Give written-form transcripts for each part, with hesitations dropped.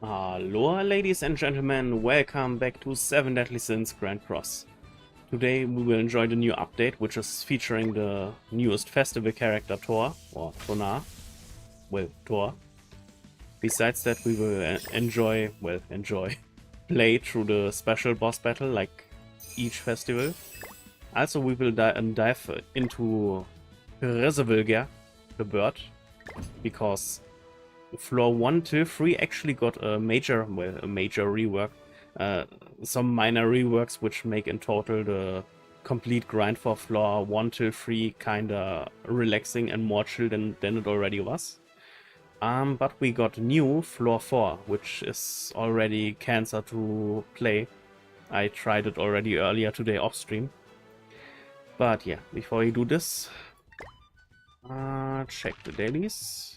Hello, ladies and gentlemen, welcome back to 7 Deadly Sins Grand Cross. Today we will enjoy the new update, which is featuring the newest festival character Thor, or Thonar. Well, Thor. Besides that, we will enjoy, play through the special boss battle like each festival. Also, we will dive into HRAESVELGR, the bird, because floor 1 till 3 actually got a major rework. Some minor reworks which make in total the complete grind for floor 1 till 3 kinda relaxing and more chill than it already was. But we got new floor 4, which is already cancer to play. I tried it already earlier today off stream. But yeah, before you do this, check the dailies.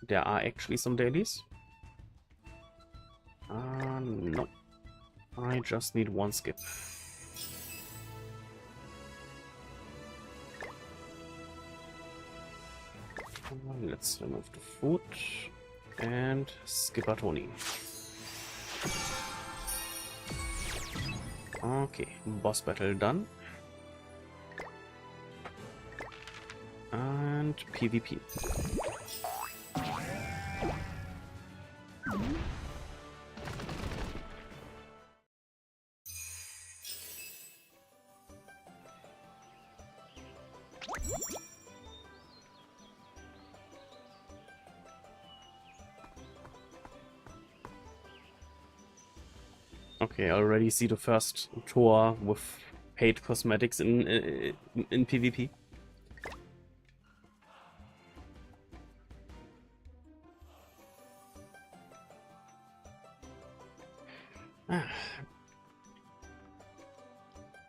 There are actually some dailies. No. I just need one skip. Let's remove the food and skip a Tony. Okay, boss battle done. And PvP. Okay, I already see the first Thor with paid cosmetics in PvP.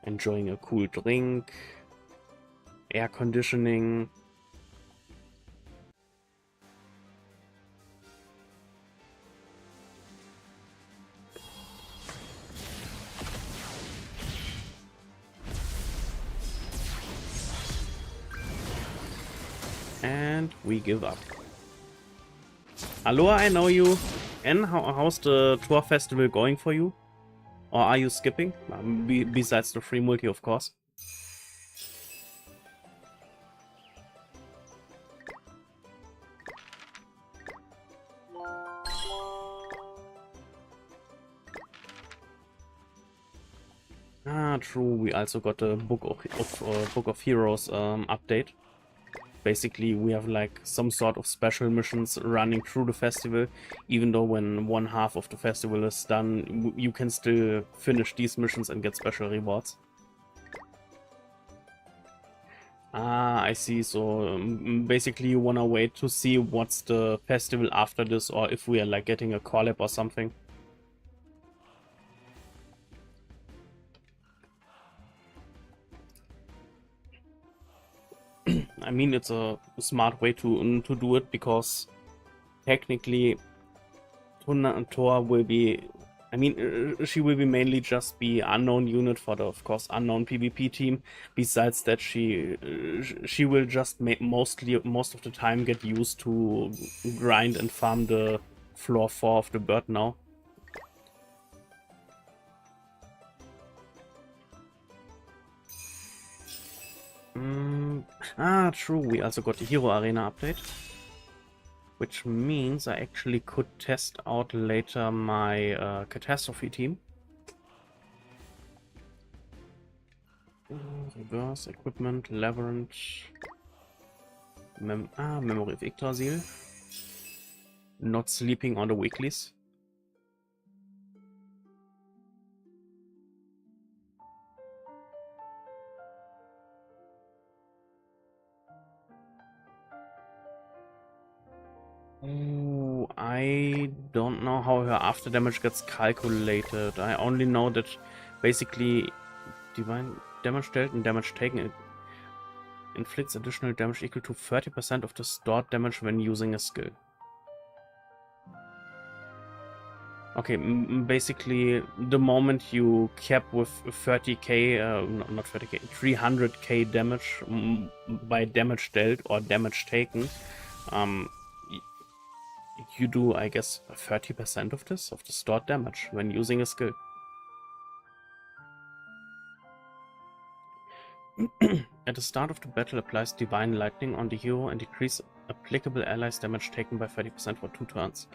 Enjoying a cool drink, air conditioning. And we give up. Hello, I know you. And how's the Thor festival going for you? Or are you skipping? Besides the free multi, of course. True. We also got a Book of Heroes update. Basically, we have like some sort of special missions running through the festival, even though when one half of the festival is done, you can still finish these missions and get special rewards. I see. So basically you wanna wait to see what's the festival after this, or if we are like getting a collab or something. I mean, it's a smart way to do it, because technically Thor will be, I mean, she will be mainly just be unknown unit for the, of course, unknown PvP team. Besides that, she will just most of the time get used to grind and farm the floor 4 of the bird now. True, we also got the Hero Arena update, which means I actually could test out later my Catastrophe team. Reverse, Equipment, Labyrinth, Memory of Yggdrasil, not sleeping on the weeklies. Oh, I don't know how her after damage gets calculated. I only know that basically divine damage dealt and damage taken inflicts additional damage equal to 30% of the stored damage when using a skill. Okay, basically the moment you cap with 30k, not 30k, 300k damage by damage dealt or damage taken, you do, I guess, 30% of this, of the stored damage when using a skill. At the start of the battle, applies Divine Lightning on the hero and decrease applicable allies' damage taken by 30% for 2 turns.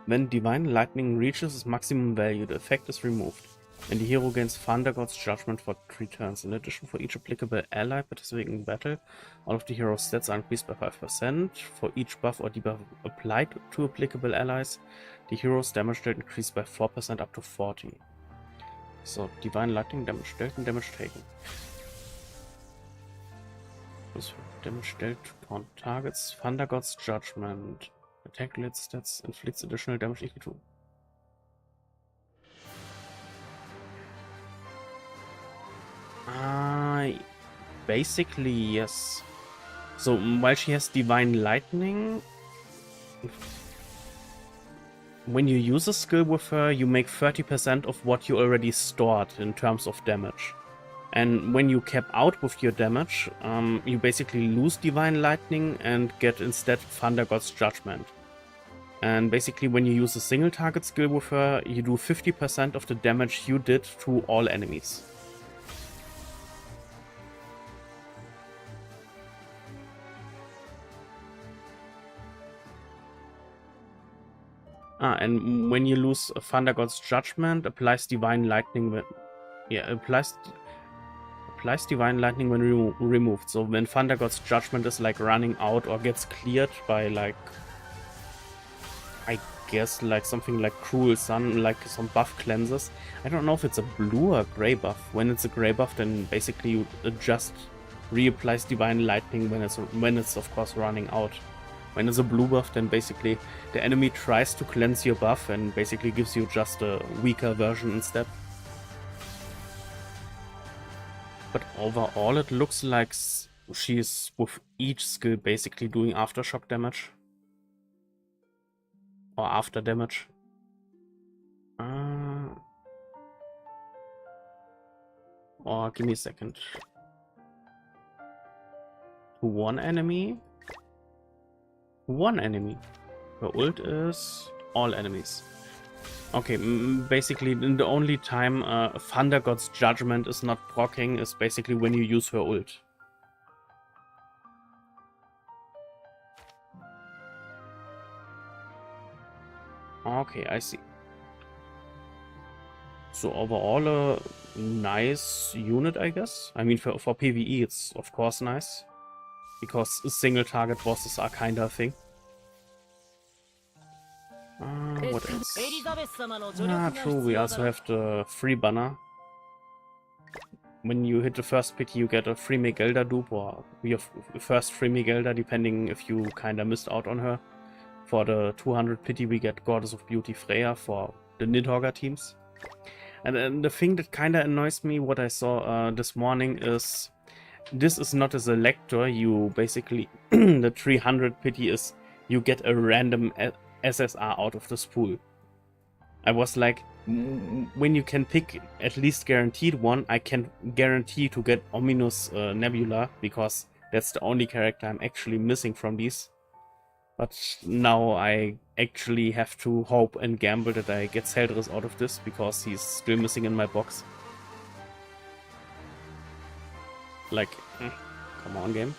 When Divine Lightning reaches its maximum value, the effect is removed, and the hero gains Thunder God's Judgment for 3 turns. In addition, for each applicable ally participating in battle, all of the hero's stats are increased by 5%. For each buff or debuff applied to applicable allies, the hero's damage dealt increased by 4% up to 40. So, Divine Lightning damage dealt and damage taken. Das damage dealt on targets, Thunder God's Judgment. Attack lit stats inflicts additional damage equal to. Basically, yes. So, while she has Divine Lightning, when you use a skill with her, you make 30% of what you already stored in terms of damage. And when you cap out with your damage, you basically lose Divine Lightning and get instead Thunder God's Judgment. And basically when you use a single target skill with her, you do 50% of the damage you did to all enemies. And when you lose a Thunder God's Judgment, applies Divine Lightning when... Yeah, applies Divine Lightning when removed. So when Thunder God's Judgment is like running out or gets cleared by like... I guess like something like Cruel Sun, like some buff cleanses. I don't know if it's a blue or gray buff. When it's a gray buff, then basically you just reapplies Divine Lightning when it's of course running out. When it's a blue buff, then basically the enemy tries to cleanse your buff and basically gives you just a weaker version instead. But overall it looks like she's with each skill basically doing aftershock damage. Or after damage. Or give me a second. To one enemy. Her ult is all enemies. Okay, basically the only time Thunder God's Judgment is not proccing is basically when you use her ult. Okay, I see. So overall a nice unit, I guess. I mean for PvE it's of course nice. Because single target bosses are kinda a thing. What else? True, we also have the free banner. When you hit the first pity, you get a free Megelda dupe, or your first free Megelda, depending if you kinda missed out on her. For the 200 pity, we get Goddess of Beauty Freya for the Nidhogger teams. And then the thing that kinda annoys me, what I saw this morning, is this is not a selector. You basically, the 300 pity is you get a random SSR out of this pool. I was like, when you can pick at least guaranteed one, I can guarantee to get Ominous Nebula, because that's the only character I'm actually missing from these. But now I actually have to hope and gamble that I get Seldris out of this, because he's still missing in my box. Like, come on, game.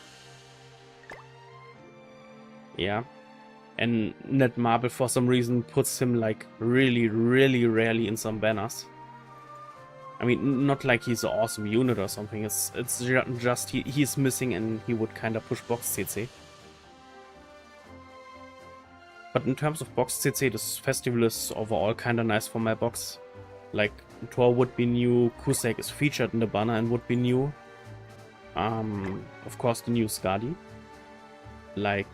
Yeah. And Netmarble for some reason puts him like really rarely in some banners. I mean, not like he's an awesome unit or something, it's just he's missing and he would kind of push box CC. But in terms of box CC, this festival is overall kind of nice for my box. Like, Thor would be new, Kusek is featured in the banner and would be new. Of course the new Skadi. Like,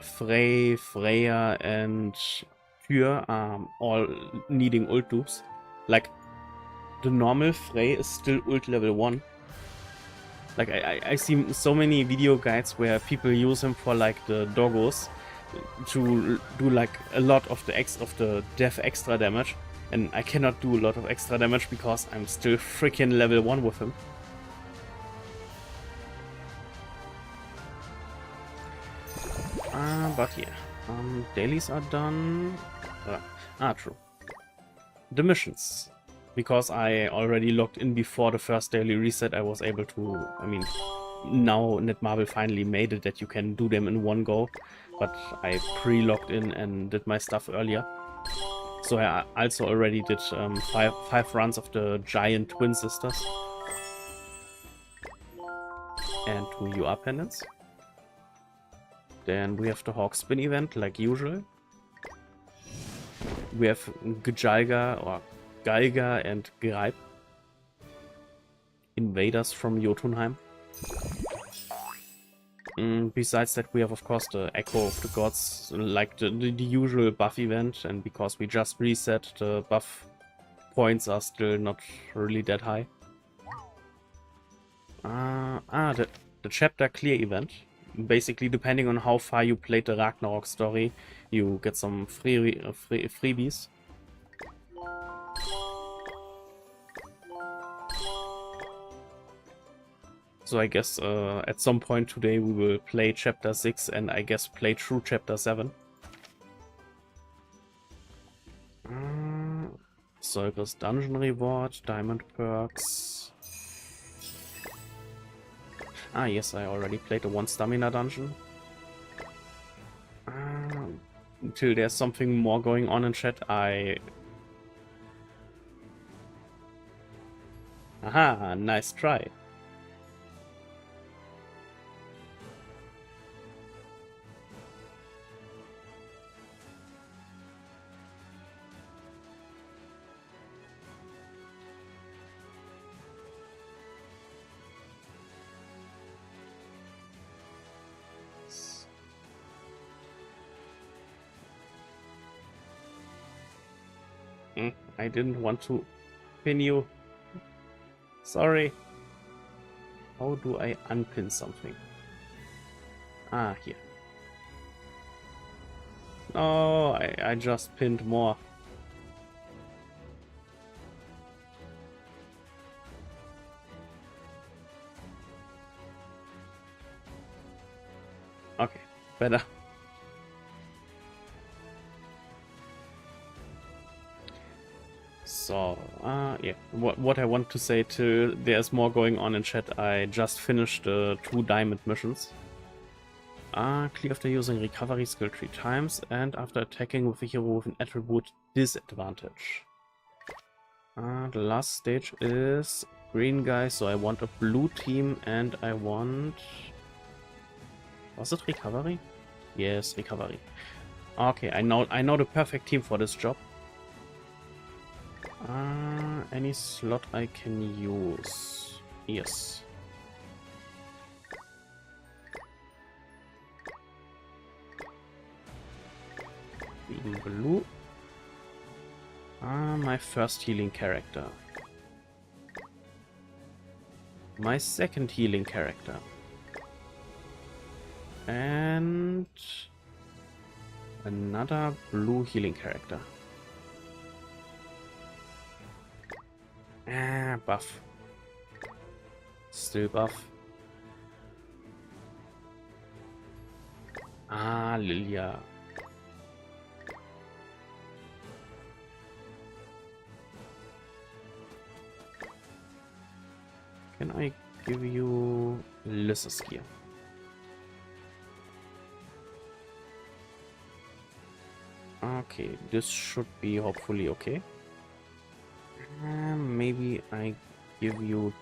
Frey, Freya and Tyr are all needing ult dupes. Like, the normal Frey is still ult level 1. Like, I see so many video guides where people use him for like the doggos to do like a lot of the death extra damage, and I cannot do a lot of extra damage because I'm still freaking level 1 with him. But yeah, dailies are done. True. The missions. Because I already logged in before the first daily reset, I was able to, I mean, now Netmarble finally made it that you can do them in one go, but I pre-logged in and did my stuff earlier. So I also already did five runs of the giant twin sisters. And 2 UR pendants. Then we have the Hawk Spin event, like usual. We have Gjalga or Galga and Greip. Invaders from Jotunheim. Besides that, we have of course the Echo of the Gods, like the usual buff event, and because we just reset, the buff points are still not really that high. The chapter clear event. Basically, depending on how far you played the Ragnarok story, you get some freebies. So I guess at some point today we will play chapter 6 and I guess play through chapter 7. Solgris dungeon reward, diamond perks. Yes, I already played the 1 stamina dungeon. Until there's something more going on in chat, Aha, nice try. I didn't want to pin you. Sorry. How do I unpin something? Here. No, I just pinned more. Okay, better. So, yeah, what I want to say till there's more going on in chat, I just finished the 2 diamond missions. Clear after using recovery skill 3 times and after attacking with a hero with an attribute disadvantage. The last stage is green guy, so I want a blue team and I want... Was it recovery? Yes, recovery. Okay, I know the perfect team for this job. Any slot I can use. Yes. Even blue. My first healing character. My second healing character. And another blue healing character. Buff. Still buff. Lilia. Can I give you Lys's gear? Okay, this should be hopefully okay. Maybe I give you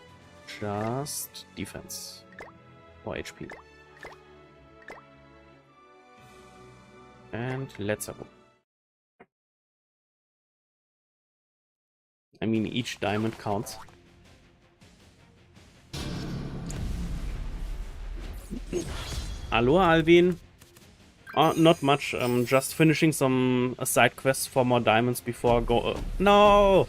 just defense or HP. And let's have a... I mean, each diamond counts. Aloha, Alvin. Not much. Just finishing some side quests for more diamonds before go... no!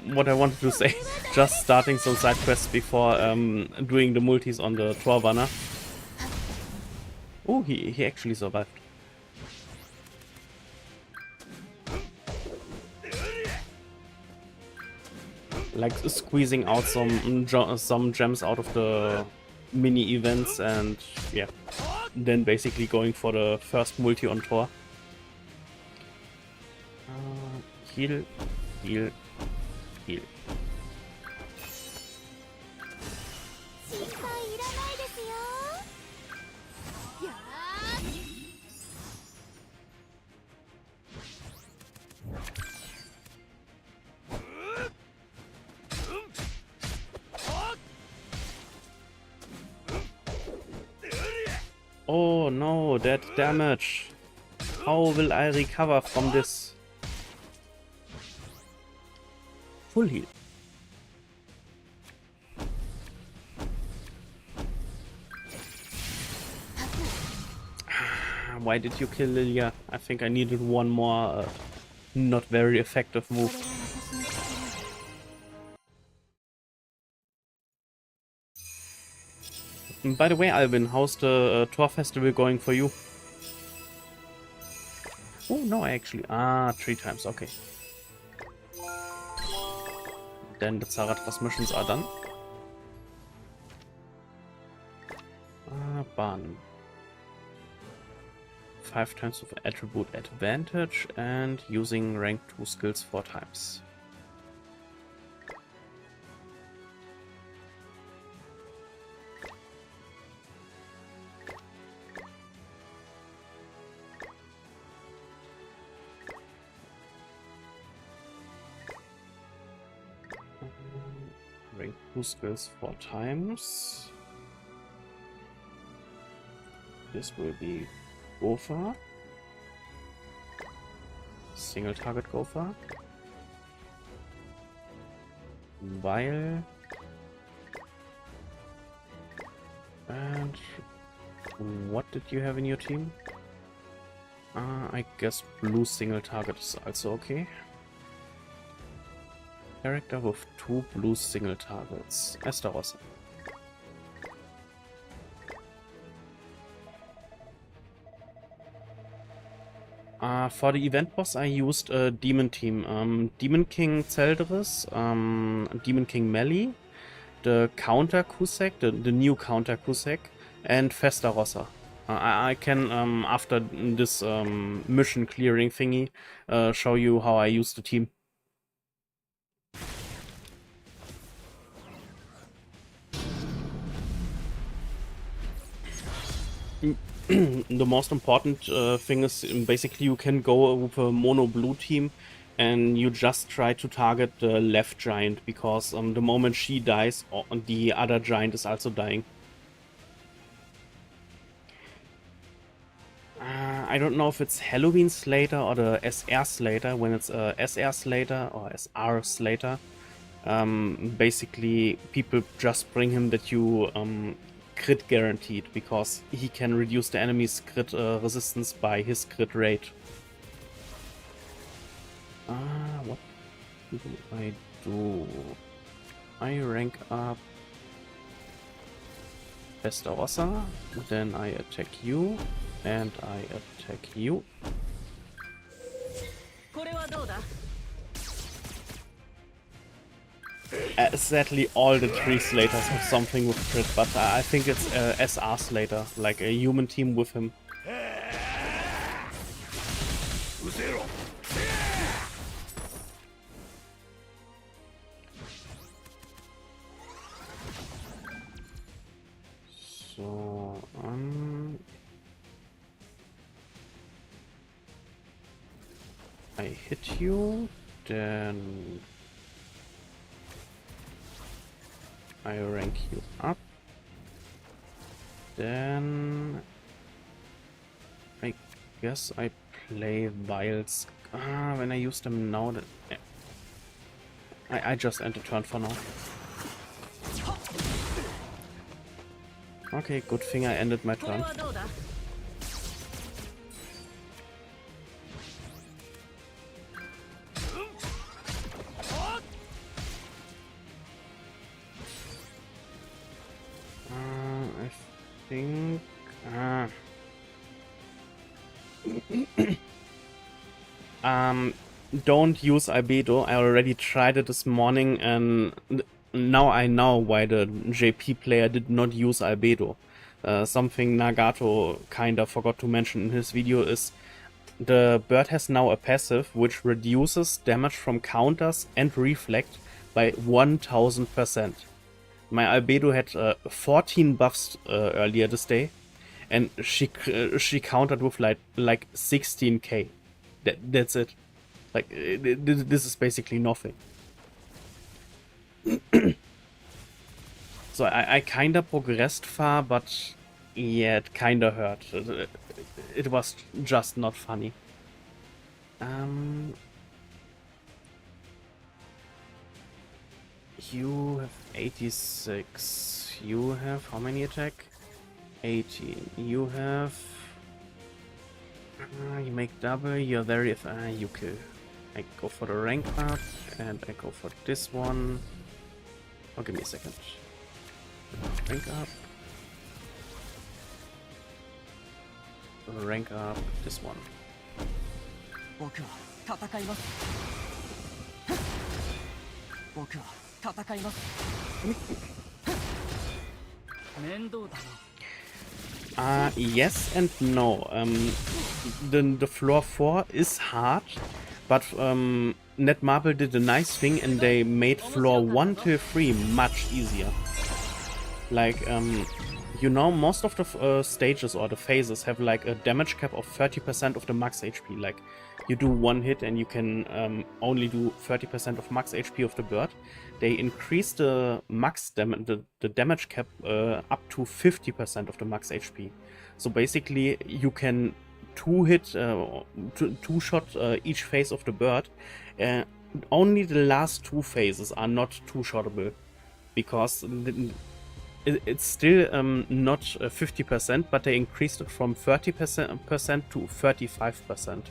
What I wanted to say, just starting some side quests before doing the multis on the Torvanner. Oh, he actually survived. Like squeezing out some gems out of the mini events, and yeah, then basically going for the first multi on Thor. Heal, heal, heal. Oh no, that damage. How will I recover from this? Full heal. Why did you kill Lilia? I think I needed one more not very effective move. And by the way, Alvin, how's the Thor festival going for you? Oh no, actually. 3 times, okay. Then the Zarathos missions are done. Ban. 5 times of attribute advantage and using rank 2 skills 4 times. Rank 2 skills 4 times. This will be Gopher. Single target Gopher. Vial. And what did you have in your team? I guess blue single target is also okay. Character with 2 blue single targets. Esteros. For the event boss, I used a demon team. Demon King Zeldris, Demon King Melly, the counter Kusek, the new counter Kusek, and Festarossa. I can, after this mission clearing thingy, show you how I use the team. The most important thing is basically you can go with a mono blue team and you just try to target the left giant, because the moment she dies, the other giant is also dying. I don't know if it's Halloween Slater or the SR Slater. When it's SR Slater or SR Slater, basically people just bring him that you crit guaranteed, because he can reduce the enemy's crit resistance by his crit rate. What do I do? I rank up Festarossa, then I attack you, and I attack you. Sadly, all the 3 Slaters have something with crit, but I think it's SR Slater, like a human team with him. So, I hit you, then I rank you up, then I guess I play vials. When I use them now, that I just end the turn for now. Okay, good thing I ended my turn. I think... don't use Albedo. I already tried it this morning and now I know why the JP player did not use Albedo. Something Nagato kinda forgot to mention in his video is the bird has now a passive which reduces damage from counters and reflect by 1000%. My Albedo had 14 buffs earlier this day, and she countered with like 16k. That's it. Like this is basically nothing. So I kinda progressed far, but yeah, it kinda hurt. It was just not funny. You have 86. You have how many attack? 18. You have... you make double. You're very... you kill. I go for the rank up, and I go for this one. Oh, give me a second. Rank up. Rank up this one. Yes and no. The floor 4 is hard, but Netmarble did a nice thing and they made floor 1 till 3 much easier. Like, you know, most of the stages or the phases have like a damage cap of 30% of the max HP. Like, you do one hit and you can only do 30% of max HP of the bird. They increase the max the damage cap up to 50% of the max HP. So basically, you can two-shot each phase of the bird. Only the last two phases are not two-shottable, because it's still not 50%, but they increased it from 30% to 35%.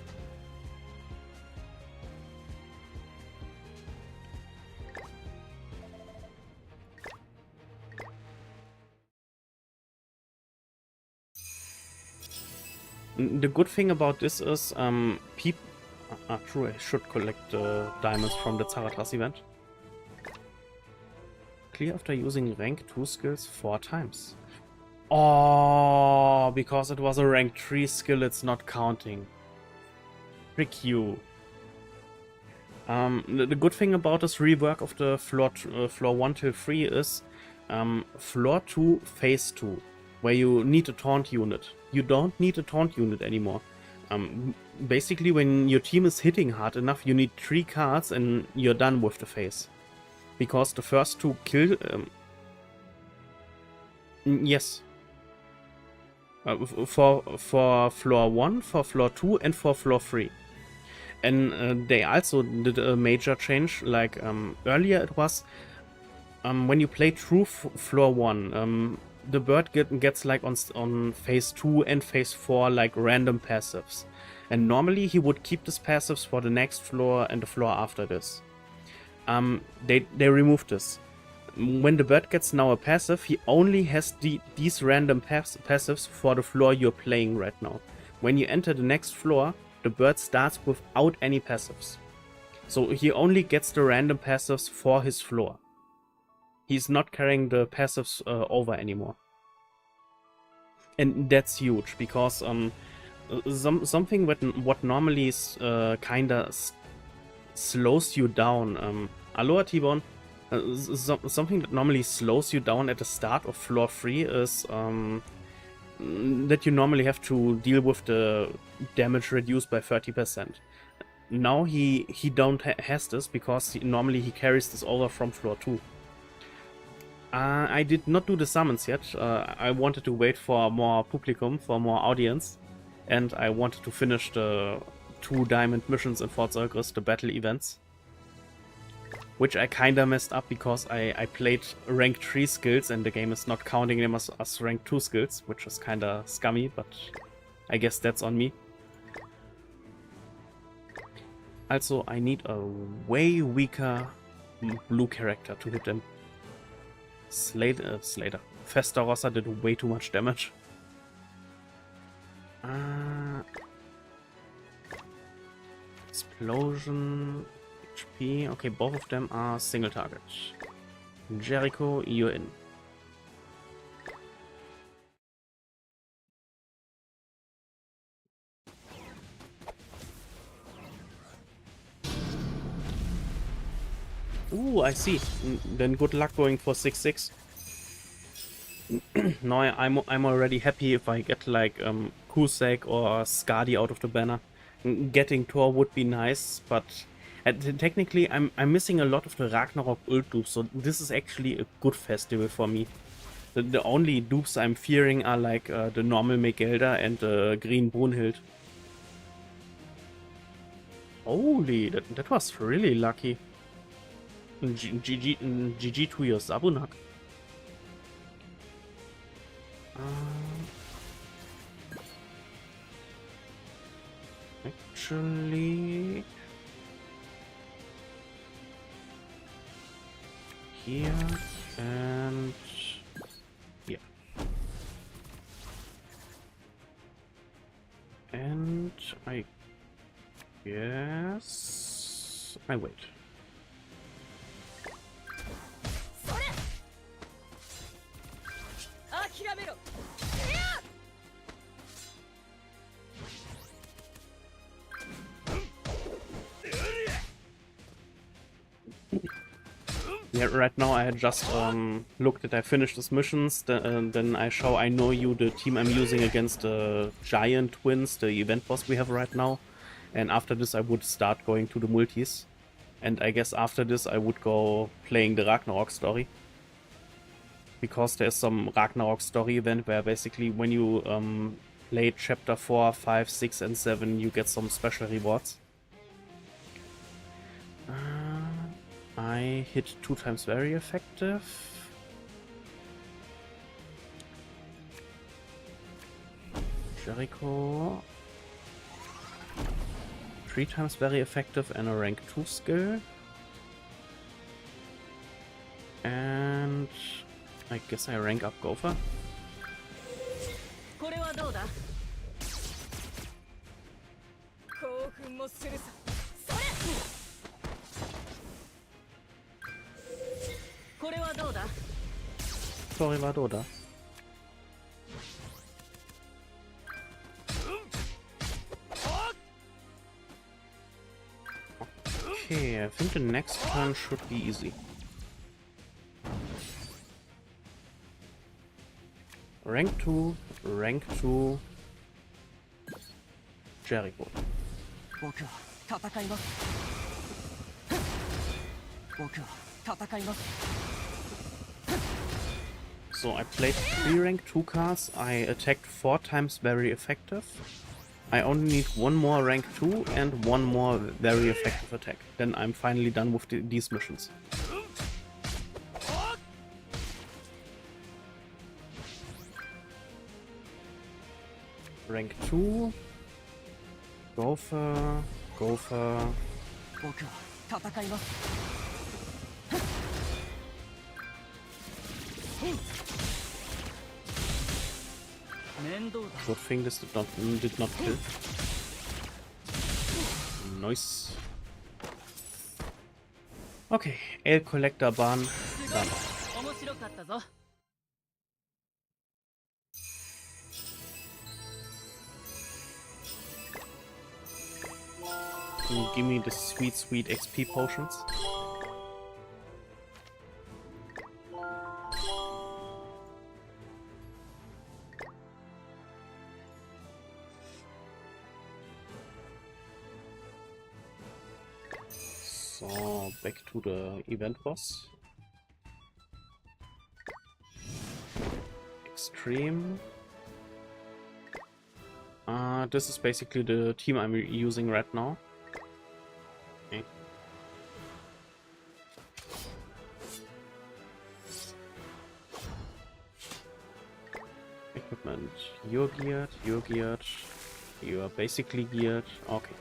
The good thing about this is true, I should collect the diamonds from the Zaratras event. Clear after using rank 2 skills 4 times. Oh, because it was a rank 3 skill, it's not counting. Frick you. The good thing about this rework of the floor 1 till 3 is floor 2, phase 2, where you need a taunt unit. You don't need a taunt unit anymore. Basically, when your team is hitting hard enough, you need 3 cards and you're done with the phase. Because the first 2 kill... yes. For floor 1, for floor 2 and for floor 3. And they also did a major change. Like earlier it was when you play through floor 1, the bird gets like on phase 2 and phase 4 like random passives. And normally he would keep these passives for the next floor and the floor after this. They removed this. When the bird gets now a passive, he only has these random passives for the floor you're playing right now. When you enter the next floor, the bird starts without any passives. So he only gets the random passives for his floor. He's not carrying the passives over anymore. And that's huge, because something what normally kinda slows you down. Aloha T-Bone. Something that normally slows you down at the start of floor 3 is that you normally have to deal with the damage reduced by 30%. Now he don't has this, because normally he carries this over from floor 2. I did not do the summons yet. I wanted to wait for more publicum, for more audience, and I wanted to finish the 2 diamond missions in Fort Zolgris, the battle events. Which I kinda messed up, because I played rank 3 skills and the game is not counting them as rank 2 skills, which is kinda scummy, but I guess that's on me. Also, I need a way weaker blue character to hit them. Slater. Festarossa did way too much damage. Explosion... HP. Okay, both of them are single target. Jericho, you're in. Ooh, I see. Then good luck going for 6-6. Now I'm already happy if I get like Kusek or Skadi out of the banner. Getting Thor would be nice, but technically I'm missing a lot of the Ragnarok ult dupes, so this is actually a good festival for me. The only dupes I'm fearing are like the normal Megelda and the green Brunhild. Holy, that was really lucky. GG to your Sabunak. Actually, here and here, and I guess I wait. Yeah, right now I just looked at I finished these missions, then I know you the team I'm using against the giant twins, the event boss we have right now, and after this I would start going to the multis, and I guess after this I would go playing the Ragnarok story, because there's some Ragnarok story event where basically when you play chapter 4, 5, 6 and 7 you get some special rewards. I hit 2 times very effective. Jericho. 3 times very effective and a rank 2 skill. And I guess I rank up Gopher. Sorry, war da. Okay, I think the next turn should be easy. Rank 2, Jericho. So I played 3 rank 2 cards, I attacked 4 times very effective. I only need 1 more rank 2 and 1 more very effective attack. Then I'm finally done with these missions. Rank 2. Gopher. Good thing this did not kill. Nice. Okay, Ale Collector Bahn done. Give me the sweet XP potions. So, back to the event boss. Extreme. This is basically the team I'm using right now. Okay. Equipment. You're geared. You are basically geared. Okay.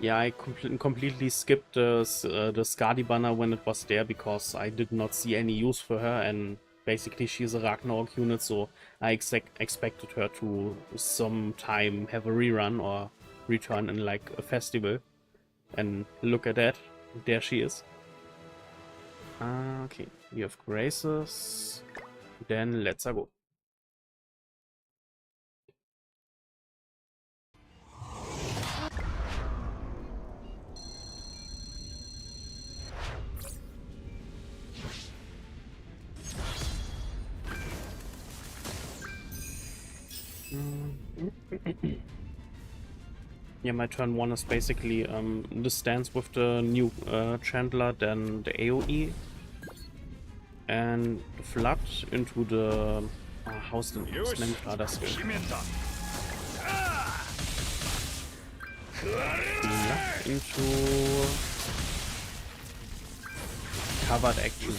Yeah, I completely skipped the Skadi banner when it was there because I did not see any use for her, and basically she's a Ragnarok unit, so I expected her to sometime have a rerun or return in like a festival. And look at that, There she is. Okay, we have graces. Then let's go. Yeah, my turn 1 is basically the stance with the new Chandler, then the AoE, and the Flood into the... how's the name of other skill? Flood into... covered action.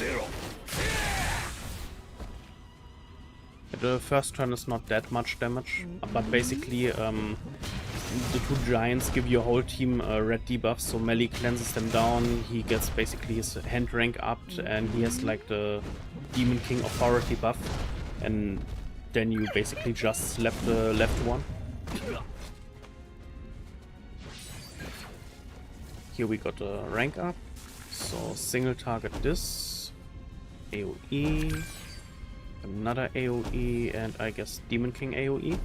The first turn is not that much damage, but basically the two giants give your whole team red debuffs, so melee cleanses them down, he gets basically his hand rank upped, and he has like the Demon King authority buff, and then you basically just slap the left one. Here we got a rank up, so single target this, AoE, another AoE, and I guess Demon King AoE.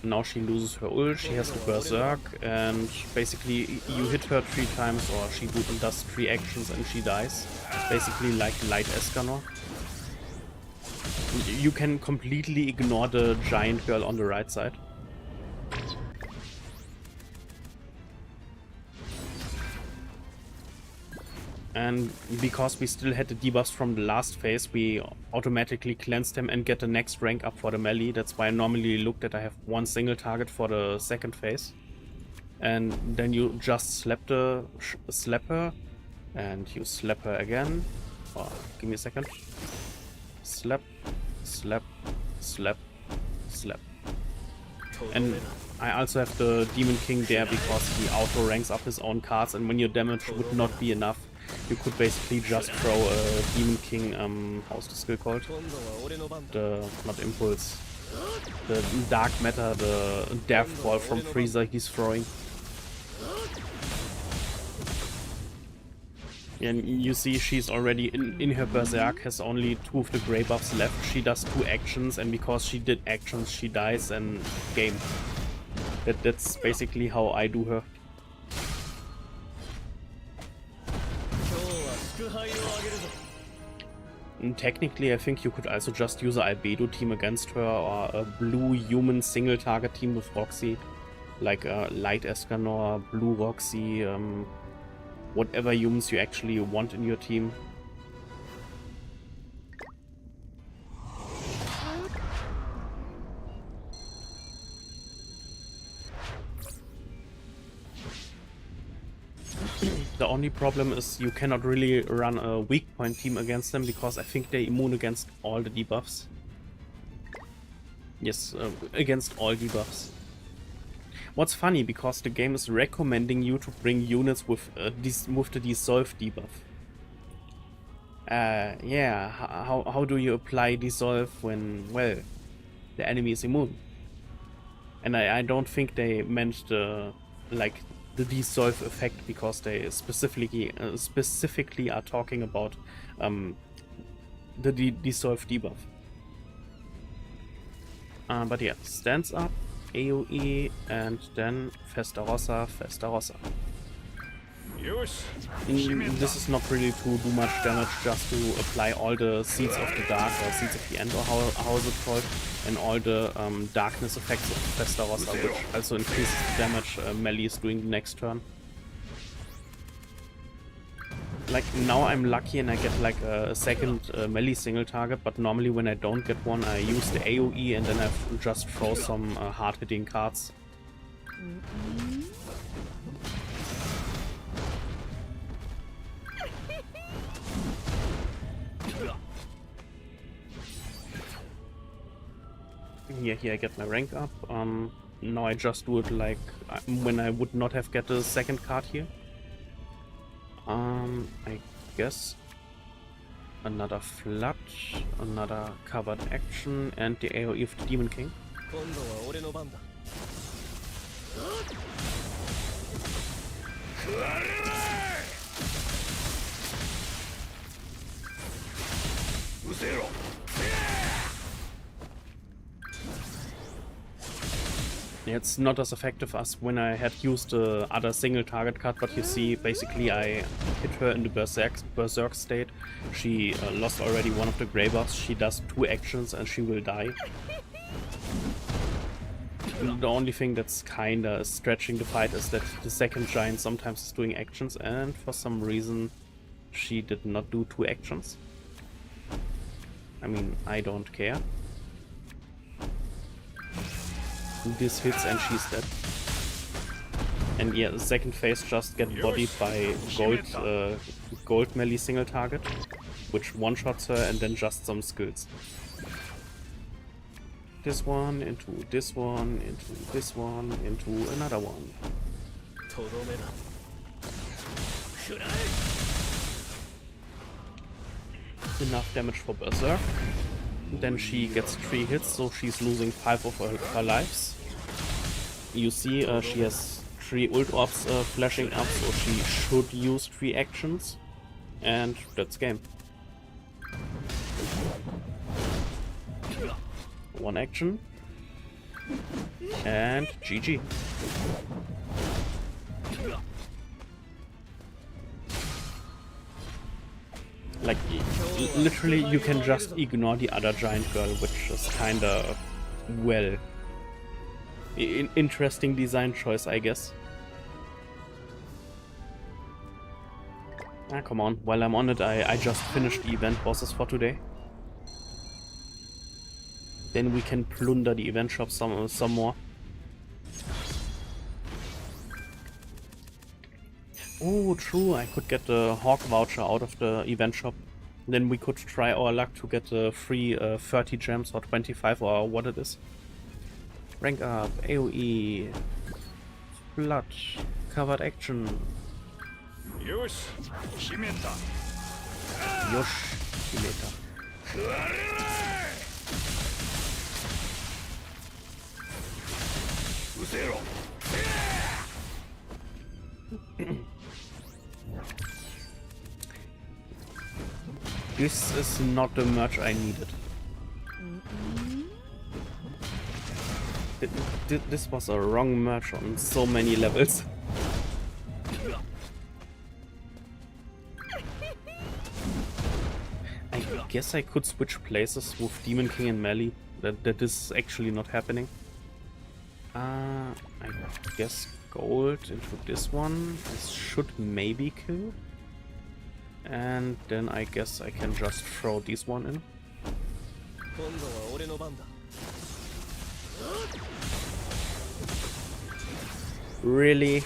Now she loses her ult, she has to berserk, and basically you hit her 3 times, or she does 3 actions and she dies. Basically like light Escanor. You can completely ignore the giant girl on the right side. And because we still had the debuffs from the last phase, we automatically cleansed him and get the next rank up for the melee. That's why I normally look that I have 1 single target for the second phase. And then you just slap her, and you slap her again. Oh, give me a second. Slap, slap, slap, slap. And I also have the Demon King there because he auto ranks up his own cards, and when your damage would not be enough, you could basically just throw a Demon King, how's the skill called? Not Impulse. The Dark Matter, the Death Ball from Freezer he's throwing. And you see she's already in her Berserk, has only 2 of the grey buffs left. She does 2 actions, and because she did actions, she dies and game. That's basically how I do her. And technically, I think you could also just use an Albedo team against her, or a blue human single target team with Roxy. Like a light Escanor, blue Roxy, whatever humans you actually want in your team. The only problem is you cannot really run a weak point team against them, because I think they're immune against all the debuffs. Yes, against all debuffs. What's funny, because the game is recommending you to bring units with the Dissolve debuff. Yeah, how do you apply Dissolve when, well, the enemy is immune? And I don't think they meant the Dissolve effect, because they specifically are talking about the Dissolve debuff. But yeah, stands up, AoE, and then Festa Rossa, Festa Rossa. This is not really to do much damage, just to apply all the Seeds of the Dark, or Seeds of the End, or how is it called, and all the darkness effects of Festa Rossa, which also increases the damage melee is doing the next turn. Like, now I'm lucky and I get like a second melee single target, but normally when I don't get one, I use the AoE and then I just throw some hard-hitting cards. Yeah, here I get my rank up. Now I just do it like when I would not have get a second card here. I guess another Flood, another covered action, and the AoE of the Demon King. It's not as effective as when I had used the other single target card, but you see, basically I hit her in the berserk state. She lost already one of the grey buffs, she does 2 actions and she will die. And the only thing that's kinda stretching the fight is that the second giant sometimes is doing actions, and for some reason she did not do 2 actions. I mean, I don't care. This hits and she's dead. And yeah, the second phase just get bodied by gold melee single target, which one-shots her, and then just some skills. This one, into this one, into this one, into another one. Enough damage for Berserk. Then she gets 3 hits, so she's losing 5 of her lives. You see, she has 3 ult orbs flashing up, so she should use 3 actions. And that's game. 1 action. And GG. Like, literally you can just ignore the other giant girl, which is kinda, well, interesting design choice, I guess. Ah, come on, while I'm on it, I just finished the event bosses for today. Then we can plunder the event shop some more. Oh, true, I could get the Hawk voucher out of the event shop. Then we could try our luck to get the free 30 gems or 25 or what it is. Rank up, AoE, blood, covered action. Yosh, Himeta. This is not the merch I needed. This was a wrong merch on so many levels. I guess I could switch places with Demon King and Melee. That is actually not happening. I guess gold into this one. This should maybe kill. And then I guess I can just throw this one in. Really?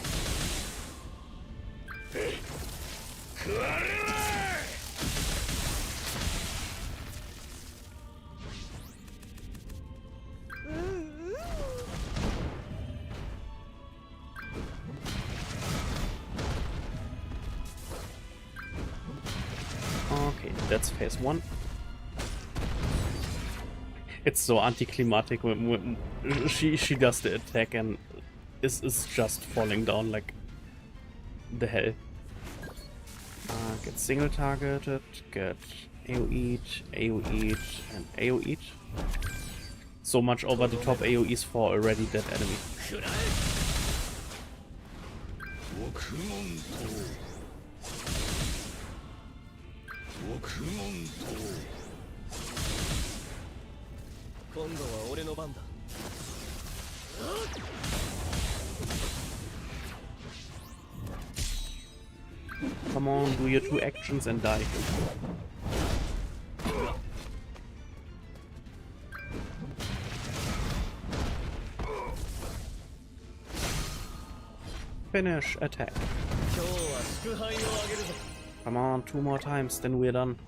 Okay, that's phase 1. It's so anticlimactic when she does the attack and is just falling down like the hell. Get single targeted, get AoE'd, AoE'd, and AoE'd. So much over the top AoEs for already dead enemy. Come on, do your 2 actions and die. Finish attack. Come on, 2 more times, then we're done.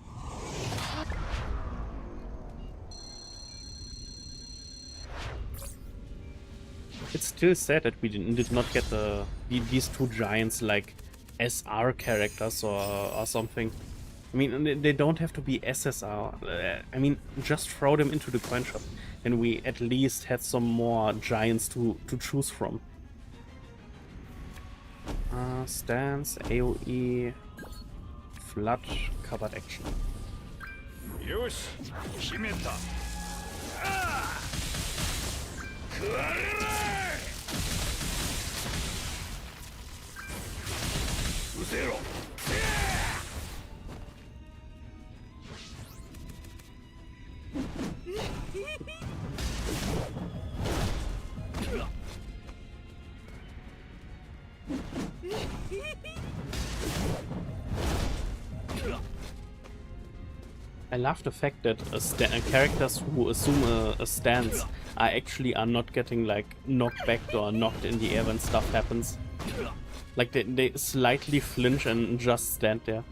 It's still sad that we did not get these 2 giants like SR characters or something. I mean, they don't have to be SSR. I mean, just throw them into the coin shop and we at least had some more giants to choose from. Stance, AoE, flood, covered action. I love the fact that characters who assume a stance are not getting like knocked back or knocked in the air when stuff happens. Like they slightly flinch and just stand there.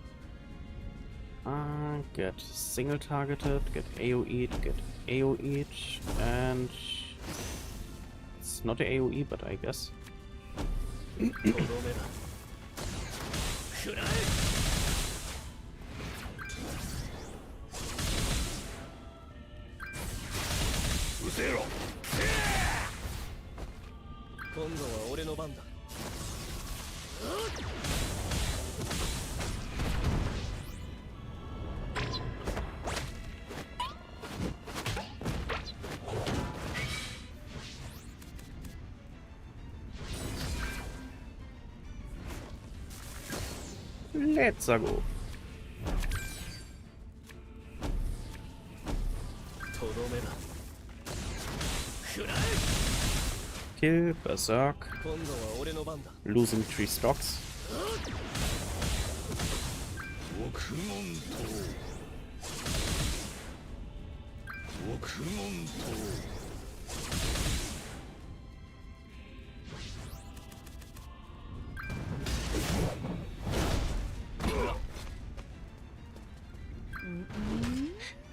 Get single targeted, get AoE'd, get AoE'd, and it's not a AoE, but I guess. Let's go. Kill, berserk. Losing 3 stocks.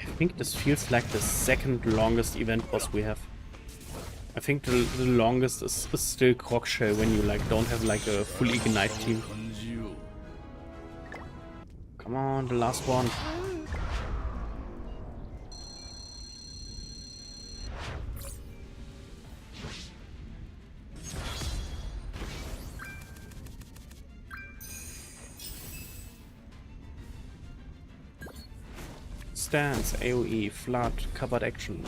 I think this feels like the second longest event boss we have. I think the longest is still Crocshell when you like don't have like a full ignite team. Come on, the last one. Stance, AoE, flood, covered action.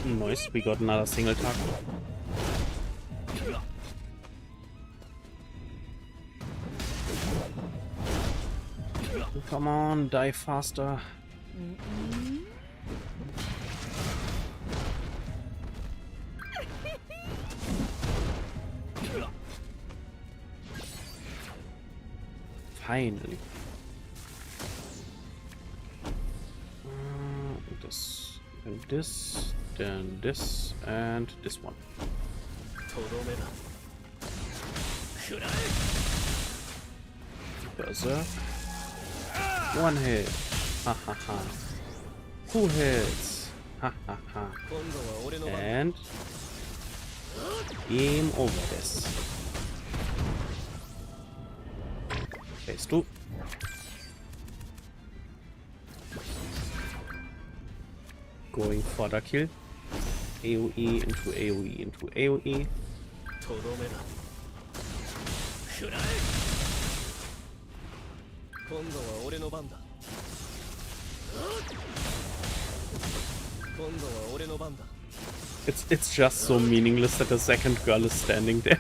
Nice, we got another single target. Come on, die faster. Finally. This, and this, then this, and this one. Berserk. One hit. Ha ha ha. 2 hits. Ha ha ha. And game over this. Phase 2. Going for the kill. AoE into AoE into AoE. It's just so meaningless that the second girl is standing there.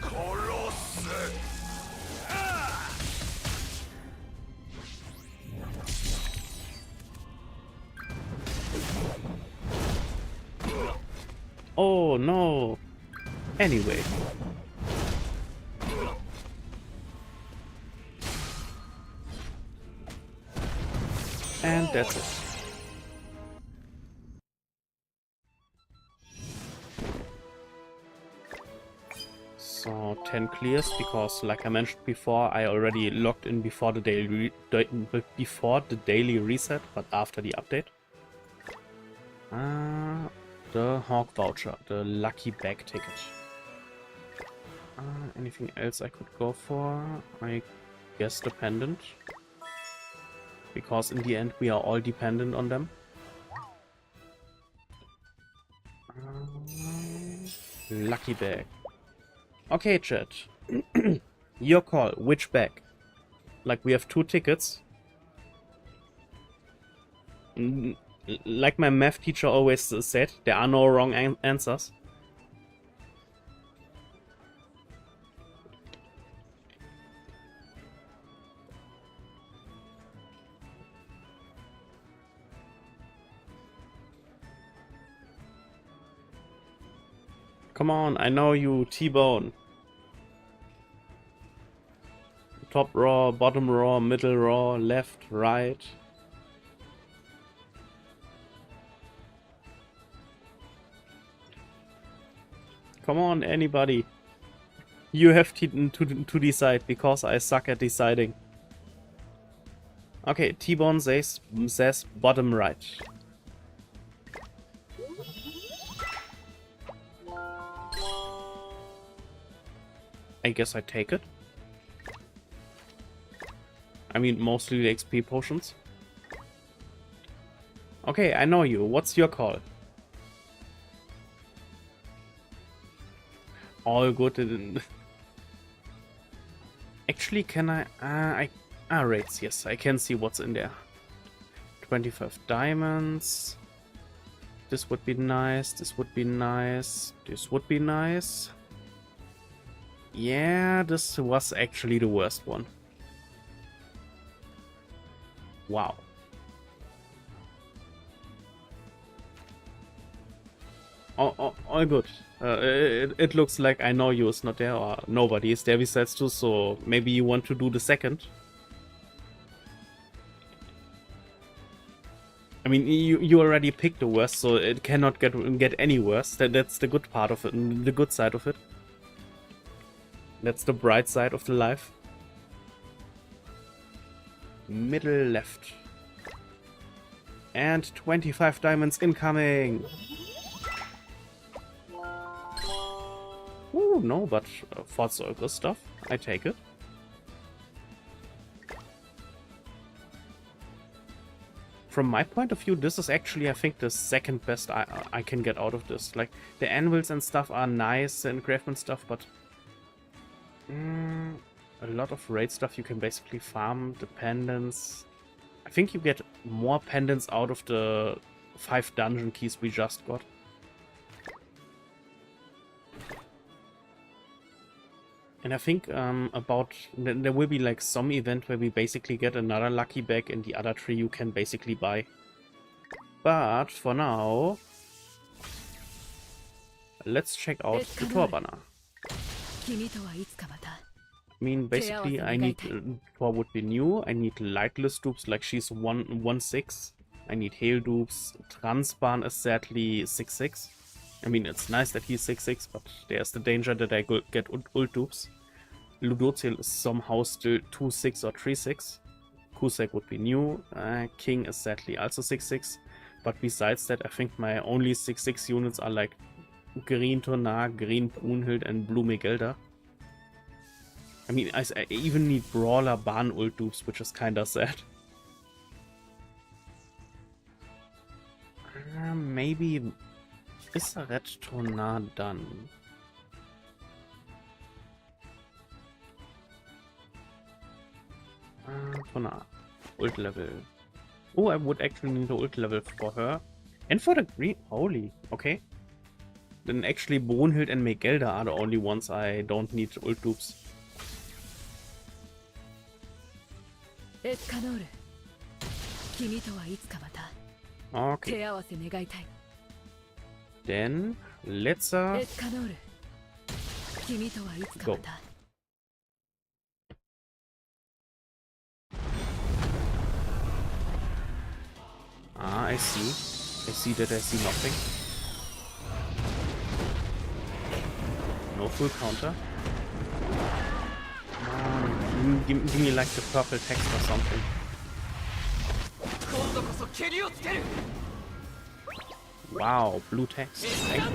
Oh no. Anyway. And that's it. So 10 clears because, like I mentioned before, I already logged in before the daily reset, but after the update. The Hawk voucher, the lucky bag ticket. Anything else I could go for? I guess the pendant. Because in the end we are all dependent on them. Lucky bag. Okay, chat. Your call. Which bag? Like, we have 2 tickets. Like my math teacher always said, there are no wrong answers. Come on, I know you, T-Bone. Top raw, bottom raw, middle raw, left, right. Come on, anybody. You have to decide, because I suck at deciding. Okay, T-Bone says bottom right. I guess I take it. I mean, mostly the XP potions. Okay, I know you. What's your call? All good. Actually, can I rates, yes, I can see what's in there. 25 diamonds. This would be nice, this would be nice, this would be nice. Yeah, this was actually the worst one. Wow. All good. It looks like I know you is not there, or nobody is there besides 2, so maybe you want to do the second. I mean, you already picked the worst, so it cannot get any worse. That's the good part of it, the good side of it. That's the bright side of the life. Middle left. And 25 diamonds incoming! Ooh, no, but HRAESVELGR stuff. I take it. From my point of view, this is actually, I think, the second best I can get out of this. Like, the anvils and stuff are nice and craftsman stuff, but a lot of raid stuff you can basically farm. The pendants. I think you get more pendants out of the 5 dungeon keys we just got. And I think there will be like some event where we basically get another lucky bag, and the other 3 you can basically buy. But for now, let's check out the Thor banner. I mean, basically, I need Thor would be new. I need lightless dupes, like she's 1/6. I need hail dupes. Transpan is sadly 6/6. I mean, it's nice that he's 6/6, but there's the danger that I get ult dupes. Ludozil is somehow still 2/6 or 3/6. Kusek would be new. King is sadly also 6/6. But besides that, I think my only 6/6 units are like Green Tonar, Green Brunhild, and Blue Megelda. I mean, I even need Brawler Ban ult dupes, which is kinda sad. Maybe... Is a Red Tonar done? Tonar. Ult level. Oh, I would actually need the ult level for her. And for the green... Holy, okay. Then actually Brunhild and Megelda are the only ones I don't need ult dupes. Okay. Then let's go. I see. I see that I see nothing. No full counter. Give me like the purple text or something. Wow, blue text. Thank you.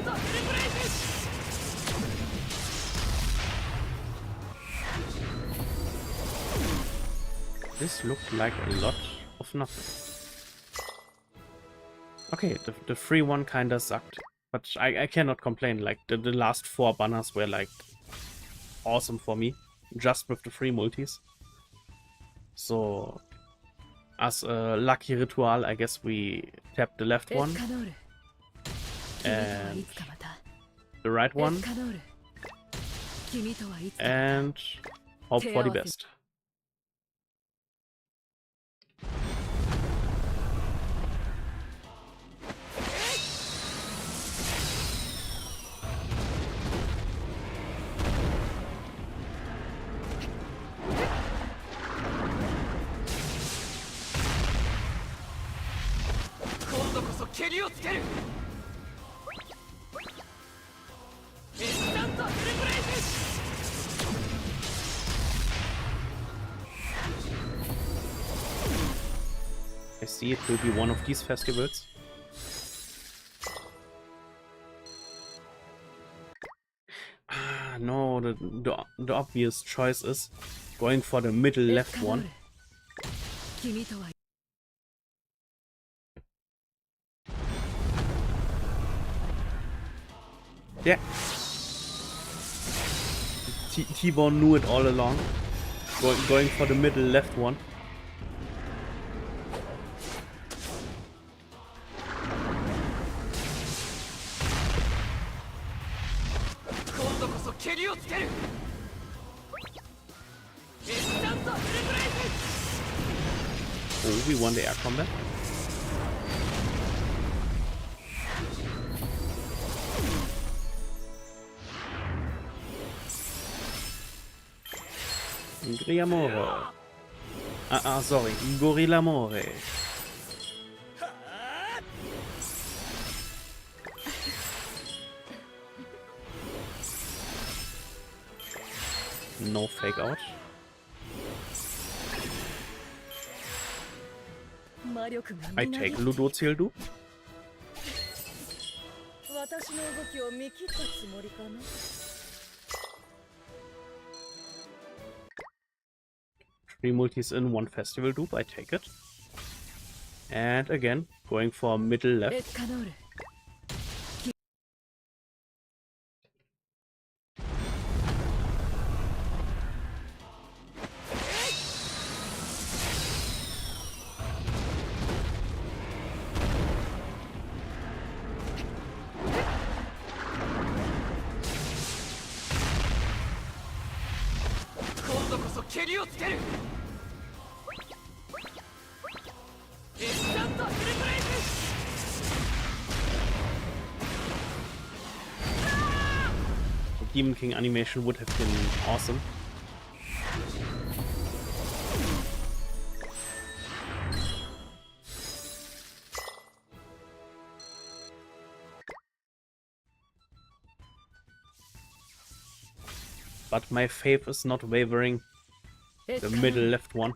This looked like a lot of nothing. Okay, the free one kinda sucked. But I cannot complain. Like, the last 4 banners were, like, awesome for me. Just with the free multis. So, as a lucky ritual, I guess we tap the left one. And the right one. And hope for the best. I see it will be one of these festivals. Ah, no, the obvious choice is going for the middle left one. Yeah. T-Bone knew it all along. Going for the middle left one. Oh, we won the air combat. Griamore. Sorry. Gorillamore. No fake out. I take Ludozildu. Three multis in one festival dupe, I take it. And again, going for middle left. Demon King animation would have been awesome. But my faith is not wavering. The middle left one.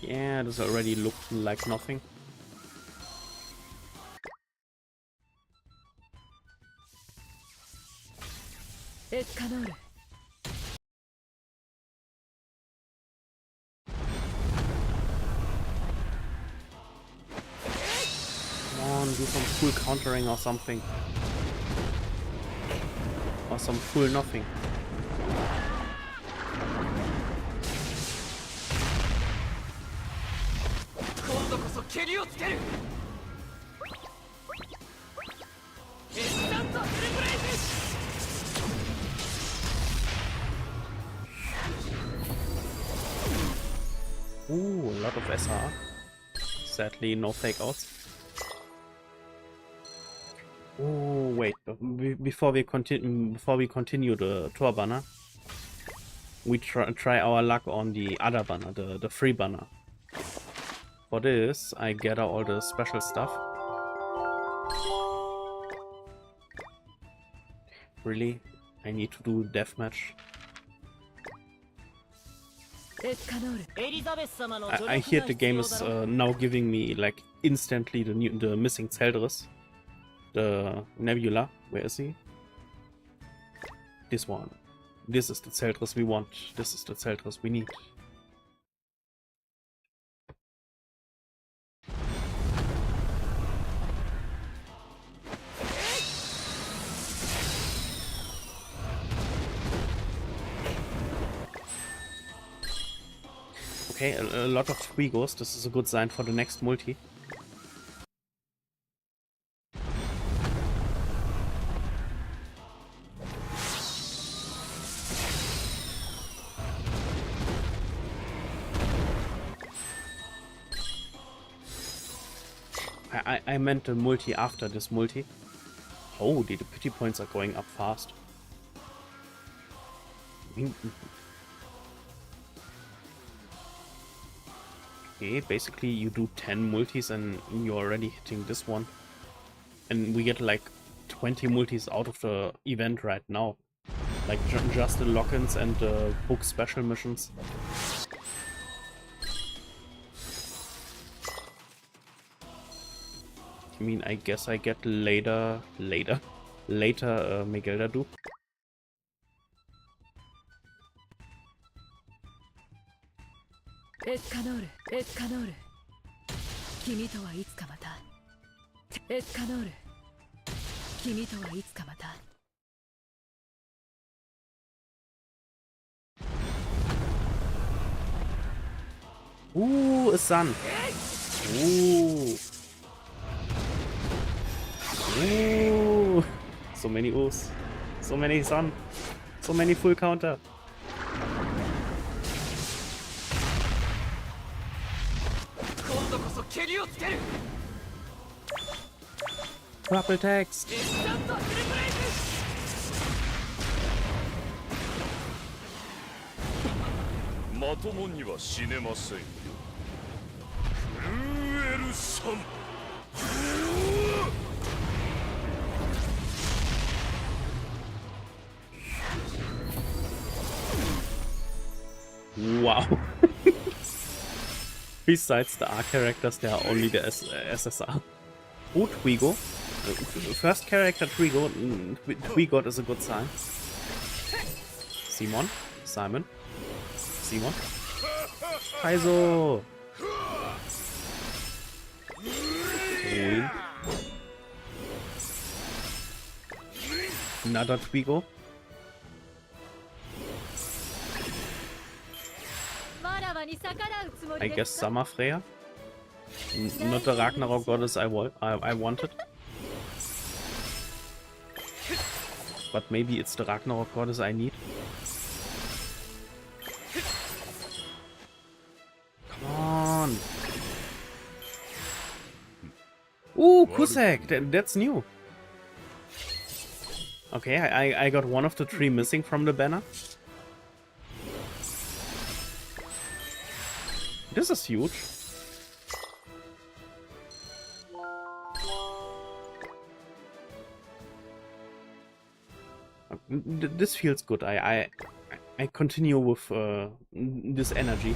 Yeah, this already looked like nothing. Come on, do some full countering or something. Or some full nothing. Ooh, a lot of SR. Sadly, no fake outs. Oh wait! Before we continue the Thor banner, we try our luck on the other banner, the free banner. For this, I gather all the special stuff. Really? I need to do deathmatch. I hear the game is now giving me like instantly the missing Zeldris. The Nebula. Where is he? This one. This is the Zeldris we want. This is the Zeldris we need. Okay, a lot of Twigos. This is a good sign for the next multi. I meant the multi after this multi. Holy, the pity points are going up fast. Okay, basically you do 10 multis and you're already hitting this one. And we get like 20 multis out of the event right now. Like just the lock-ins and the book special missions. I mean, I guess I get later Megelda dupe. Ooh, a sun. Ooh. Ooh. So many O's. So many sun. So many full counter. Purple text. Wow. Besides the R characters, there are only the SSR. Oh, Twigo. First character Twigo. Twigot is a good sign. Simon. Simon. Simon. Kaizo. Ruin. Another Twigo. I guess Summer Freya. Not the Ragnarok goddess I wanted. But maybe it's the Ragnarok goddess I need. Come on. Ooh, Kusek! That's new. Okay, I got one of the 3 missing from the banner. This is huge. This feels good. I continue with this energy.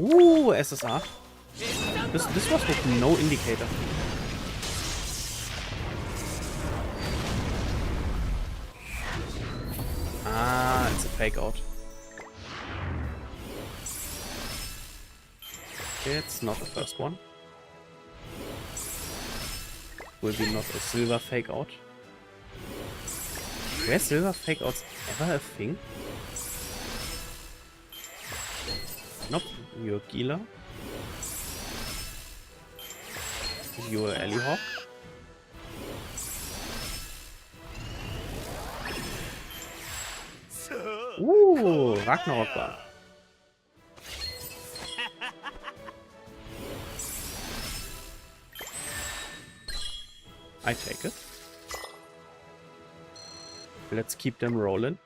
Ooh, SSR. This was with no indicator. Ah, it's a fake out. It's not the first one. Will be not a silver fake out. Were silver fake outs ever a thing? Nope, you're Gila. You're Ellihawk. Ooh, Ragnarok war. I take it. Let's keep them rolling.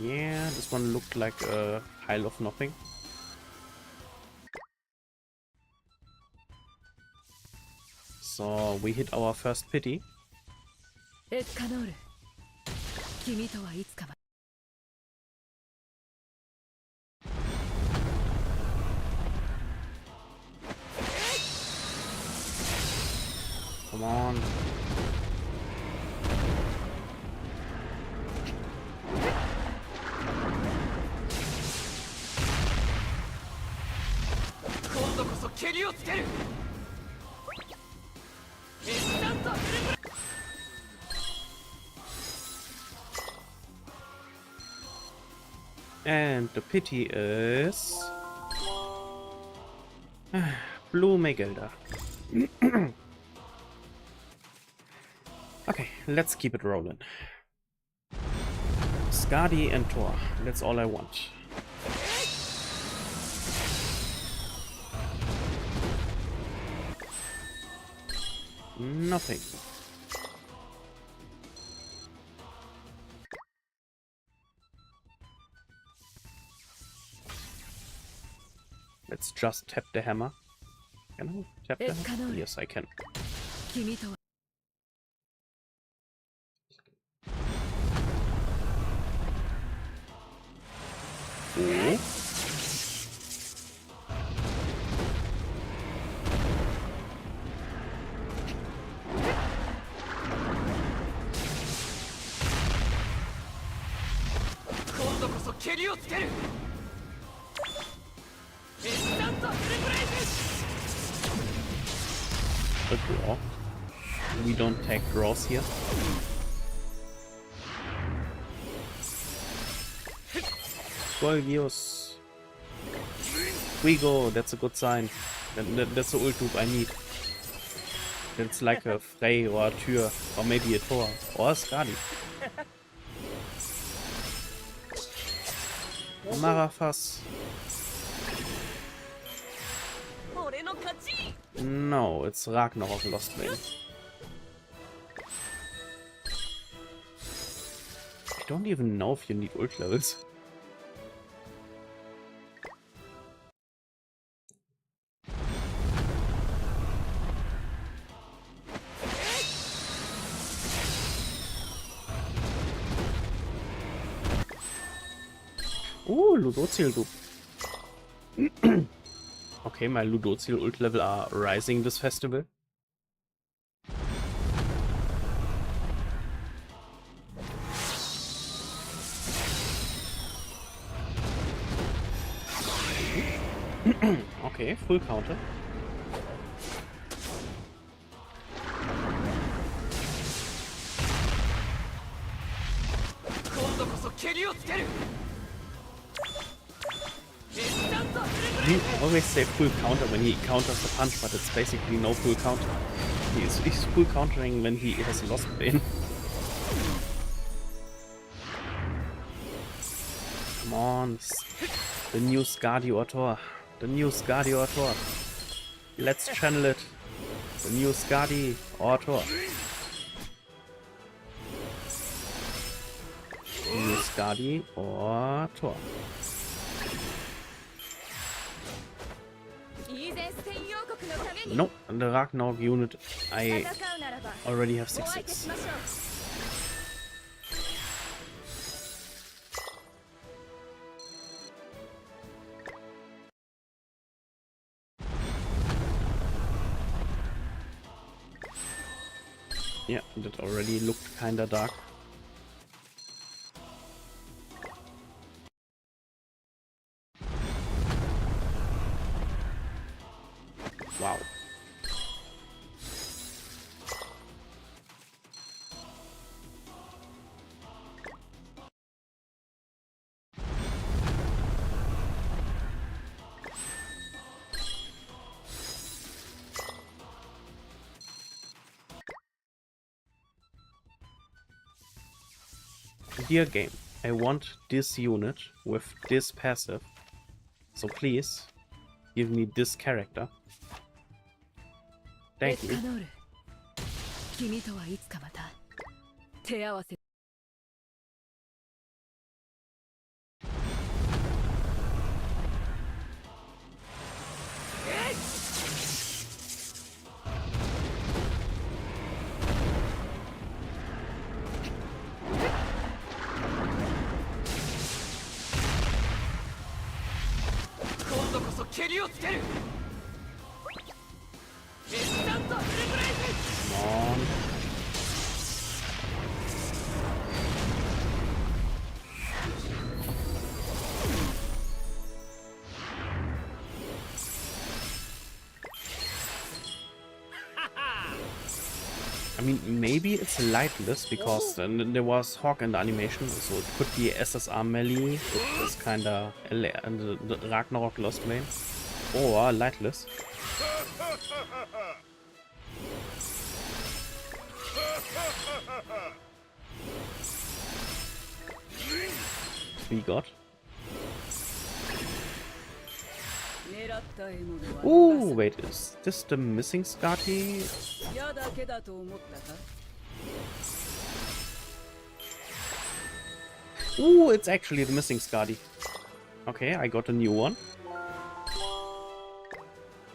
Yeah, this one looked like a pile of nothing. So we hit our first pity. Come on. And the pity is Blue Megelda. Okay, let's keep it rolling. Skadi and Thor, that's all I want. Nothing. Let's just tap the hammer. Can I tap the hammer? Yes, I can. Oh. A draw. We don't take draws here. Golgios. We go, that's a good sign. That's the ult loop I need. It's like a Frey or a Tyr, or maybe a Thor, or a Skadi. Marafas. No, it's Ragnarok Lost Lane. I don't even know if you need ult levels. Ludozil loop. Okay, my Ludozil ult level are rising this festival. Okay, full counter. He always say full counter when he counters the punch, but it's basically no full counter. He's full countering when he has lost pain. Come on. The new Skadi or Thor. The new Skadi or Thor. Let's channel it. The new Skadi or Thor. New Skadi or Thor. Nope, the Ragnarok unit, I already have 6/6. Yeah, that already looked kinda dark. Wow. Dear game, I want this unit with this passive. So please, give me this character. Thank you. Come on. I mean, maybe it's lightless because there was Hawk in the animation, so it could be SSR melee, which is kinda the Ragnarok Lost Vein, or lightless. We got. Ooh, wait, is this the missing Skati? Ooh, it's actually the missing Skadi. Okay, I got a new one.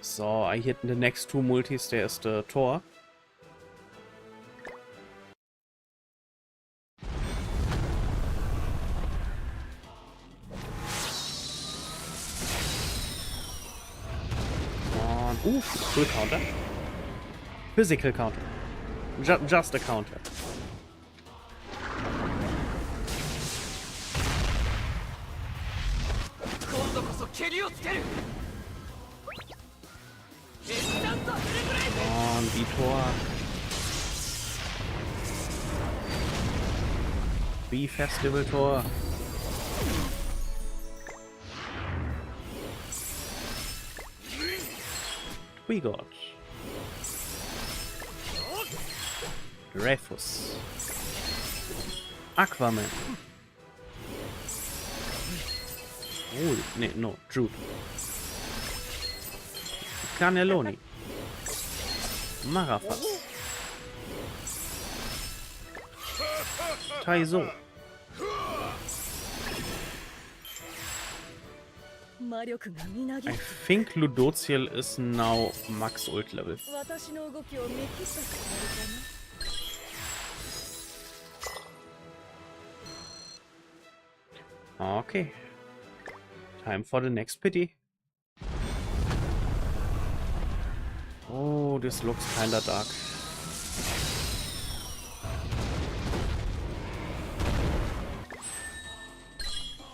So I hit the next two multis. There's the Thor. Ooh, full counter. Physical counter. Just a counter. Come on, Vitor. Be Festival Tor. We got Dreyfus, Aquaman. Oh, no, Jude. Cannelloni, Marafas, Taizo. I think Ludociel is now max ult level. Okay. Time for the next pity. Oh, this looks kinda dark.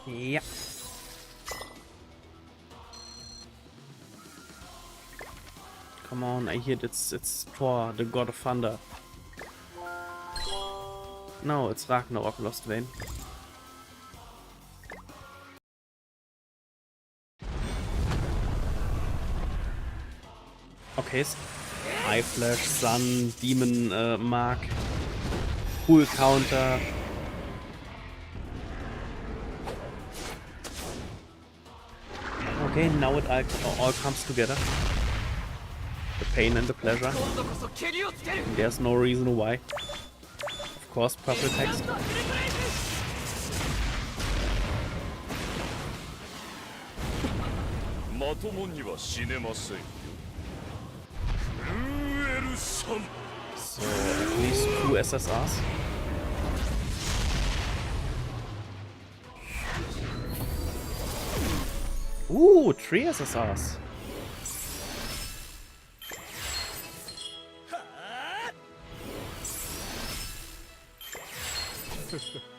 Yeah. Come on, I hear it's Thor, the god of thunder. No, it's Ragnarok Lost Vein. Okay, Eye Flash, Sun, Demon Mark, Cool Counter. Okay, now it all comes together. The pain and the pleasure. There's no reason why. Of course, purple text. So, at least 2 SSRs. Ooh, 3 SSRs.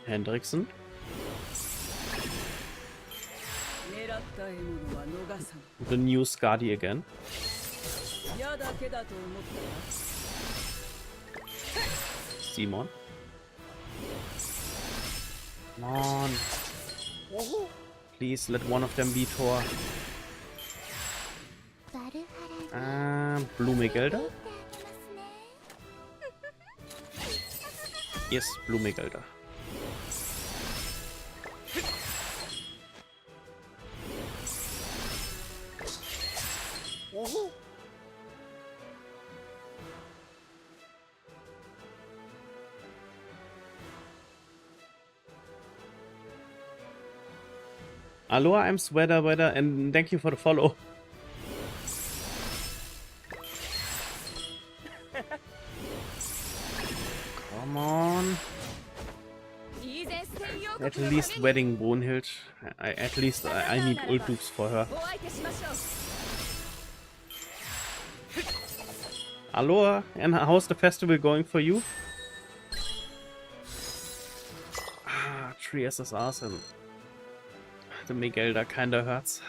Hendrickson. The new Skadi again. Simon. Come on. Please let one of them be Thor. Blumegelder? Yes, Blumegelder. Aloha, I'm Sweater Weather, and thank you for the follow. Come on. At least wedding Brunhild. At least I need ult dupes for her. Aloha, and how's the festival going for you? Ah, 3 SSRs and the Miguelda kinda hurts.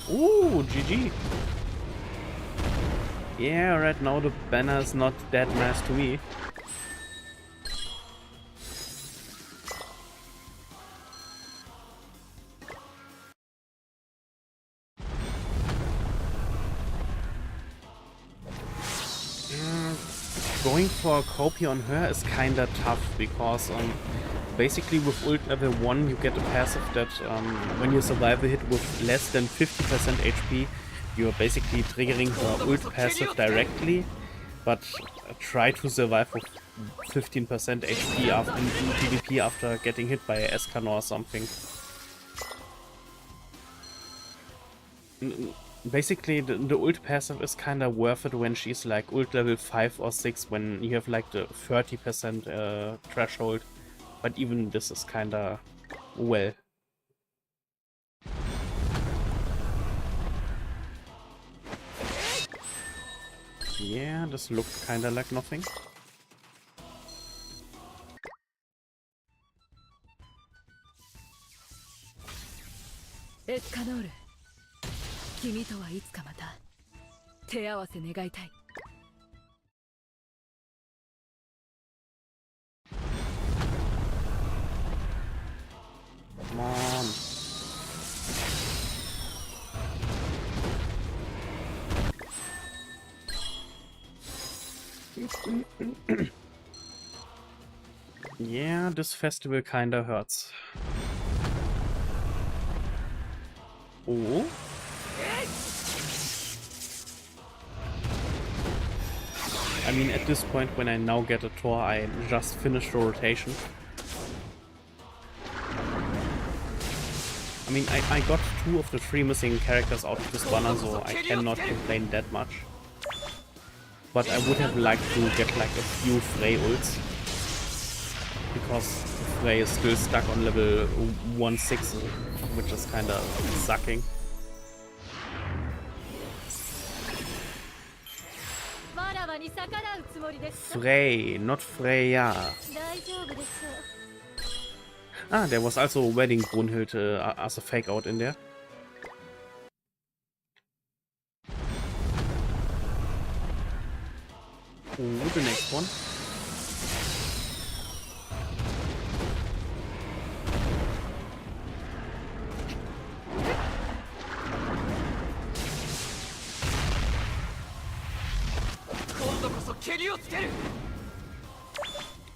Ooh, GG. Yeah, right now the banner is not that nice to me. Going for a copy on her is kinda tough because basically with ult level 1 you get a passive that when you survive a hit with less than 50% HP, you're basically triggering her ult passive directly, but try to survive with 15% HP after, in PvP after getting hit by a Escanor or something. Basically, the ult passive is kinda worth it when she's like ult level 5 or 6, when you have like the 30% threshold. But even this is kinda well. Yeah, this looked kinda like nothing. Escanor, 君とはいつかまた手合わせ願いたい。Come on. Yeah, this festival kinda hurts. Oh. I mean, at this point, when I now get a Thor, I just finish the rotation. I mean, I got 2 of the 3 missing characters out of this banner, so I cannot complain that much. But I would have liked to get like a few Frey ults, because Frey is still stuck on level 1-6, which is kinda sucking. Frey, not Freya. Ah, there was also Wedding Brunhild as a fake out in there. Ooh, the next one.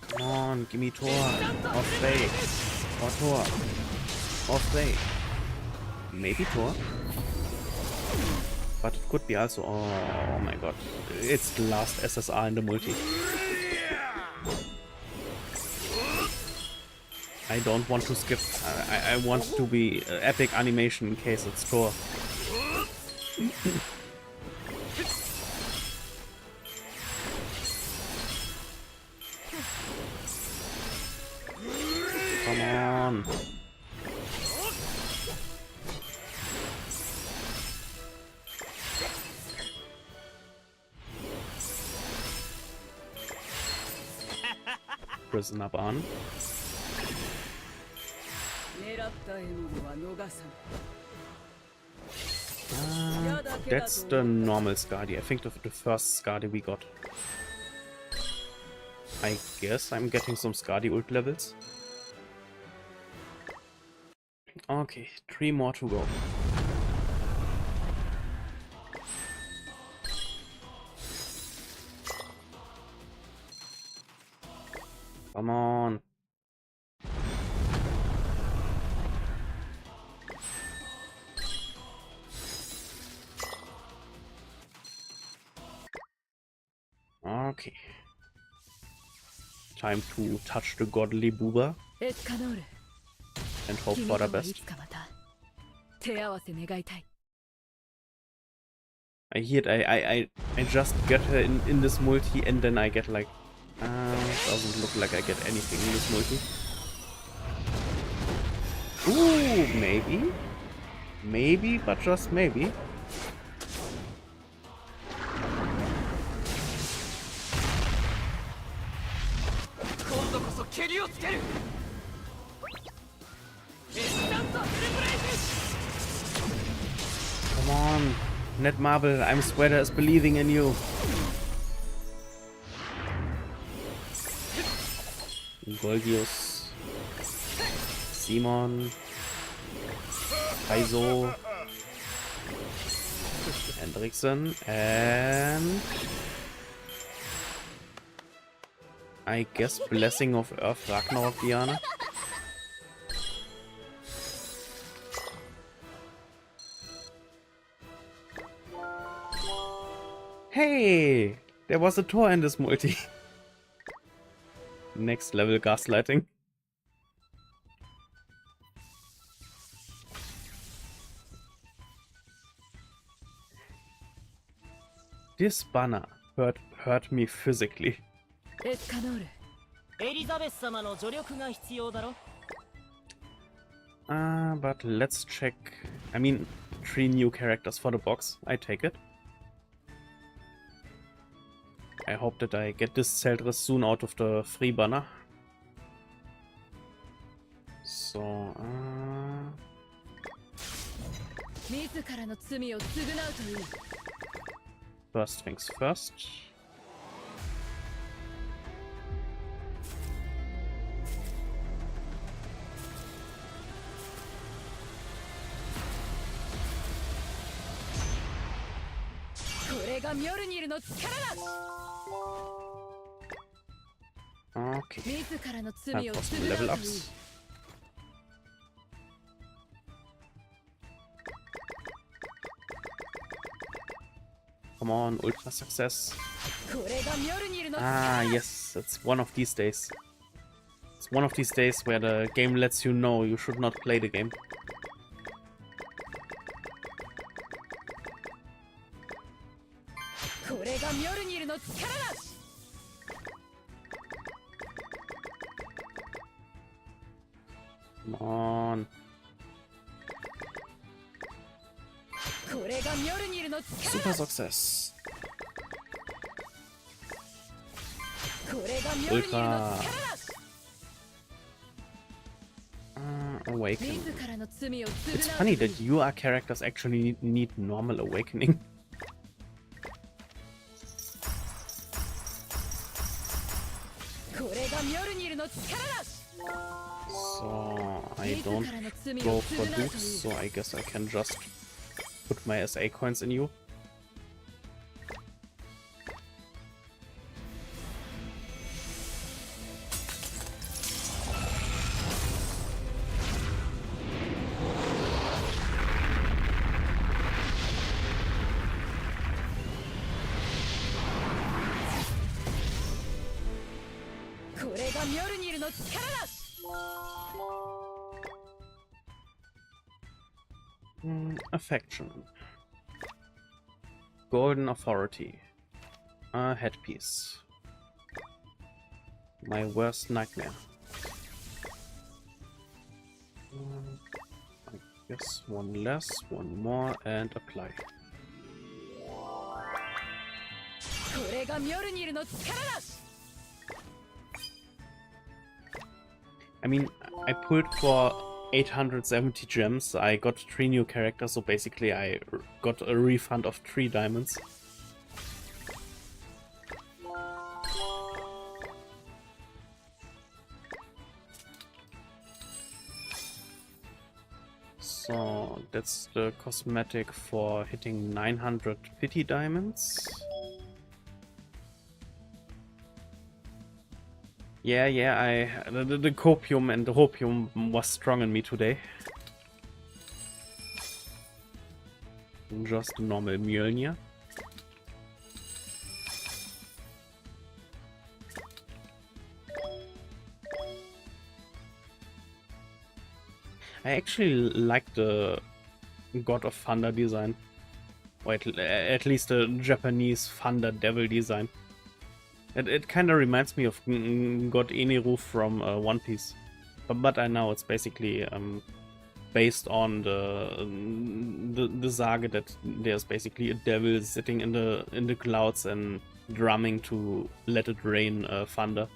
Come on, give me Thor, or Frey, or Thor, or Frey. Maybe Thor. But it could be also, oh my god, it's the last SSR in the multi. I don't want to skip, I want to be epic animation in case it's Thor. Come on. Prisoner Bahn. That's the normal Skadi. I think the first Skadi we got. I guess I'm getting some Skadi ult levels. Okay, 3 more to go. Come on. Okay. Time to touch the godly booba エスカノール and hope 君 for と the はいつ best. かまた手合わせ願いたい I hear it, I just get her in this multi and then I get like... doesn't look like I get anything in this multi. Ooh, maybe? Maybe, but just maybe. Come on, Ned Marble, I'm Sweater is believing in you. Golgius, Simon, Kaizo, Hendrickson, and I guess Blessing of Earth Ragnarok Diana. Hey! There was a Thor in this multi. Next level gaslighting. This banner hurt me physically. エスカノール エリザベス様の助力が必要だろ But let's check. I mean, 3 new characters for the box. I take it. I hope that I get this Zeldris soon out of the free banner. So, 自らの罪を償うといい first things first. Okay. Time for some level ups. Come on, ultra success. Ah, yes, it's one of these days. It's one of these days where the game lets you know you should not play the game. Come on. Super success. Ultra. Awaken. It's funny that UR characters actually need normal awakening. So I don't go for dukes, so I guess I can just put my SA coins in you. Affection. Golden Authority. A headpiece. My worst nightmare. I guess one less, one more, and apply. I mean, I pulled for 870 gems. I got 3 new characters, so basically I got a refund of 3 diamonds. So that's the cosmetic for hitting 950 diamonds. Yeah, the copium and the hopium was strong in me today. Just a normal Mjolnir. I actually like the God of Thunder design. Or at least the Japanese Thunder Devil design. It kind of reminds me of God Eneru from One Piece. But I know it's basically based on the saga that there's basically a devil sitting in the clouds and drumming to let it rain thunder.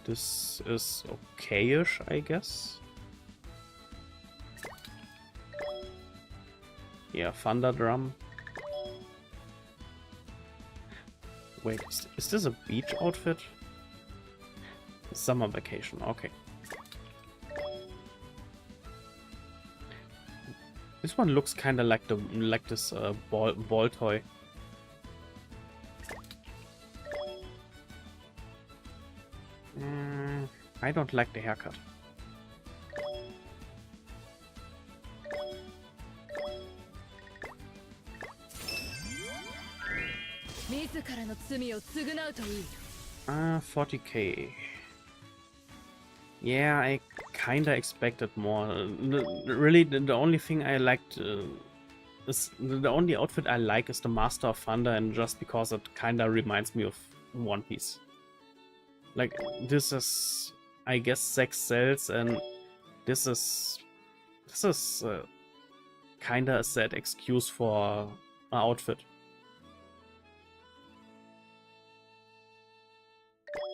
This is okay-ish, I guess. Yeah, thunder drum. Wait, is this a beach outfit? Summer vacation, okay. This one looks kind of like this ball toy. I don't like the haircut. Zara no tsumi o tsugunau to ii. 40k. Yeah, I kinda expected more. Really, the only thing I liked is the only outfit I like is the Master of Thunder, and just because it kinda reminds me of One Piece. Like, this is, I guess, 6 cells, and this is kinda a sad excuse for an outfit.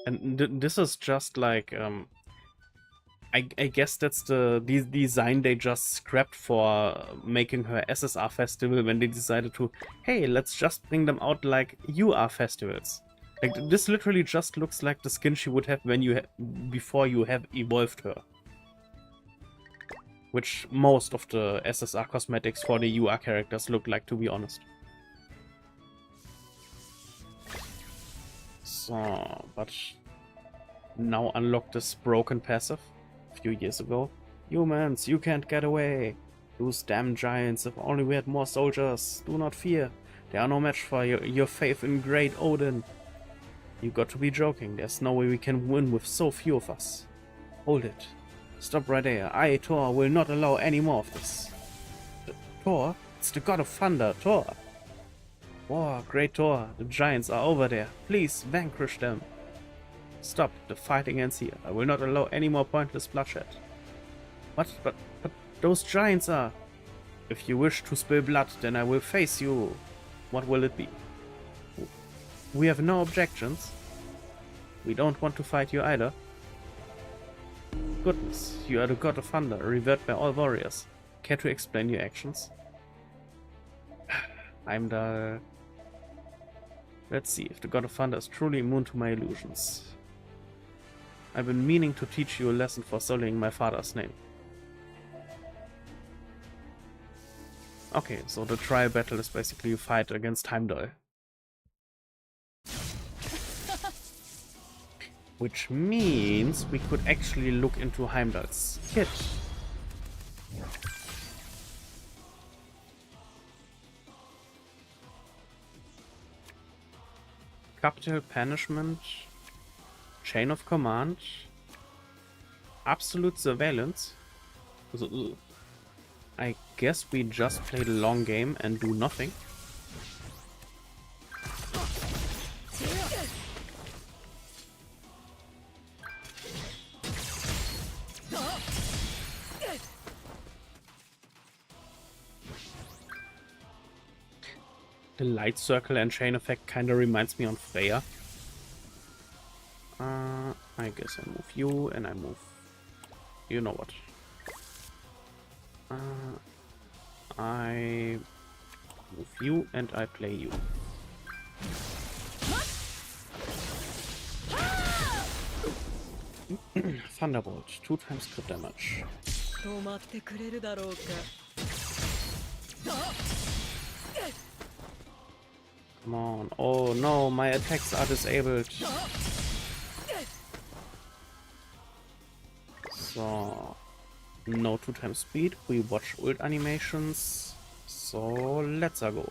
And this is just like, I guess that's the design they just scrapped for making her SSR festival when they decided to, hey, let's just bring them out like UR festivals. Like, this literally just looks like the skin she would have when before you have evolved her. Which most of the SSR cosmetics for the UR characters look like, to be honest. So, but now unlock this broken passive a few years ago. Humans, you can't get away. Those damn giants, if only we had more soldiers. Do not fear. They are no match for your faith in great Odin. You got to be joking. There's no way we can win with so few of us. Hold it. Stop right there. I, Thor, will not allow any more of this. Thor? It's the god of thunder, Thor. Oh, great Thor. The giants are over there. Please vanquish them. Stop the fighting ends here. I will not allow any more pointless bloodshed. But those giants are... If you wish to spill blood, then I will face you. What will it be? We have no objections. We don't want to fight you either. Goodness, you are the god of thunder, revered by all warriors. Care to explain your actions? I'm the... Let's see if the god of thunder is truly immune to my illusions. I've been meaning to teach you a lesson for sullying my father's name. Okay, so the trial battle is basically a fight against Heimdall. Which means we could actually look into Heimdall's kit. Capital Punishment, Chain of Command, Absolute Surveillance. So, I guess we just play the long game and do nothing. The light circle and chain effect kinda reminds me on Freya. I guess I move you and I move... You know what. I move you and I play you. Thunderbolt, 2 times crit damage. Come on. Oh no, my attacks are disabled. So, no 2 times speed. We watch ult animations. So, let's go.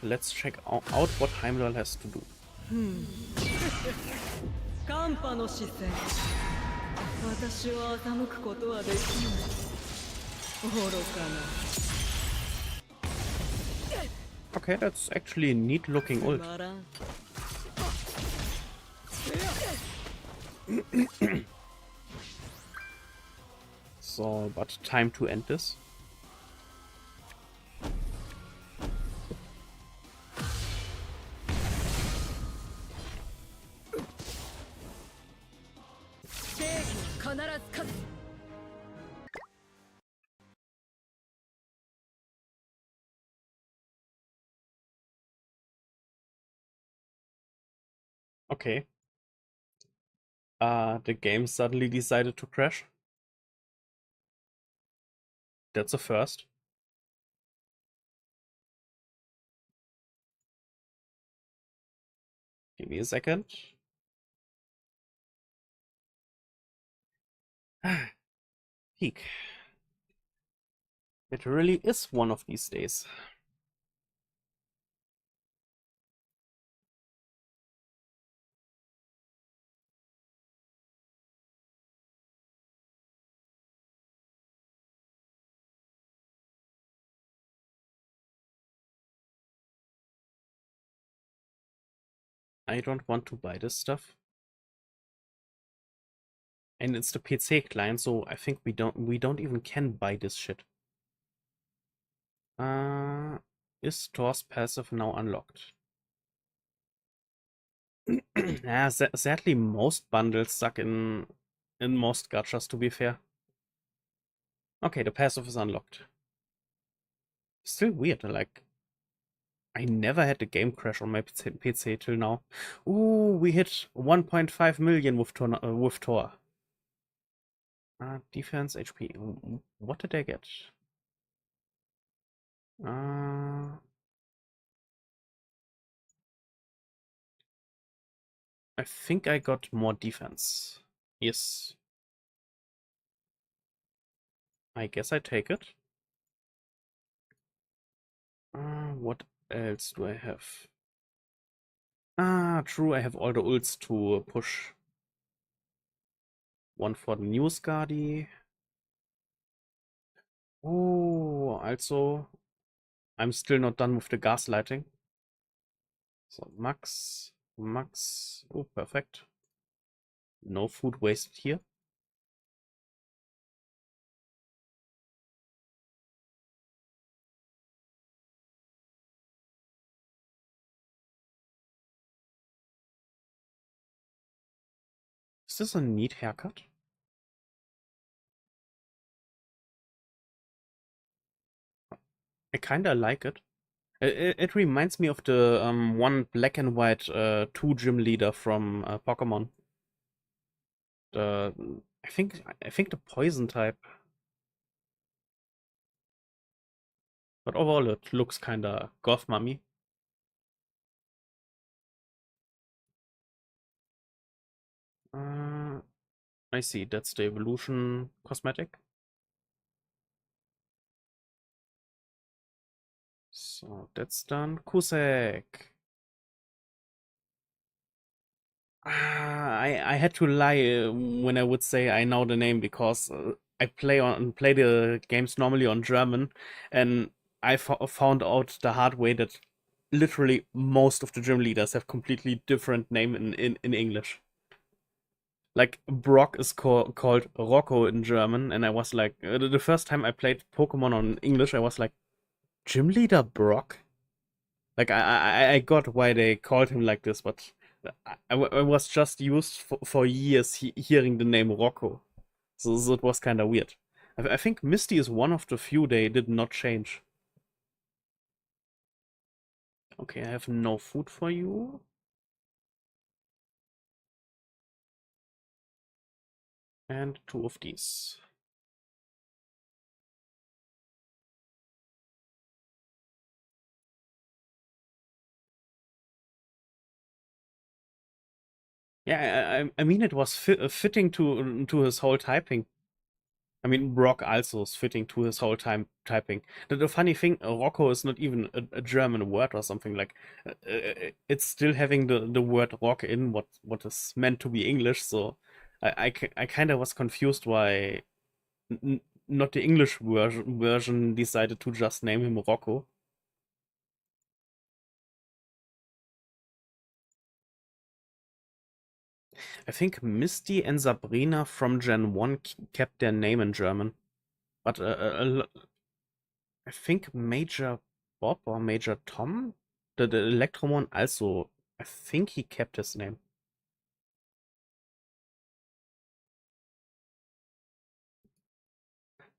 let's check out what Heimdall has to do. 寒波の視線私は欺くことはできない愚かな Okay, that's actually a neat looking ult. つまらん So, but time to end this. Okay. The game suddenly decided to crash. That's a first. Give me a second. Peak. It really is one of these days. I don't want to buy this stuff. And it's the PC client, so I think we don't even can buy this shit. Is Thor's passive now unlocked? Yeah, sadly most bundles suck in most gachas, to be fair. Okay, the passive is unlocked. Still weird, like I never had a game crash on my PC till now. Ooh, we hit 1.5 million with Thor. Defense HP. What did I get? I think I got more defense. Yes. I guess I take it. What else do I have? True, I have all the ults to push. One for the News Guardi. Oh, also, I'm still not done with the gaslighting. So, Max. Oh, perfect. No food wasted here. Is this a neat haircut? I kinda like it. It reminds me of the one black and white 2 gym leader from Pokemon. The I think the poison type. But overall it looks kinda goth mummy. I see, that's the evolution cosmetic. So that's done. Kusek. I had to lie when I would say I know the name because I play the games normally on German, and I found out the hard way that literally most of the gym leaders have completely different name in English. Like Brock is called Rocco in German, and I was like, the first time I played Pokemon on English, I was like, gym leader Brock? Like I got why they called him like this, but I was just used for years hearing the name Rocco, so it was kind of weird. I think Misty is one of the few they did not change. Okay, I have no food for you. And 2 of these. Yeah, I mean it was fitting to his whole typing. I mean, Brock also is fitting to his whole time typing. The funny thing, Rocco is not even a German word or something like. It's still having the word rock in what is meant to be English. So I kind of was confused why not the English version decided to just name him Rocco. I think Misty and Sabrina from Gen 1 kept their name in German. But I think Major Bob or Major Tom, the Electromon also, I think he kept his name.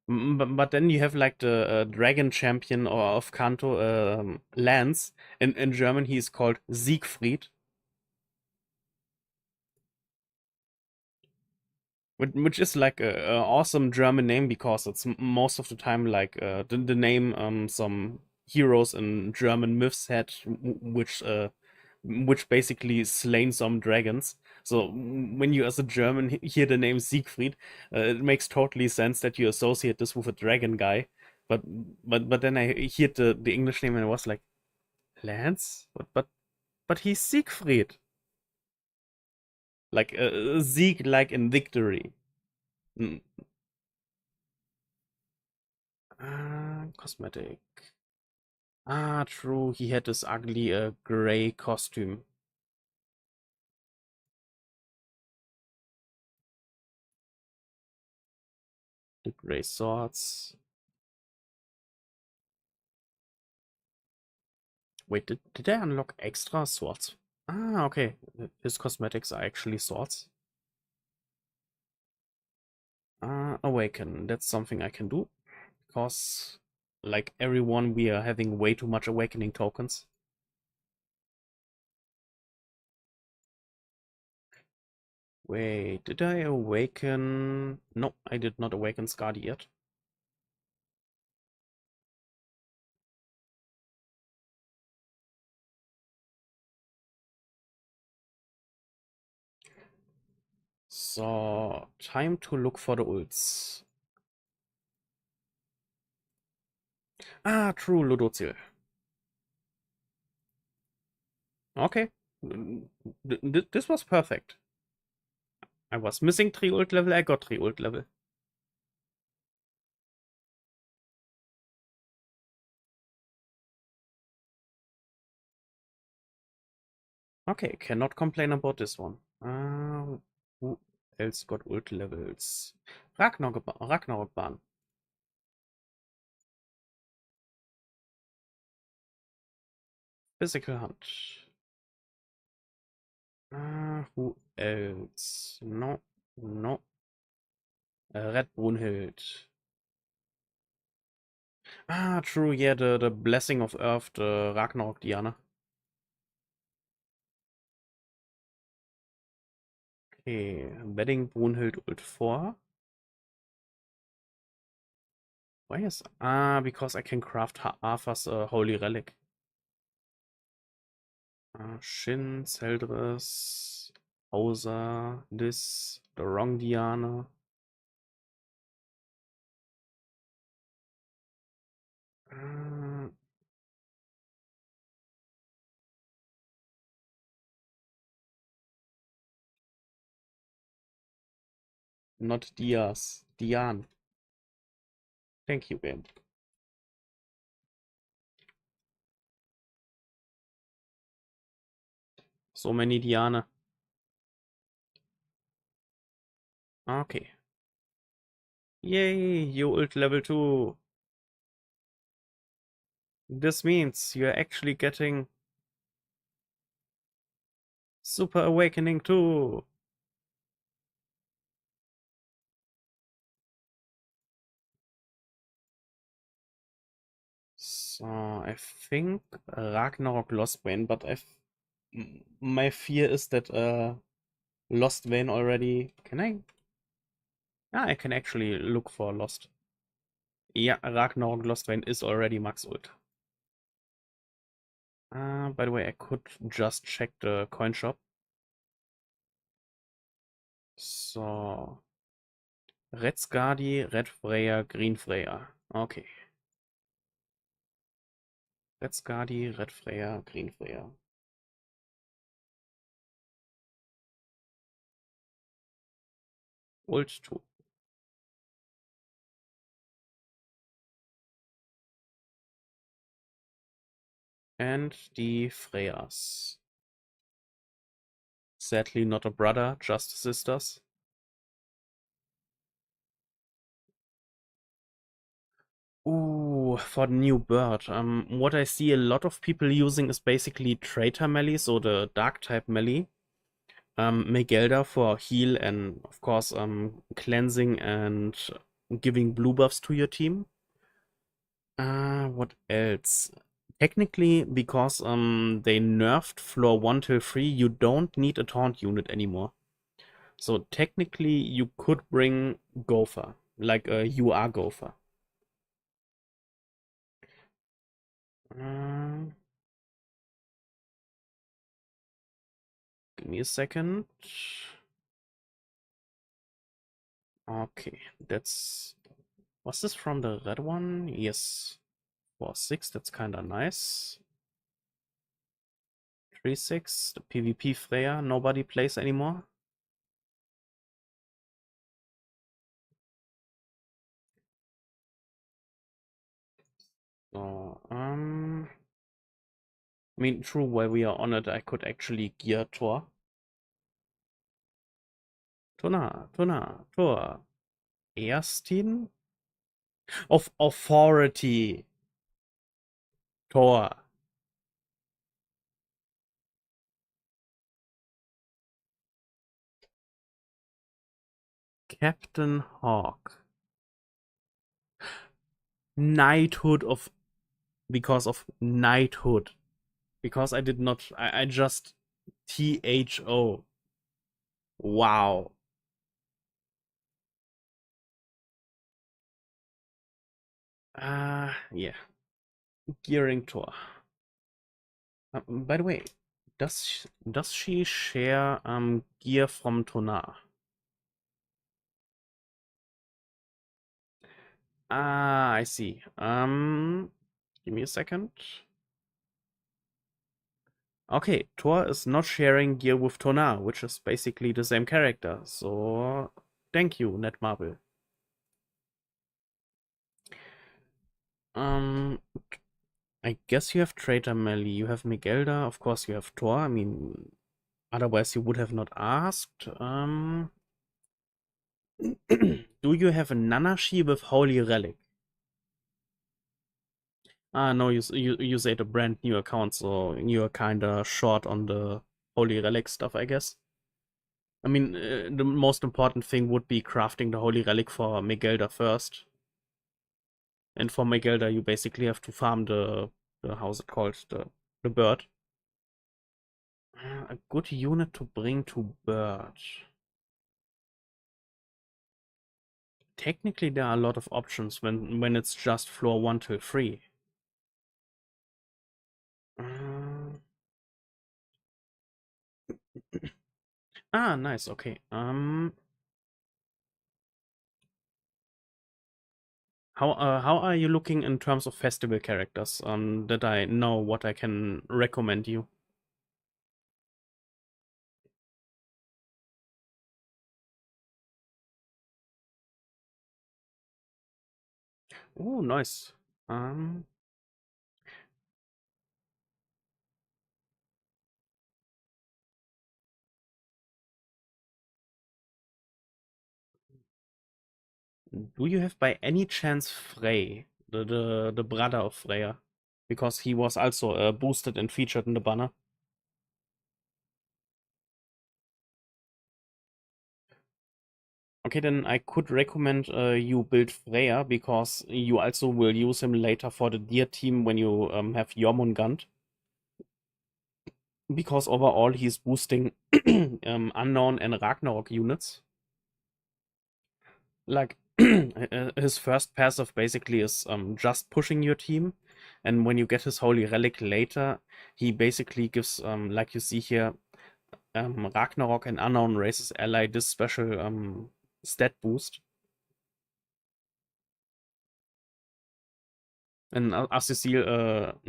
But then you have like the Dragon Champion or of Kanto, Lance. In German, he is called Siegfried. Which is like a awesome German name because it's most of the time like the name some heroes in German myths had, which basically slain some dragons. So when you as a German hear the name Siegfried, it makes totally sense that you associate this with a dragon guy. But but then I heard the English name and I was like, Lance? But he's Siegfried. Like Sieg like in victory. Mm. Cosmetic. Ah, true. He had this ugly gray costume. The gray swords. Wait, did I unlock extra swords? Ah, okay. His cosmetics are actually swords. Awaken. That's something I can do. Because, like everyone, we are having way too much awakening tokens. Wait, did I awaken? No, I did not awaken Skadi yet. So, time to look for the ults. Ah, true, Ludozil. Okay. This was perfect. I was missing 3 ult level, I got 3 ult level. Okay, cannot complain about this one. Who else got ult levels? Ragnarok Bahn. Physical Hunt. Who else? No, no. Red Brunhild. Ah, true, yeah, the Blessing of Earth, the Ragnarok Diana. Okay, betting Brunhild ult 4. Why is... Ah, because I can craft Arthur's Holy Relic. Shin, Zeldris, Hauser, this, the wrong Diana. Uh, Not Diaz, Diane. Thank you, game. So many Diana. Okay. Yay, you ult level 2. This means you're actually getting Super Awakening 2. So, I think Ragnarok Lost Vein, but my fear is that Lost Vein already... Can I? Ah, I can actually look for Lost. Yeah, Ragnarok Lost Vein is already max ult. By the way, I could just check the coin shop. So, Red Skadi, Red Freya, Green Freya. Okay. Red Skadi, Red Freya, Green Freya. Ult 2. And die Freyas. Sadly not a brother, just sisters. Ooh, for the new bird. What I see a lot of people using is basically Traitor melee, so the dark type melee. Megelda for heal and of course cleansing and giving blue buffs to your team. What else? Technically, because they nerfed floor 1 till 3, you don't need a taunt unit anymore. So technically you could bring Gopher, like you are Gopher. Give me a second. Okay, that's... Was this from the red one? Yes. 4-6, that's kinda nice. 3-6, the PvP Freya, nobody plays anymore. So, I mean, true, while we are on it, I could actually gear Thor. Thor. Erstin? Of authority. Thor. Captain Hawk. Knighthood of... Because of knighthood. Because I did not... I just... THO. Wow. Yeah. Gearing Thor. By the way, does she share gear from Tonar? Ah, I see. Give me a second. Okay, Thor is not sharing gear with Tonar, which is basically the same character. So, thank you, Netmarble. I guess you have Traitor melee. You have Megelda. Of course, you have Thor. I mean, otherwise you would have not asked. Do you have a Nanashi with Holy Relic? Ah, no, you said a brand new account, so you're kinda short on the Holy Relic stuff, I guess. I mean, the most important thing would be crafting the Holy Relic for Megelda first. And for Megelda, you basically have to farm the how's it called? The bird. A good unit to bring to bird. Technically, there are a lot of options when it's just floor 1 till 3. Nice. Okay. How are you looking in terms of festival characters? That I know what I can recommend you. Oh, nice. Do you have by any chance Frey, the brother of Freya? Because he was also boosted and featured in the banner. Okay, then I could recommend you build Freya, because you also will use him later for the Deer team when you have Jormungand. Because overall he's boosting Unknown and Ragnarok units. Like, his first passive basically is just pushing your team. And when you get his Holy Relic later, he basically gives, like you see here, Ragnarok and Unknown races ally this special stat boost. And as you see,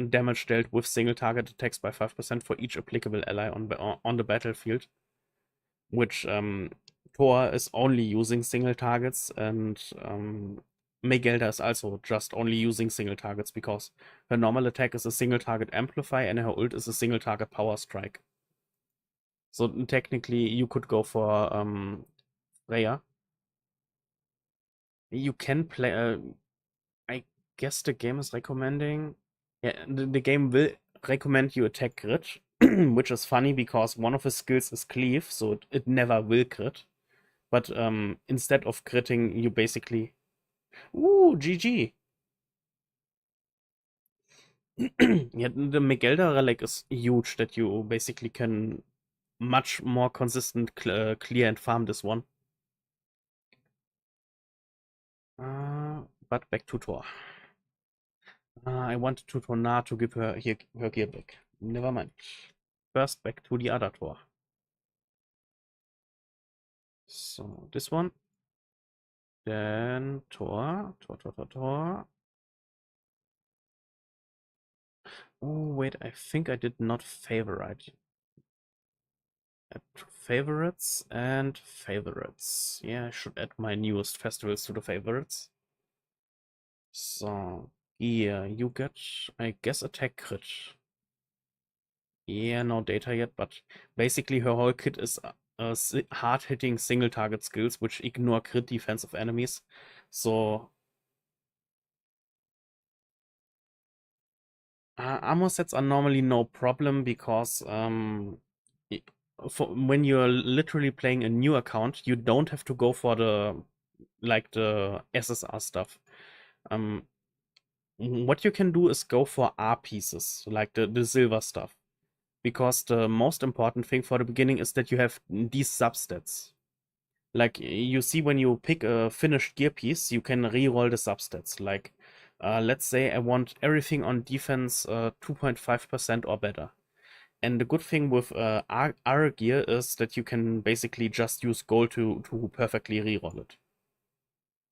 damage dealt with single target attacks by 5% for each applicable ally on the battlefield, which Thor is only using single targets, and Megelda is also just only using single targets because her normal attack is a single target amplify and her ult is a single target power strike. So technically you could go for Freya. You can play, I guess the game is recommending, yeah, the game will recommend you attack crit, which is funny because one of his skills is cleave, so it never will crit. But instead of critting, you basically... Ooh, GG! Yeah, the Megelda relic is huge that you basically can much more consistent clear and farm this one. But back to Thor. I wanted to Torna to give her her gear back. Never mind. First, back to the other Thor. So, this one. Then Thor. Thor. Oh, wait, I think I did not favorite. Add favorites and favorites. Yeah, I should add my newest festivals to the favorites. So, yeah, you get, I guess, attack crit. Yeah, no data yet, but basically her whole kit is hard-hitting single target skills which ignore crit defense of enemies. So armor sets are normally no problem because when you're literally playing a new account, you don't have to go for the SSR stuff. What you can do is go for R pieces, like the silver stuff. Because the most important thing for the beginning is that you have these substats. Like, you see when you pick a finished gear piece, you can reroll the substats. Like, let's say I want everything on defense 2.5% or better. And the good thing with R gear is that you can basically just use gold to perfectly reroll it.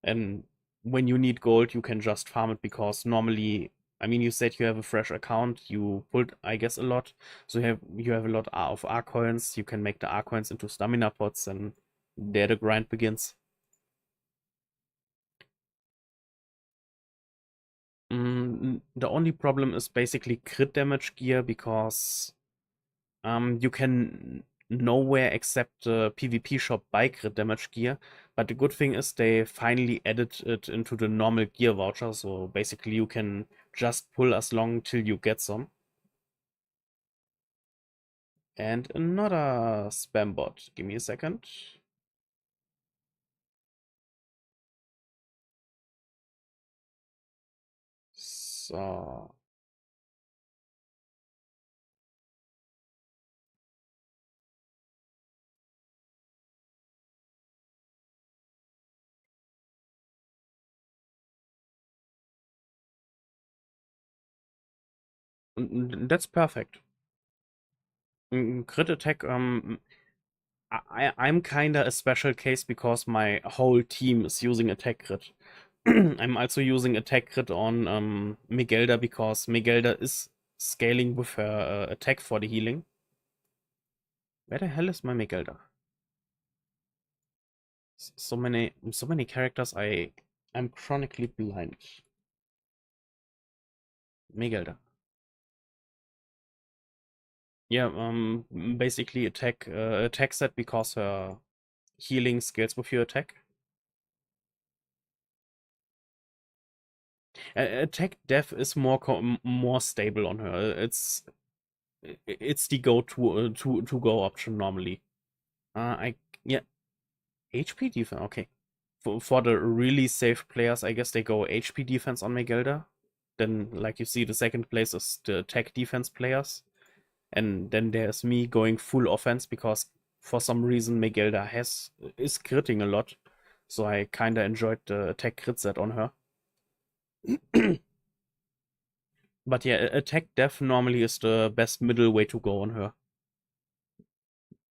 And when you need gold, you can just farm it because normally, I mean, you said you have a fresh account, you pulled, I guess, a lot. So you have a lot of R coins. You can make the R coins into stamina pots, and there the grind begins. The only problem is basically crit damage gear because you can nowhere except the PvP shop buy crit damage gear. But the good thing is they finally added it into the normal gear voucher. So basically you can just pull as long till you get some. And another spam bot. Give me a second. So... That's perfect. Crit attack, I'm kinda a special case because my whole team is using attack crit. I'm also using attack crit on Megelda because Megelda is scaling with her attack for the healing. Where the hell is my Megelda? So many characters, I'm chronically blind. Megelda. Yeah, basically attack set because her healing scales with your attack. Attack def is more stable on her. It's the to go option normally. Yeah, HP defense. Okay, for the really safe players, I guess they go HP defense on Megelda. Then, like you see, the second place is the attack defense players, and then there's me going full offense because for some reason Megelda is critting a lot, so I kinda enjoyed the attack crit set on her. But yeah, attack def normally is the best middle way to go on her.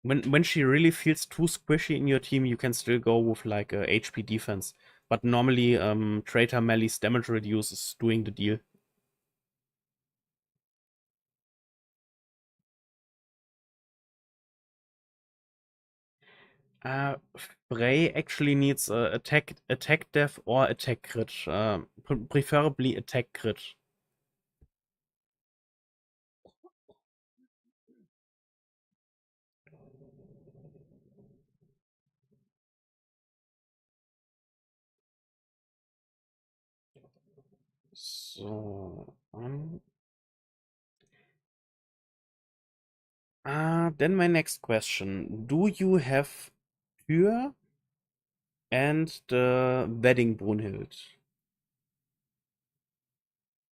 When she really feels too squishy in your team, you can still go with like a HP defense. But normally, Traitor Melly's damage reduce is doing the deal. Frey actually needs attack def or attack crit. Preferably attack crit. So, then my next question. Do you have Tür and the Wedding Brunhild?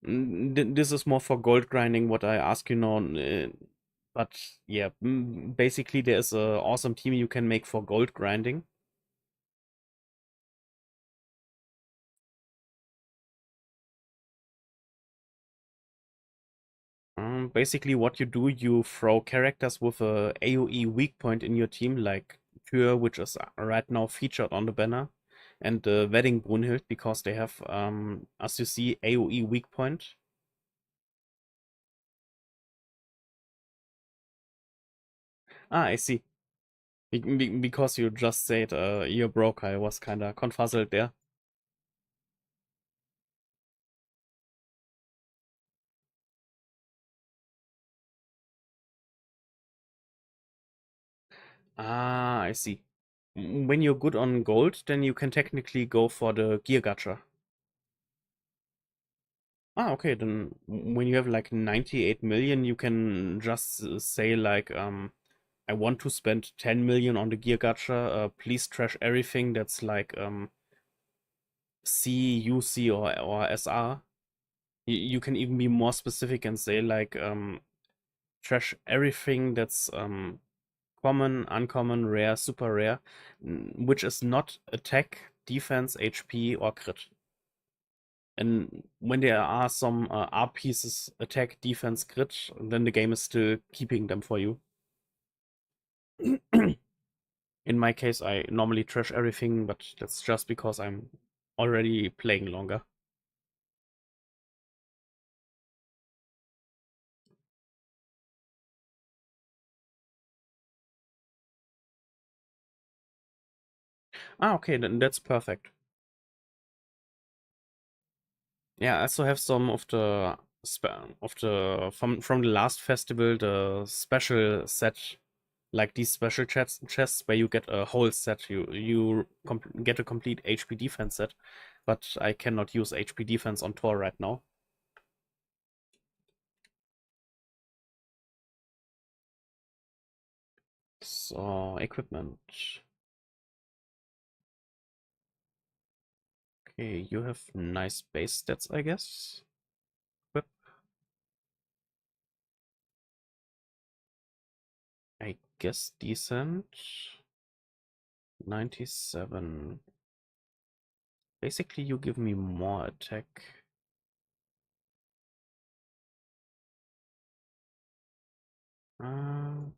This is more for gold grinding, what I ask you now. But yeah, basically there's a awesome team you can make for gold grinding. Basically what you do, you throw characters with a AoE weak point in your team, like Tür, which is right now featured on the banner, and the Wedding Brunhild, because they have, as you see, AoE weak point. I see. Because you just said you're broke, I was kinda confuzzled there. I see. When you're good on gold, then you can technically go for the gear gacha. Okay, then when you have like 98 million, you can just say like, I want to spend 10 million on the gear gacha. Please trash everything that's like C, UC, or SR. You can even be more specific and say like, trash everything that's common, uncommon, rare, super rare, which is not attack, defense, HP, or crit. And when there are some R pieces, attack, defense, crit, then the game is still keeping them for you. In my case, I normally trash everything, but that's just because I'm already playing longer. Okay, then that's perfect. Yeah, I also have some of the from the last festival, the special set, like these special chests where you get a whole set. You get a complete HP defense set, but I cannot use HP defense on Thor right now. So equipment. Okay, you have nice base stats, I guess. Whip. I guess decent. 97. Basically, you give me more attack. Uh,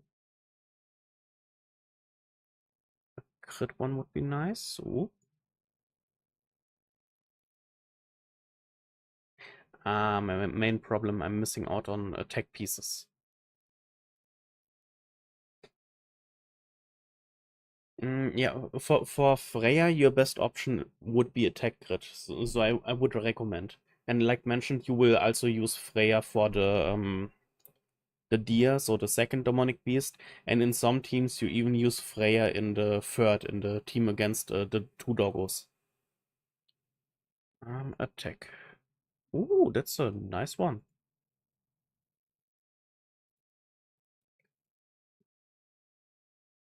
Crit one would be nice. Ooh. My main problem, I'm missing out on attack pieces. Yeah, for Freya, your best option would be attack crit. So I would recommend. And like mentioned, you will also use Freya for the deer, so the second demonic beast. And in some teams, you even use Freya in the third, in the team against the two doggos. Attack. Ooh, that's a nice one.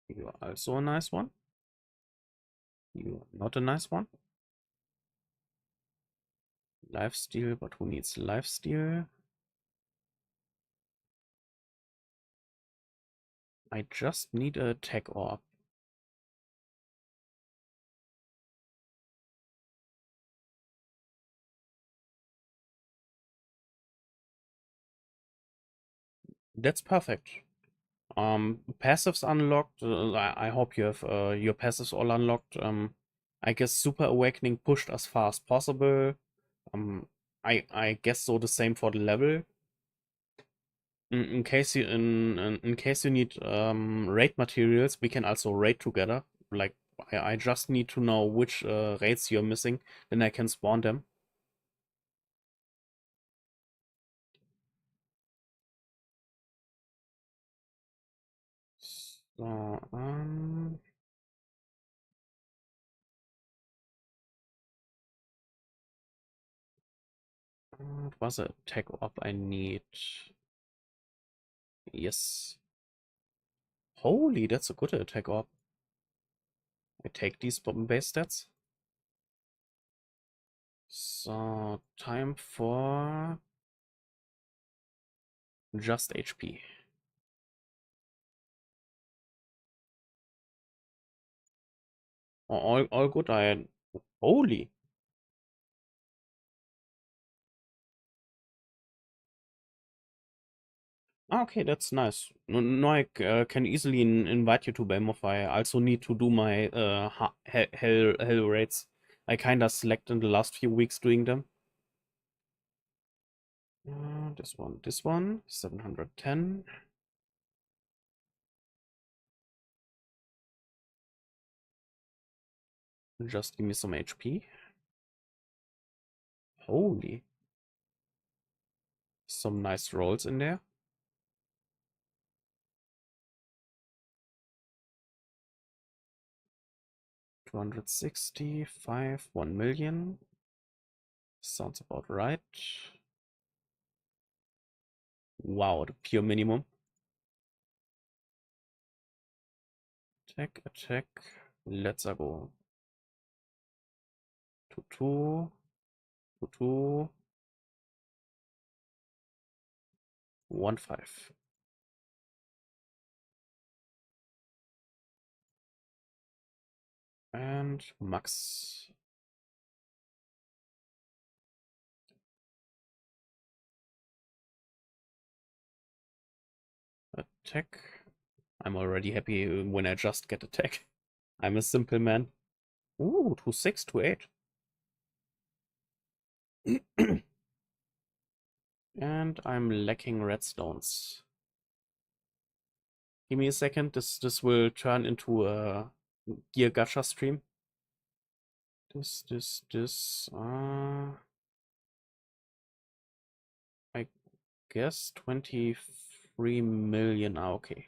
You are also a nice one. You are not a nice one. Lifesteal, but who needs lifesteal? I just need a attack orb. That's perfect. Passives unlocked. I hope you have your passives all unlocked. I guess Super Awakening pushed as far as possible. Um, I guess so the same for the level. In case you need raid materials, we can also raid together. like, I just need to know which raids you're missing, then I can spawn them. So, what was a tech op I need? Yes. Holy, that's a good attack op. I take these base stats. So, time for just HP. All good. Holy. Okay, that's nice. No, I can easily invite you to Belmoth. I also need to do my hell raids. I kinda slacked in the last few weeks doing them. This one, 710. Just give me some HP. Holy. Some nice rolls in there. 265, 1 million. Sounds about right. Wow, the pure minimum. Attack. Let's go. 2-2. 2-2. 1-5. And max. Attack. I'm already happy when I just get attack. I'm a simple man. Ooh, 2-6, 2-8. And I'm lacking redstones. Give me a second. This will turn into a gear gacha stream. This. I guess 23 million. Okay.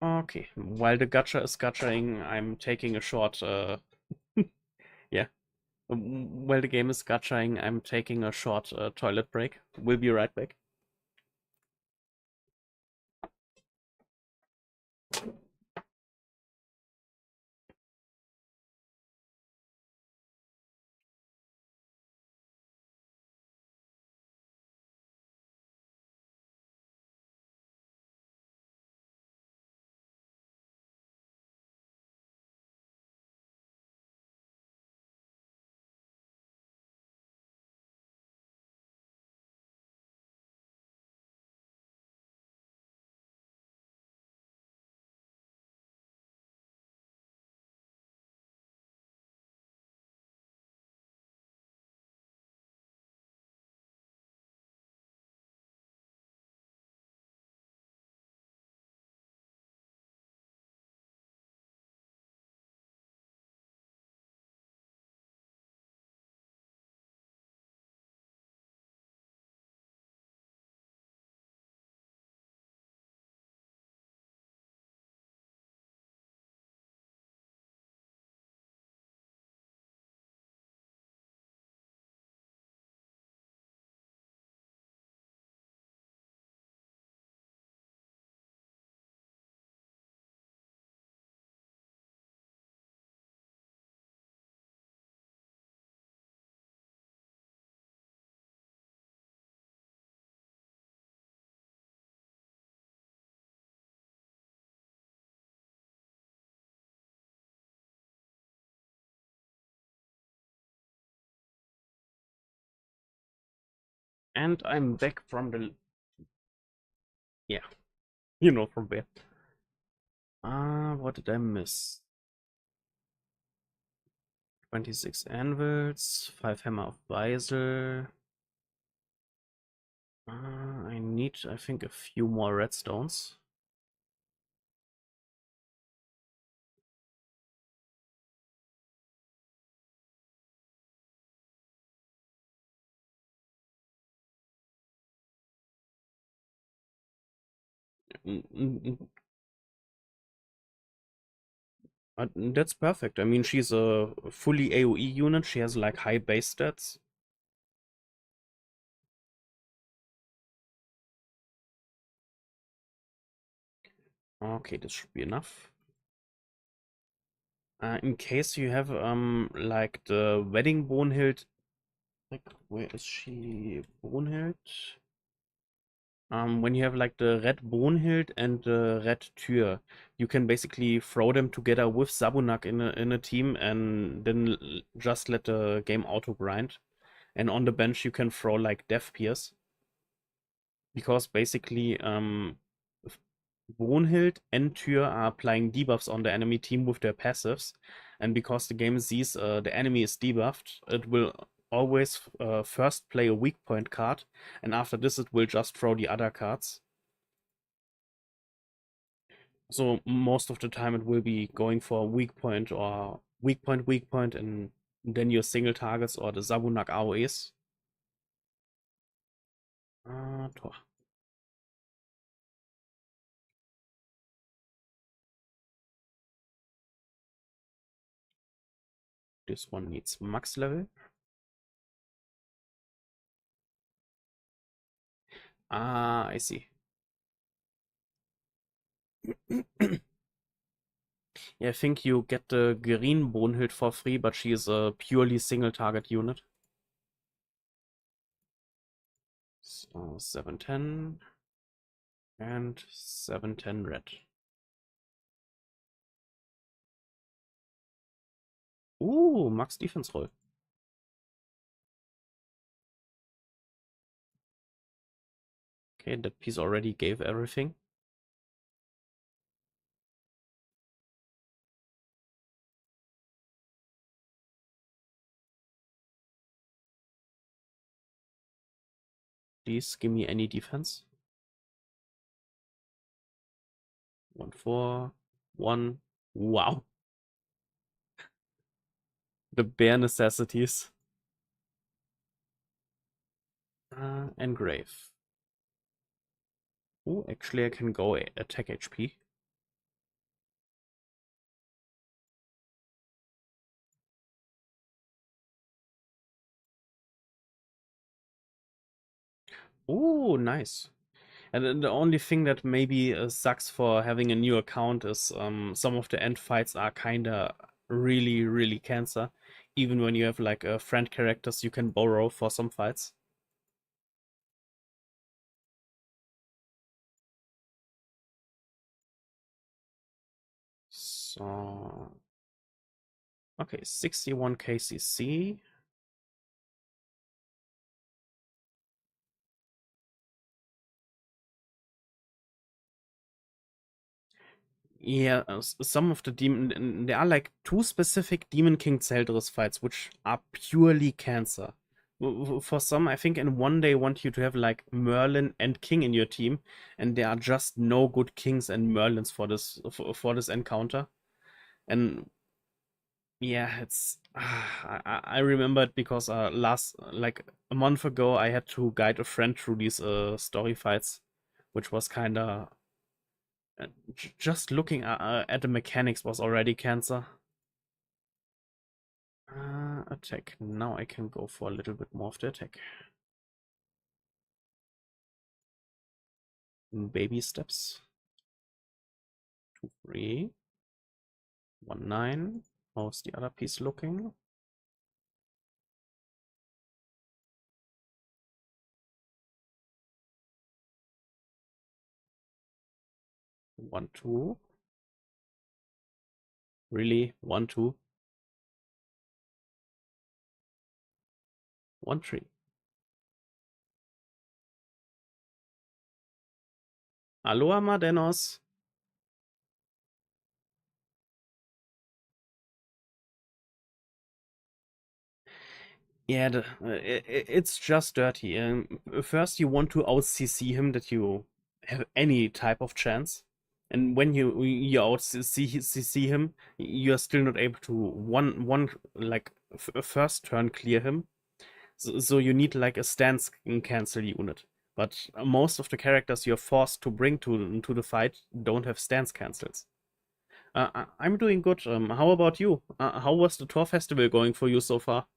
Okay. While the gacha is gachaing, I'm taking a short. Yeah. While the game is gachaing, I'm taking a short toilet break. We'll be right back. And I'm back from the. Yeah, you know from where. What did I miss? 26 anvils, 5 hammer of Beisel. I need, I think, a few more redstones. Mm, mm, mm. That's perfect. I mean, she's a fully AoE unit. She has like high base stats. Okay, this should be enough. In case you have like the wedding Brunhild, like where is she? Brunhild? When you have like the red Brunhild and the red Tyr, you can basically throw them together with Zabunak in a team and then just let the game auto grind. And on the bench you can throw like Death Pierce. Because basically Brunhild and Tyr are applying debuffs on the enemy team with their passives, and because the game sees the enemy is debuffed, it will always first play a weak point card, and after this it will just throw the other cards. So most of the time it will be going for a weak point or weak point, and then your single targets or the Zabunak AoEs. Tor. This one needs max level. I see. Yeah, I think you get the green Brunhild for free, but she is a purely single target unit. So 710 and 710 red. Ooh, max defense roll. Okay, that piece already gave everything. Please give me any defense. 1 4 1. Wow. The bare necessities. Engrave. Oh, actually I can go attack HP. Oh, nice. And then the only thing that maybe sucks for having a new account is some of the end fights are kinda really cancer. Even when you have like friend characters you can borrow for some fights. So okay, 61 KCC. Yeah, some of the demon, there are like two specific Demon King Zeldris fights which are purely cancer. For some, I think in one they want you to have like Merlin and King in your team, and there are just no good Kings and Merlins for this encounter. And yeah, it's I remember it because last like a month ago I had to guide a friend through these story fights, which was kind of just looking at the mechanics was already cancer. Attack. Now I can go for a little bit more of the attack. Baby steps. 2 3 1 9. How's the other piece looking? 1 2. Really? 1 2. 1 3. Aloha Madenos. Yeah, it's just dirty. First, you want to out CC him that you have any type of chance, and when you out CC him, you are still not able to one like first turn clear him. So you need like a stance cancel unit. But most of the characters you're forced to bring to the fight don't have stance cancels. I'm doing good. How about you? How was the Thor festival going for you so far?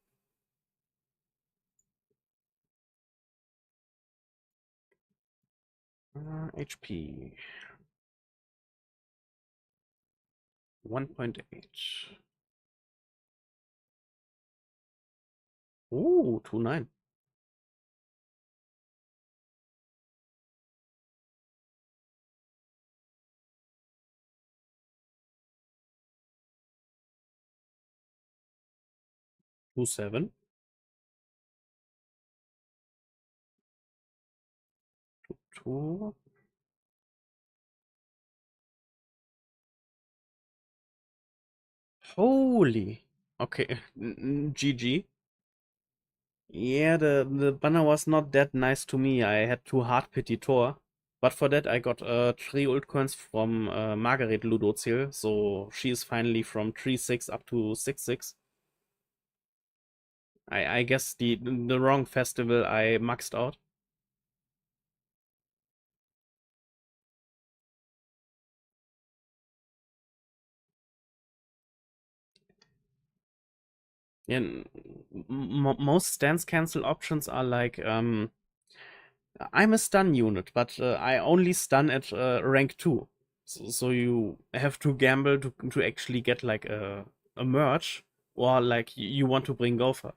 HP 1.8. Ooh, 2.9. 2.7. 2. Holy. Okay. GG. Yeah, the banner was not that nice to me. I had to hard pity Thor. But for that, I got 3 ult coins from Margaret Ludozil, so she is finally from 3.6 up to 6.6. I guess the wrong festival I maxed out. Yeah, most stance cancel options are like I'm a stun unit, but I only stun at rank 2. So you have to gamble to actually get like a merge, or like you want to bring Gopher.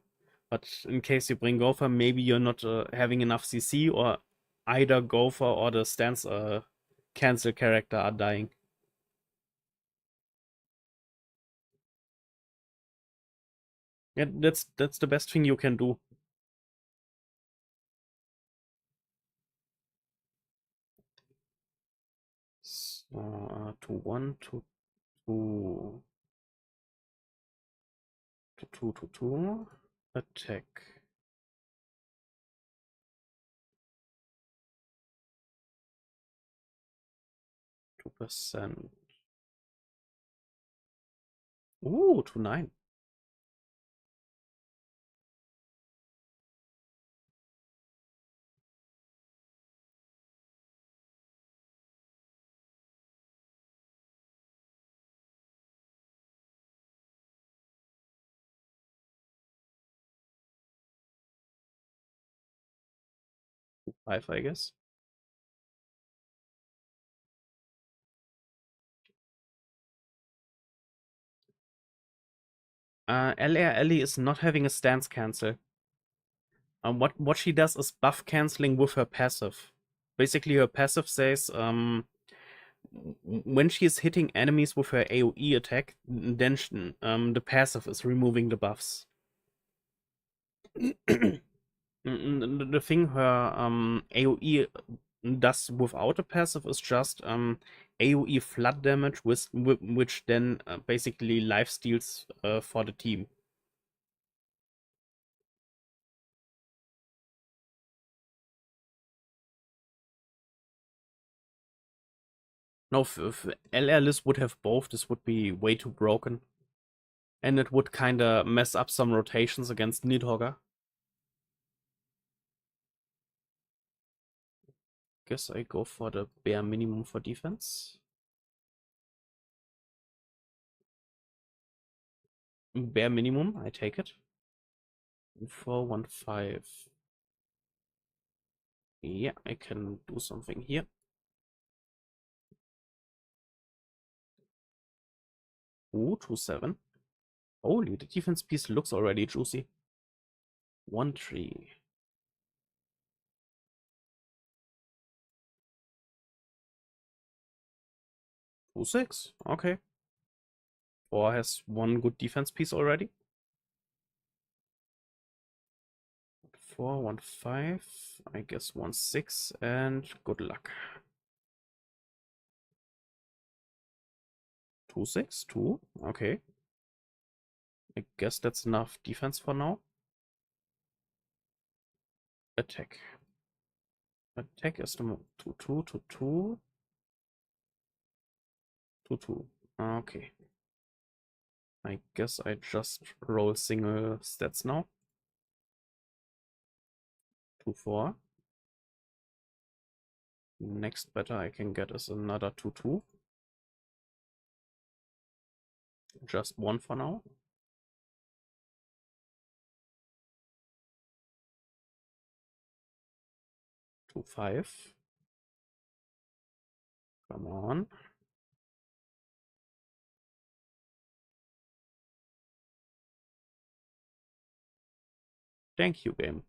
But in case you bring Gopher, maybe you're not having enough CC, or either Gopher or the stance cancel character are dying. Yeah, that's the best thing you can do. So, 2-1, 2-2, 2-2, 2-2, attack. 2%. Ooh, 2.9. Five, I guess. LR Ellie is not having a stance cancel. What she does is buff canceling with her passive. Basically, her passive says when she is hitting enemies with her AoE attack, then the passive is removing the buffs. The thing her AoE does without a passive is just AoE flood damage, which then basically life steals for the team. No, if LR Liz would have both, this would be way too broken. And it would kinda mess up some rotations against Nidhogger. Guess I go for the bare minimum for defense. Bare minimum, I take it. 4-1-5. Yeah, I can do something here. Ooh, 2-7. Holy, the defense piece looks already juicy. 1-3. 2-6. Okay. Thor has one good defense piece already. 4-1-5. I guess 1-6, and good luck. 2-6, 2. Okay. I guess that's enough defense for now. Attack. Attack is the move. 2-2, 2-2. 2-2. Okay. I guess I just roll single stats now. 2-4. Next better I can get is another 2-2. Just one for now. To 5. Come on. Thank you, game.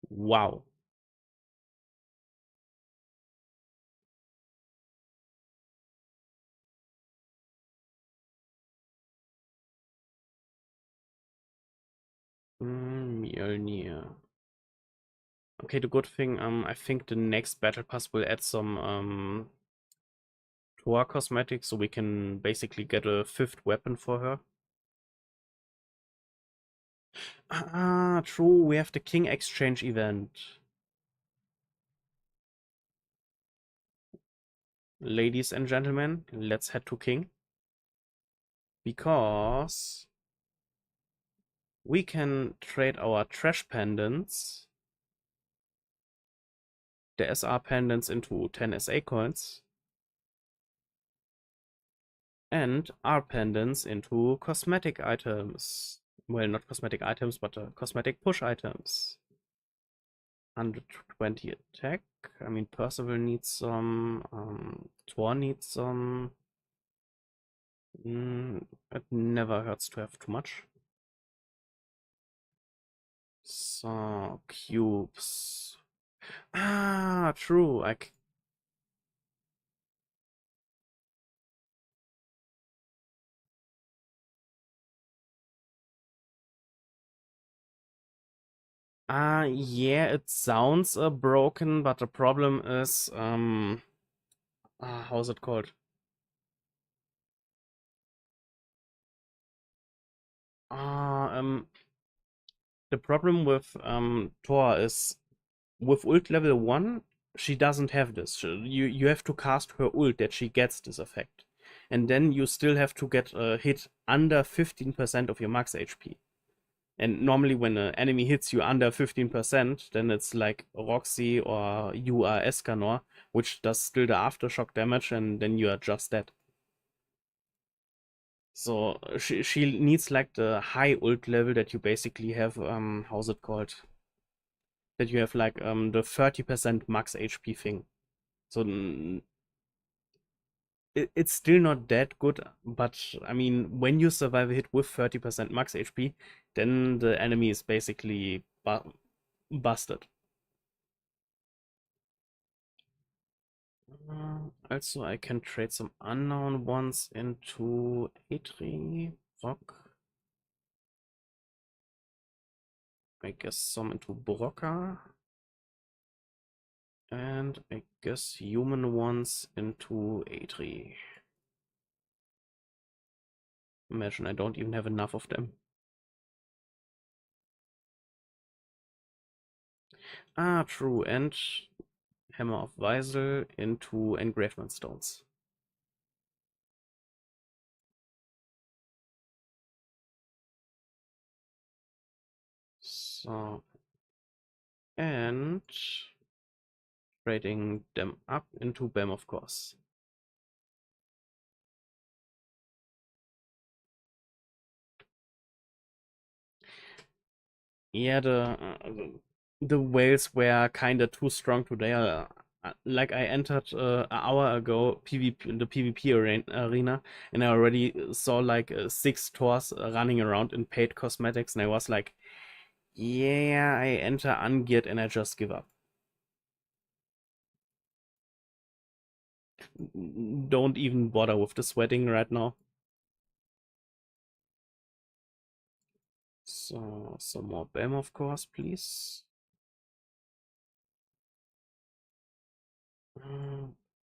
Wow. Mjolnir. Okay, the good thing, I think the next battle pass will add some Thor cosmetics, so we can basically get a 5th weapon for her. Ah, true, we have the King Exchange event. Ladies and gentlemen, let's head to King. Because we can trade our trash pendants, the SR pendants, into 10 SA coins, and R pendants into cosmetic items. Well, not cosmetic items, but cosmetic push items. 120 attack. I mean, Percival needs some. Thor needs some. It never hurts to have too much. So, cubes. Ah, true. Yeah, it sounds broken, but the problem is, how's it called? The problem with Thor is with ult level 1, she doesn't have this. You have to cast her ult that she gets this effect. And then you still have to get a hit under 15% of your max HP. And normally when an enemy hits you under 15%, then it's like Roxy or you are Escanor, which does still the aftershock damage, and then you are just dead. So she needs like the high ult level that you basically have, how's it called? That you have like the 30% max HP thing. So it's still not that good, but I mean, when you survive a hit with 30% max HP, then the enemy is basically busted. Also, I can trade some unknown ones into Atri, Rock. I guess some into Broca. And I guess human ones into Atri. Imagine I don't even have enough of them. Ah, true. And Hammer of Weisel into Engravement Stones. So, and trading them up into BAM, of course. Yeah, the whales were kinda too strong today. Like I entered an hour ago PvP in the PvP arena, and I already saw like 6 Thors running around in paid cosmetics, and I was like, yeah, I enter ungeared and I just give up. Don't even bother with the sweating right now. So, some more BAM, of course, please.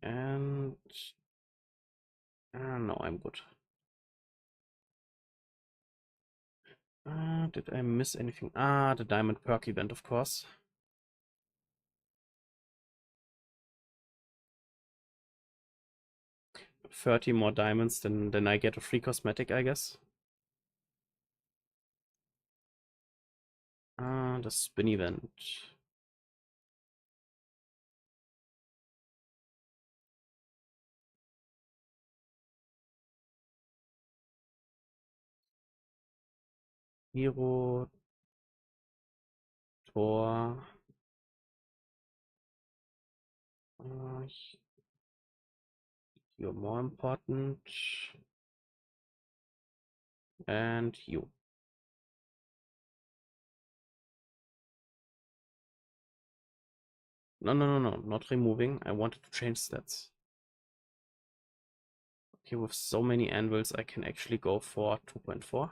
And No, I'm good. Did I miss anything? The diamond perk event, of course. $30 more diamonds than I get a free cosmetic, I guess. The spin event. Hero, Thor. Uh, you're more important. And you. No, no, no, no, not removing. I wanted to change stats. Okay, with so many anvils, I can actually go for 2.4.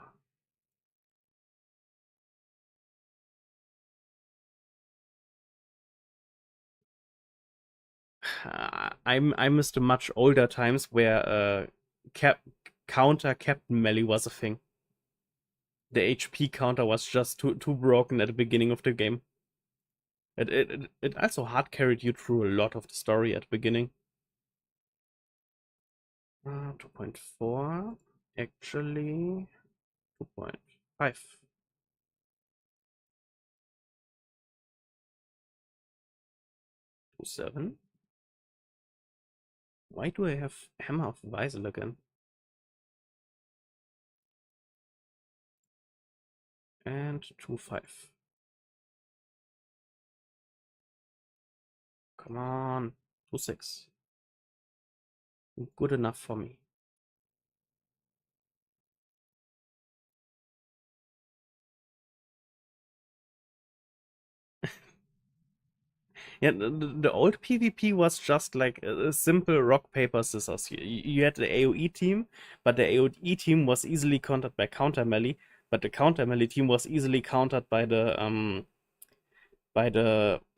I missed the much older times where counter Captain Melee was a thing. The HP counter was just too broken at the beginning of the game. It also hard carried you through a lot of the story at the beginning. 2.4. Actually, 2.5. 2.7. Why do I have Hammer of Weisel again? And 2.5. Come on. 2.6. Good enough for me. Yeah, the old PvP was just like a simple rock, paper, scissors. You had the AoE team, but the AoE team was easily countered by counter melee, but the counter melee team was easily countered by the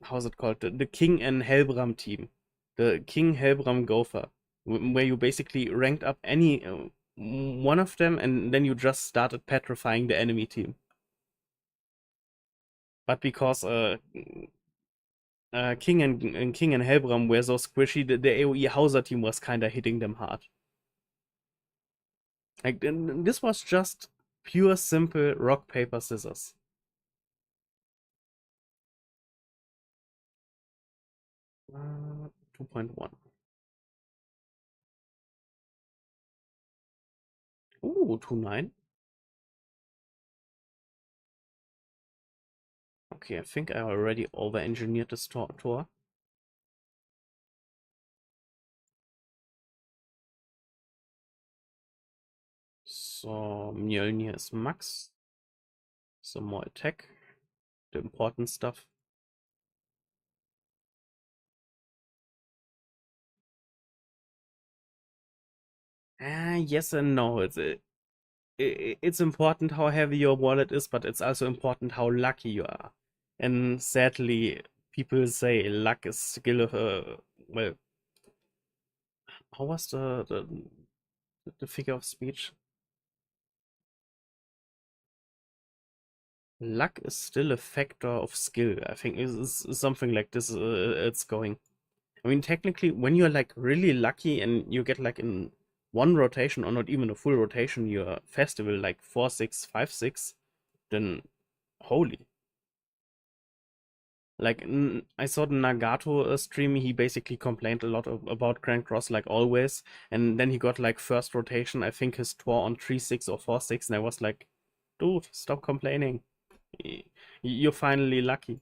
how's it called? The King and Helbram team. The King Helbram Gopher, where you basically ranked up any one of them and then you just started petrifying the enemy team. But because King and Helbram were so squishy, the AoE Hauser team was kinda hitting them hard. Like this was just pure simple rock paper scissors. 2.1. Ooh, 2.9. Okay, I think I already over-engineered this Tor. So Mjolnir is max. Some more attack. The important stuff. Yes and no. It's important how heavy your wallet is, but it's also important how lucky you are. And sadly, people say luck is skill of well, how was the figure of speech? Luck is still a factor of skill. I think is something like this. It's going. I mean, technically, when you're like really lucky and you get like in one rotation or not even a full rotation, your festival like 4-6, 5-6, then holy. Like, I saw the Nagato stream, he basically complained a lot about Grand Cross, like always. And then he got like first rotation, I think his Tor on 3-6 or 4-6, and I was like, dude, stop complaining. You're finally lucky.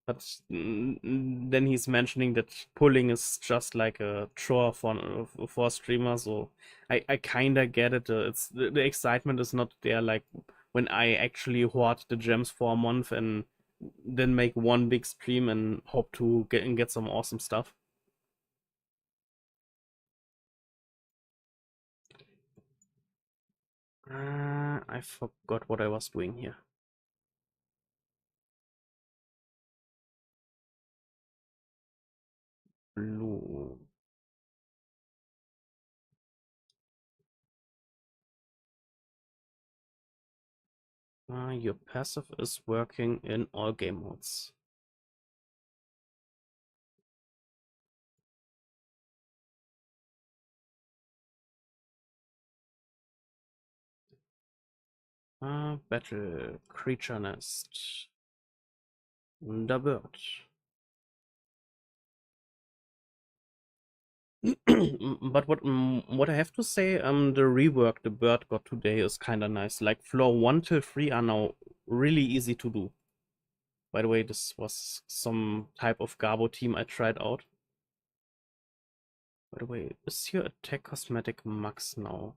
But then he's mentioning that pulling is just like a chore for streamers, so I kinda get it. It's the excitement is not there like when I actually hoard the gems for a month and then make one big stream and hope to get some awesome stuff. I forgot what I was doing here. Blue. Your passive is working in all game modes. Battle, creature nest, the bird. But what I have to say, the rework the bird got today is kind of nice. Like floor 1 till 3 are now really easy to do. By the way, this was some type of Garbo team I tried out. By the way, is your attack cosmetic max now?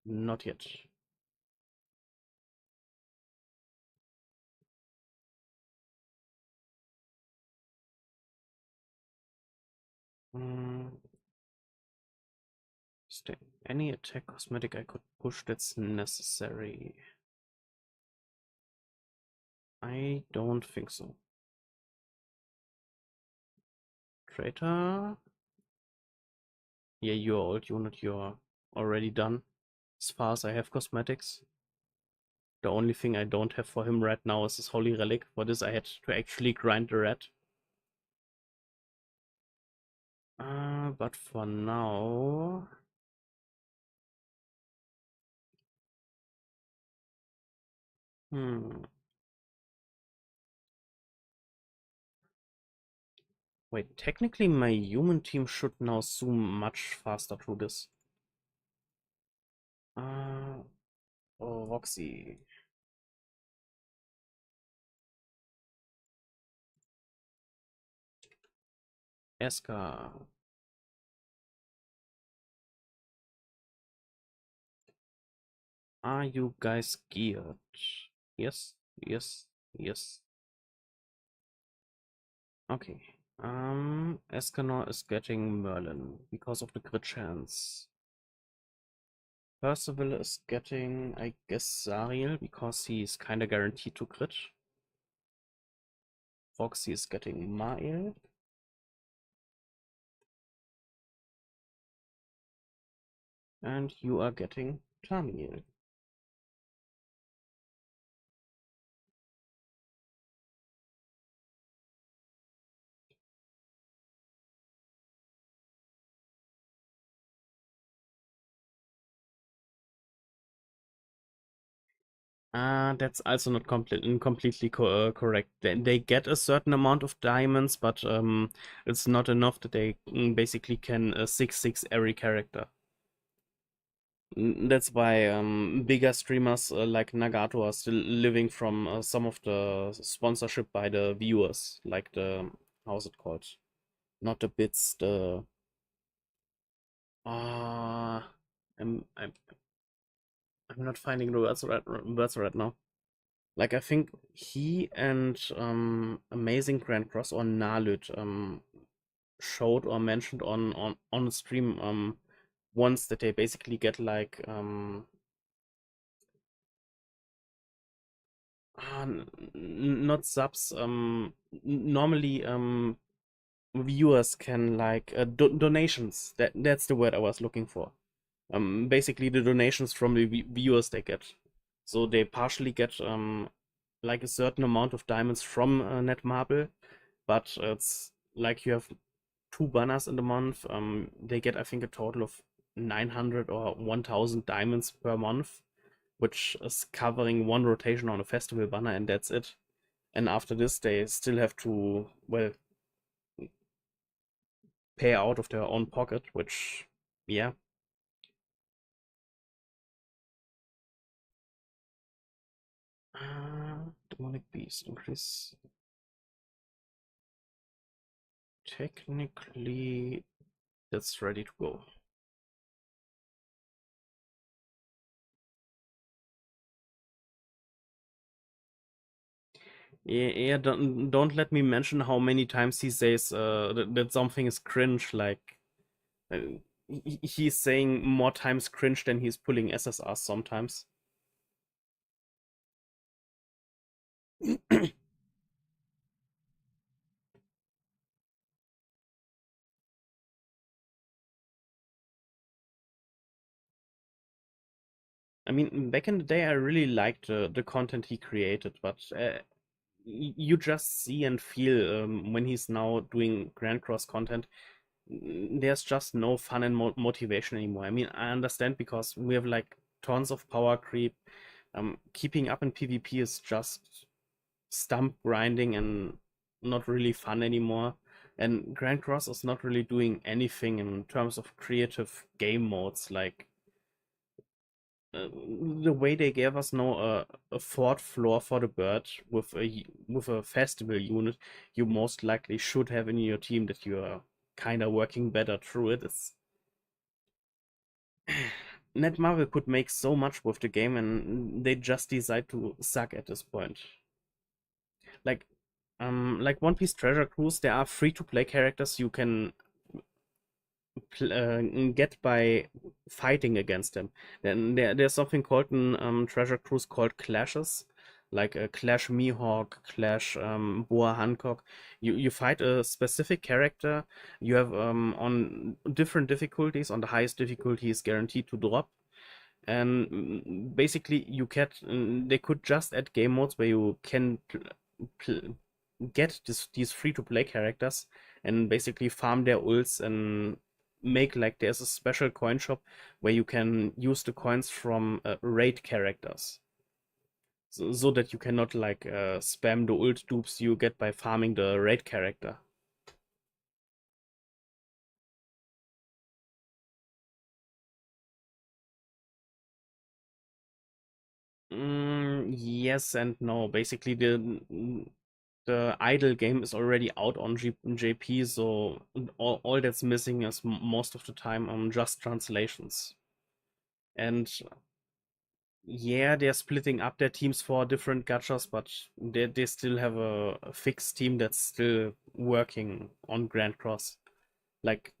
Not yet. Is there any attack cosmetic I could push that's necessary? I don't think so. Traitor? Yeah, you're old unit, you're already done. As far as I have cosmetics. The only thing I don't have for him right now is his Holy Relic. For this I had to actually grind the red. But for now... Wait, technically my human team should now zoom much faster through this. Oh, Roxy. Eska. Are you guys geared? Yes, yes, yes. Okay. Escanor is getting Merlin because of the crit chance. Percival is getting, I guess, Zariel because he's kinda guaranteed to crit. Foxy is getting Mael. And you are getting Tamiel. That's also not completely correct. They get a certain amount of diamonds, but it's not enough that they basically can 6/6 every character. That's why bigger streamers like Nagato are still living from some of the sponsorship by the viewers, like the how's it called? Not the bits, the ah, I'm I'm I'm not finding the words right now. Like I think he and Amazing Grand Cross or Nalut showed or mentioned on stream once that they basically get like not subs normally viewers can like donations, that's the word I was looking for. Basically the donations from the viewers they get, so they partially get like a certain amount of diamonds from Netmarble, but it's like you have 2 banners in the month. They get I think a total of 900 or 1000 diamonds per month, which is covering one rotation on a festival banner, and that's it. And after this they still have to, well, pay out of their own pocket, which, yeah. Demonic Beast increase. Technically, that's ready to go. Yeah, don't let me mention how many times he says that something is cringe. Like he's saying more times cringe than he's pulling SSRs sometimes. mean, back in the day, I really liked the content he created, but you just see and feel when he's now doing Grand Cross content, there's just no fun and motivation anymore. I mean, I understand because we have like tons of power creep. Keeping up in PvP is just stump grinding and not really fun anymore. And Grand Cross is not really doing anything in terms of creative game modes. Like the way they gave us now a fourth floor for the bird with a festival unit, you most likely should have in your team that you are kind of working better through it. It's Netmarble could make so much with the game, and they just decide to suck at this point. Like, like One Piece Treasure Cruise, there are free-to-play characters you can get by fighting against them. Then there's something called in Treasure Cruise called clashes, like Clash Mihawk, Clash Boa Hancock. You fight a specific character. You have on different difficulties. On the highest difficulty is guaranteed to drop. And basically, they could just add game modes where you can get these free-to-play characters and basically farm their ults and make like there's a special coin shop where you can use the coins from raid characters, so that you cannot like spam the ult dupes you get by farming the raid character. Yes and no. Basically, the idle game is already out on JP, so all that's missing is most of the time just translations. And yeah, they're splitting up their teams for different gachas, but they still have a fixed team that's still working on Grand Cross. Like,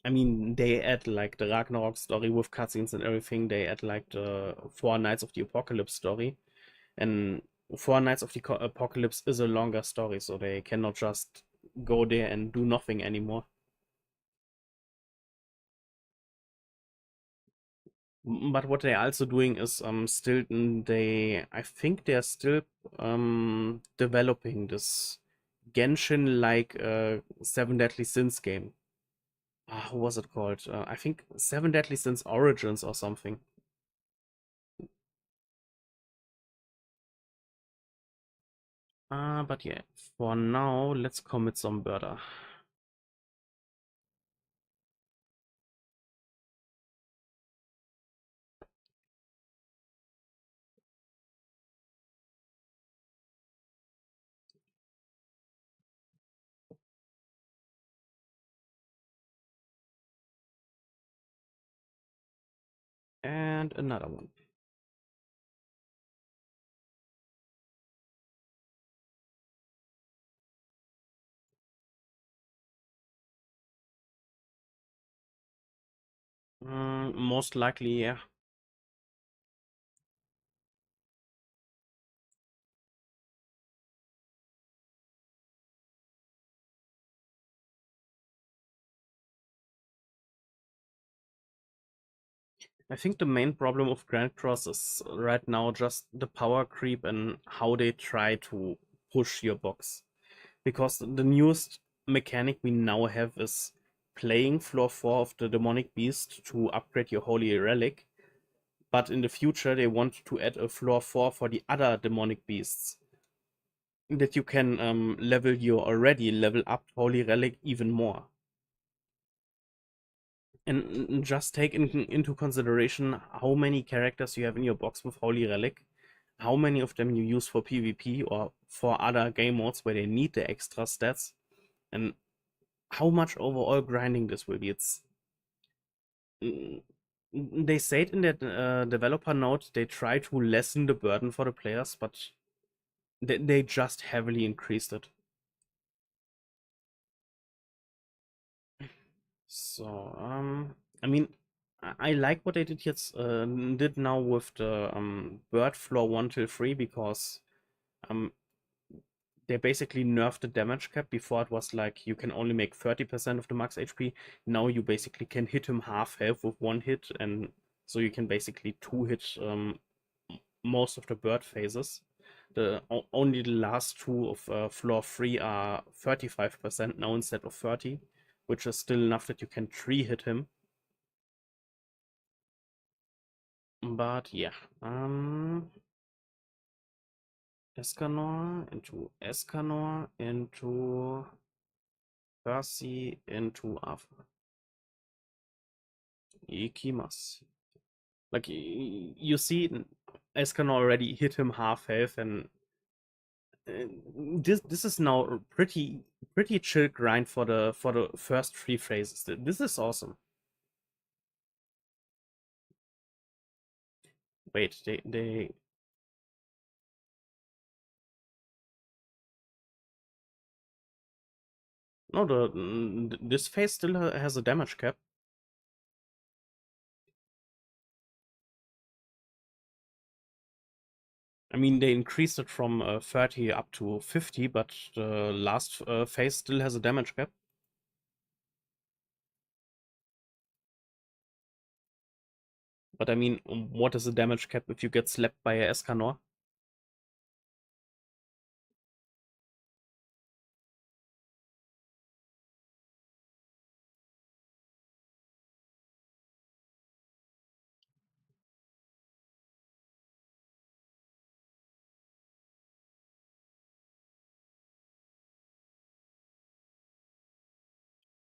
I mean, they add like the Ragnarok story with cutscenes and everything. They add like the Four Knights of the Apocalypse story. And Four Knights of the Apocalypse is a longer story, so they cannot just go there and do nothing anymore. But what they're also doing is still I think they're still developing this Genshin like Seven Deadly Sins game. How was it called? I think Seven Deadly Sins Origins or something. But yeah, for now, let's commit some murder. And another one. Most likely, yeah. I think the main problem of Grand Cross is right now just the power creep and how they try to push your box. Because the newest mechanic we now have is playing floor 4 of the Demonic Beast to upgrade your Holy Relic. But in the future, they want to add a floor 4 for the other Demonic Beasts. That you can level your already level up Holy Relic even more. And just take into consideration how many characters you have in your box with Holy Relic, how many of them you use for PvP or for other game modes where they need the extra stats, and how much overall grinding this will be. They say it in that developer note, they try to lessen the burden for the players, but they just heavily increased it. So, I mean, I like what they did now with the bird floor 1 till 3 because um they basically nerfed the damage cap. Before it was like you can only make 30% of the max HP. Now you basically can hit him half health with one hit and so you can basically two-hit most of the bird phases. Only the last two of floor 3 are 35% now instead of 30, which is still enough that you can three-hit him. But yeah, Escanor into Percy into Arthur. Ikimasu. Like you see, Escanor already hit him half health, and this is now a pretty chill grind for the first three phases. This is awesome. Wait, they no, this phase still has a damage cap. I mean, they increased it from 30 up to 50, but the last phase still has a damage cap. But I mean, what is the damage cap if you get slapped by a Escanor?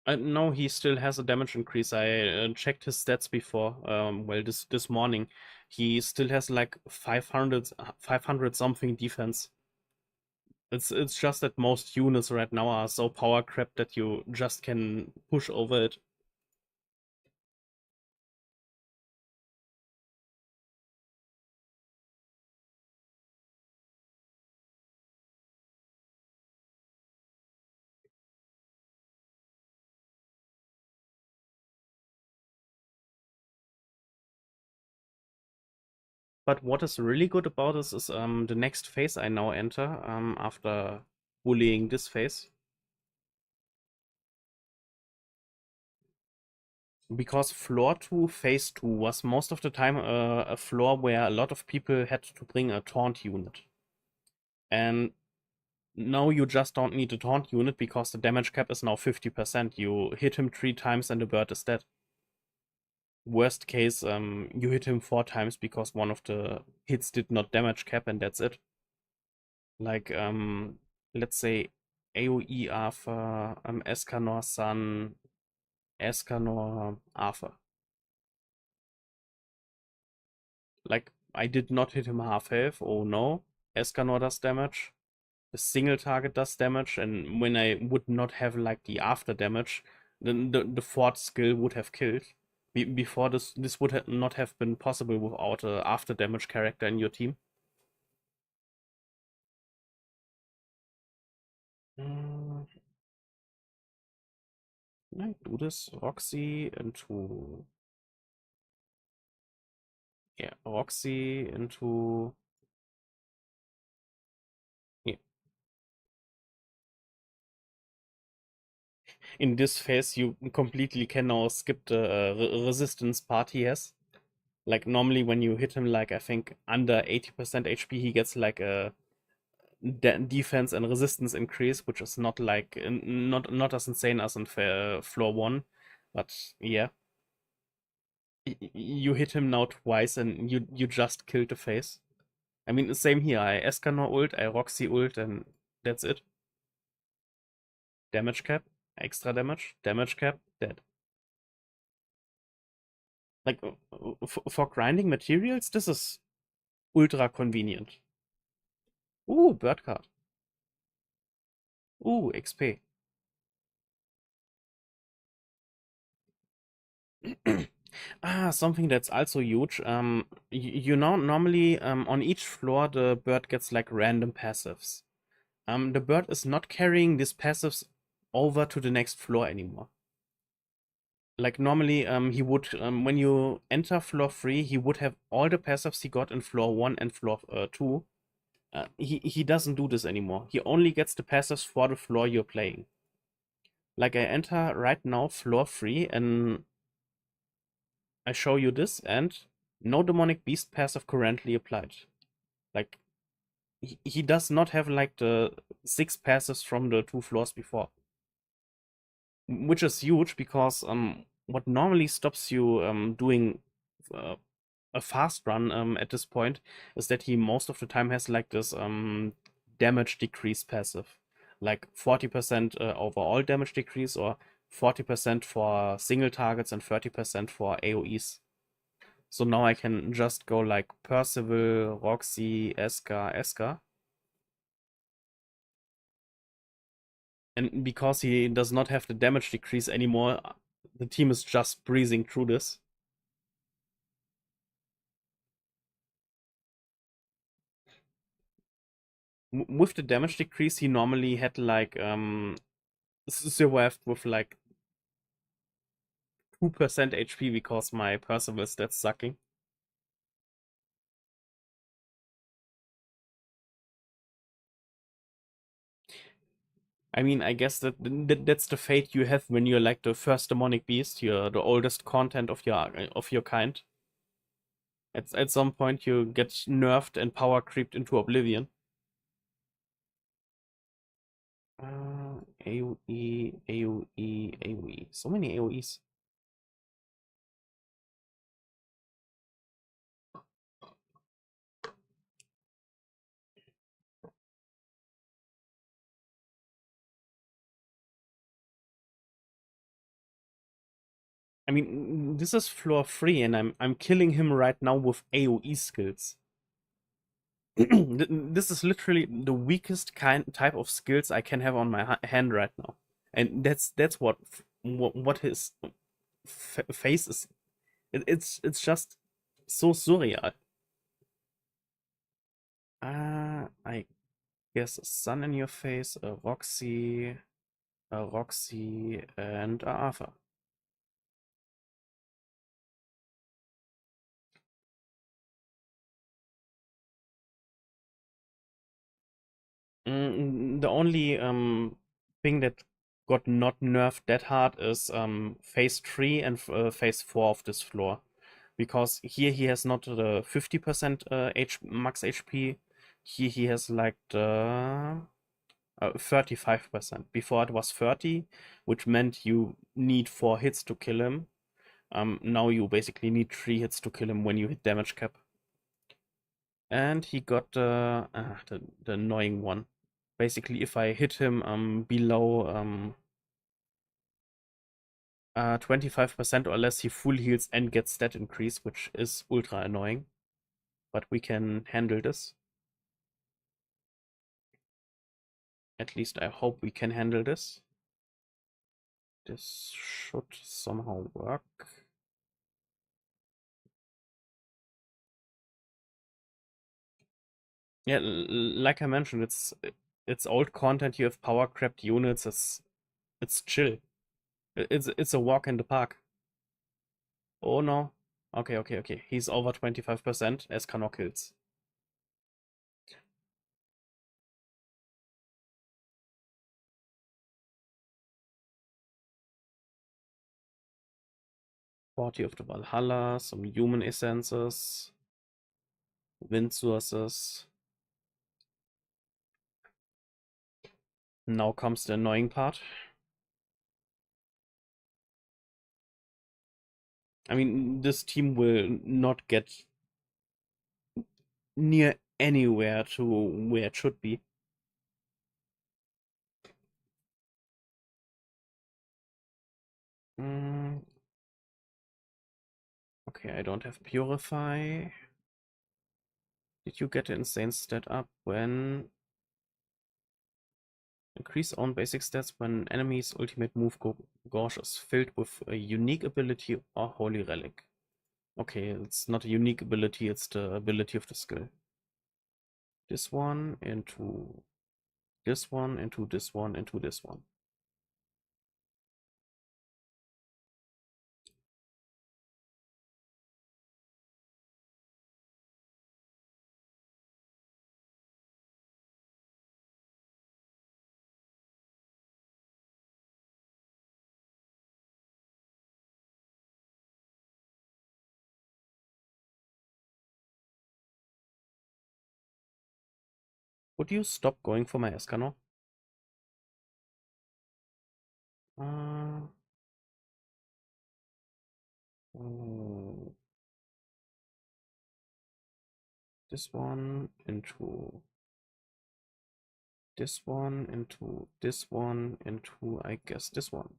No, he still has a damage increase. I checked his stats before. Well, this morning, he still has like 500 something defense. It's just that most units right now are so power crept that you just can push over it. But what is really good about this is the next phase I now enter after bullying this phase. Because floor 2, phase 2 was most of the time a floor where a lot of people had to bring a taunt unit. And now you just don't need a taunt unit because the damage cap is now 50%. You hit him 3 times and the bird is dead. Worst case, you hit him 4 times because one of the hits did not damage cap and that's it. Like, let's say AoE Arthur, Escanor Sun, Escanor Arthur. Like, I did not hit him half health, oh no. Escanor does damage. The single target does damage, and when I would not have like the after damage, then the fourth skill would have killed. Before this would not have been possible without a after damage character in your team. I do this Roxy into Roxy into in this phase you completely can now skip the resistance part he has. Like normally when you hit him like I think under 80% HP he gets like a defense and resistance increase, which is not like not as insane as in floor 1, but yeah. You hit him now twice and you just killed the phase. I mean, same here. I Escanor ult, I Roxy ult, and that's it. Damage cap, extra damage cap, dead. Like, for grinding materials, this is ultra convenient. Ooh, bird card. Ooh, XP. Something that's also huge. You know, normally on each floor the bird gets like random passives. The bird is not carrying these passives over to the next floor anymore. Like normally, he would when you enter floor 3, he would have all the passives he got in floor 1 and floor 2. He doesn't do this anymore. He only gets the passives for the floor you're playing. Like I enter right now floor 3 and I show you this and no demonic beast passive currently applied. Like, he does not have like the 6 passives from the 2 floors before. Which is huge because what normally stops you doing uh, a fast run at this point is that he most of the time has like this damage decrease passive. Like 40% overall damage decrease or 40% for single targets and 30% for AoEs. So now I can just go like Percival, Roxy, Eska. And because he does not have the damage decrease anymore, the team is just breezing through this. With the damage decrease, he normally had like survived with like 2% HP because my Percival stats sucking. I mean, I guess that's the fate you have when you're like the first demonic beast. You're the oldest content of your kind. At some point, you get nerfed and power creeped into oblivion. AoE, AoE, AoE. So many AoEs. I mean, this is floor 3, and I'm killing him right now with AoE skills. This is literally the weakest type of skills I can have on my hand right now, and that's what his face is. It's just so surreal. I guess a sun in your face, a Roxy, and a Arthur. The only thing that got not nerfed that hard is phase 3 and phase 4 of this floor. Because here he has not the 50% max HP. Here he has like the 35%. Before it was 30, which meant you need 4 hits to kill him. Now you basically need 3 hits to kill him when you hit damage cap. And he got the annoying one. Basically, if I hit him below 25% or less, he full heals and gets stat increase, which is ultra annoying. But we can handle this. At least I hope we can handle this. This should somehow work. Yeah, like I mentioned, it's old content. You have power crept units. It's chill. It's a walk in the park. Oh no. Okay. He's over 25% as Kano kills. Party of the Valhalla, some human essences, wind sources. Now comes the annoying part. I mean, this team will not get near anywhere to where it should be. Okay, I don't have Purify. Did you get the insane stat up when... Increase own basic stats when enemy's ultimate move Gorge is filled with a unique ability or holy relic. Okay, it's not a unique ability, it's the ability of the skill. This one into this one into this one into this one. Would you stop going for my Escanor? Oh, this one into this one into this one into, I guess, this one.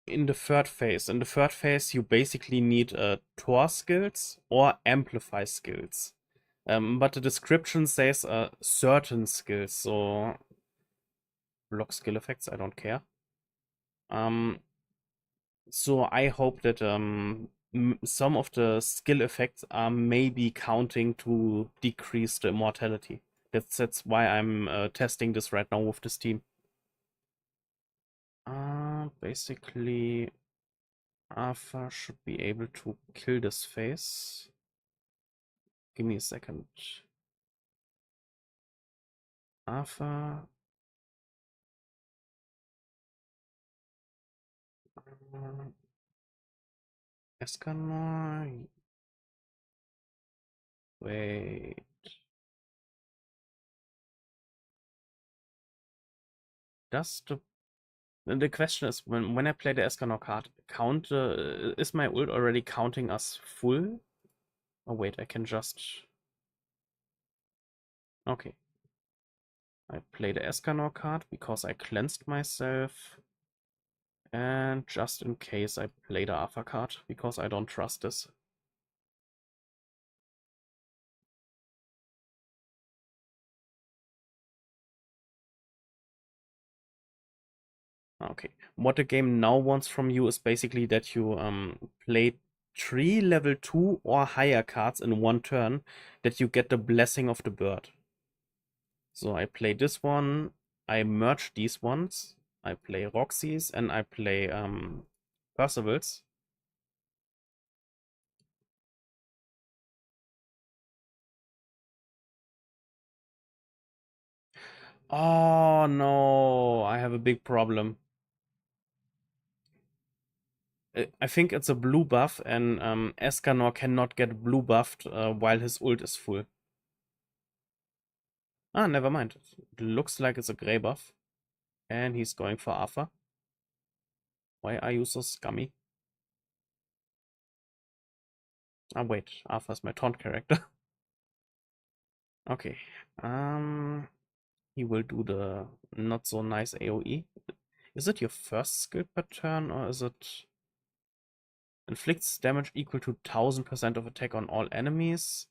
In the third phase. In the third phase, you basically need Thor skills or Amplify skills. But the description says certain skills, so block skill effects, I don't care. So I hope that some of the skill effects are maybe counting to decrease the immortality. That's why I'm testing this right now with this team. Basically, Arthur should be able to kill this phase. Give me a second. Arthur. Escanor. Wait. Does the question is, when I play the Escanor card, is my ult already counting as full? Oh wait, I can just... Okay. I play the Escanor card because I cleansed myself. And just in case I play the Arthur card because I don't trust this. Okay. What the game now wants from you is basically that you play 3 level 2 or higher cards in one turn, that you get the blessing of the bird. So I play this one, I merge these ones, I play Roxy's, and I play Percival's. Oh no, I have a big problem. I think it's a blue buff, and Escanor cannot get blue buffed while his ult is full. Ah, never mind. It looks like it's a gray buff. And he's going for Arthur. Why are you so scummy? Ah, wait. Arthur's my taunt character. Okay. He will do the not so nice AoE. Is it your first skill per turn, or is it... Inflicts damage equal to 1000% of attack on all enemies.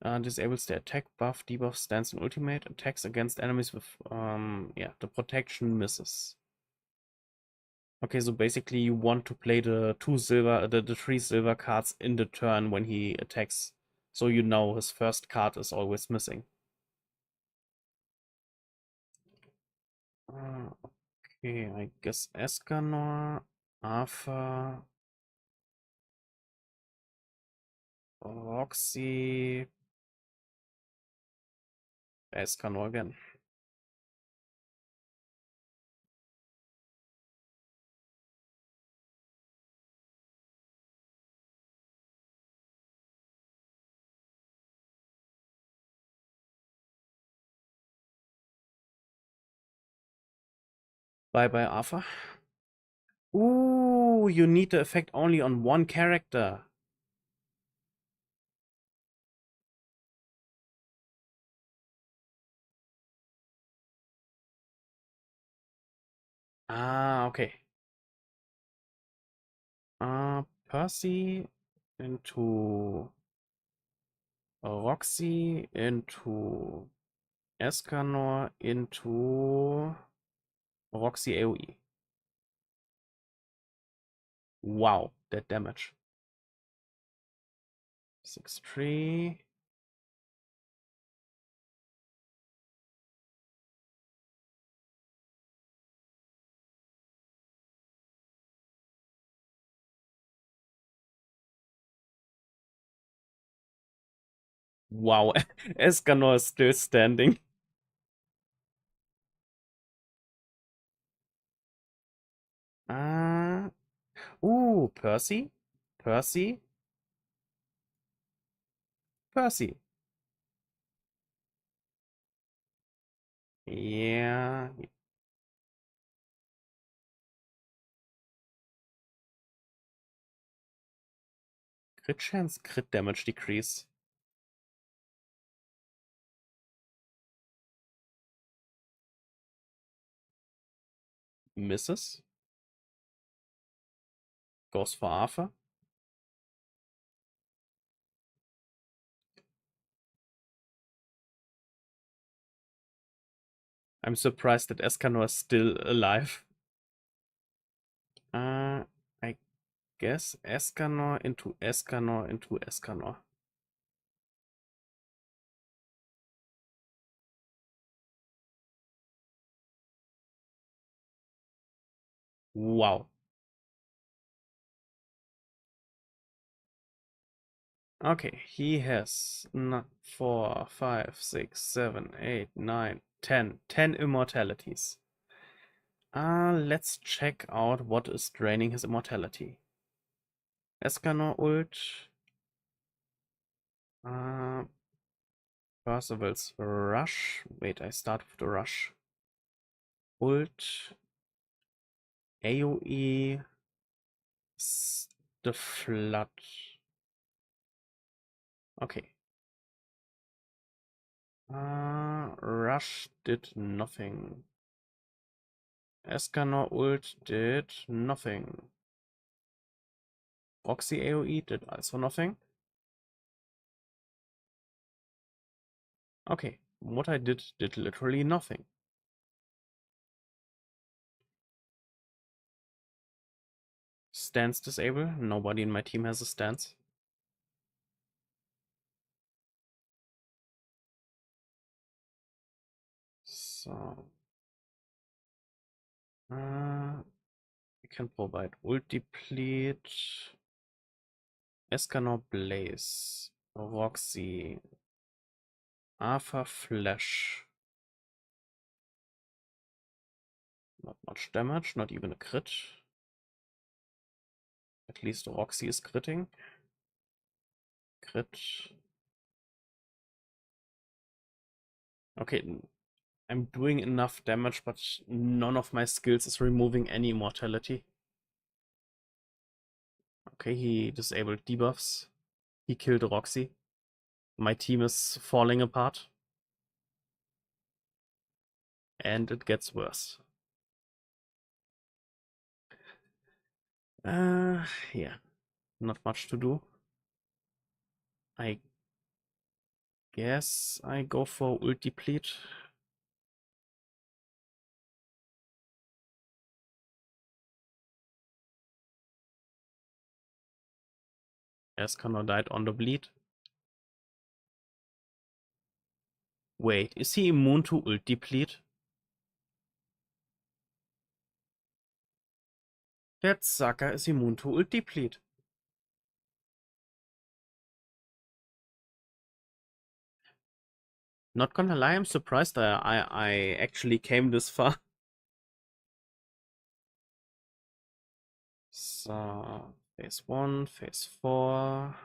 Disables the attack buff, debuff, stance, and ultimate. Attacks against enemies with, yeah, the protection misses. Okay, so basically you want to play the 3 silver cards in the turn when he attacks. So you know his first card is always missing. Okay, I guess Escanor, Arthur, Roxy, Escanor again. Bye bye, Arthur. Ooh, you need the effect only on one character. Ah, okay. Percy into Roxy into Escanor into Roxy AoE. Wow, that damage. 6-3. Wow, Escanor is still standing. Ooh, Percy? Percy? Percy. Yeah. Crit chance, crit damage decrease. Misses. Goes for Arthur. I'm surprised that Escanor is still alive. I guess Escanor into Escanor into Escanor. Wow. Okay, he has 4, 5, 6, 7, 8, 9, 10. 10 immortalities. Let's check out what is draining his immortality. Escanor ult. Percival's rush. Wait, I start with the rush. Ult. AoE. The flood. Okay. Rush did nothing. Escanor ult did nothing. Roxy AoE did also nothing. Okay, what I did literally nothing. Stance disable. Nobody in my team has a stance. So we can provide ult deplete. Escanor Blaze. Roxy. Arthur Flash. Not much damage, not even a crit. At least Roxy is critting. Crit. Okay, I'm doing enough damage, but none of my skills is removing any immortality. Okay, he disabled debuffs. He killed Roxy. My team is falling apart. And it gets worse. Yeah. Not much to do. I guess I go for ult deplete. Escanor died on the bleed. Wait, is he immune to ult deplete? That sucker is immune to ult deplete. Not gonna lie, I'm surprised I actually came this far. So, phase 1, phase 4.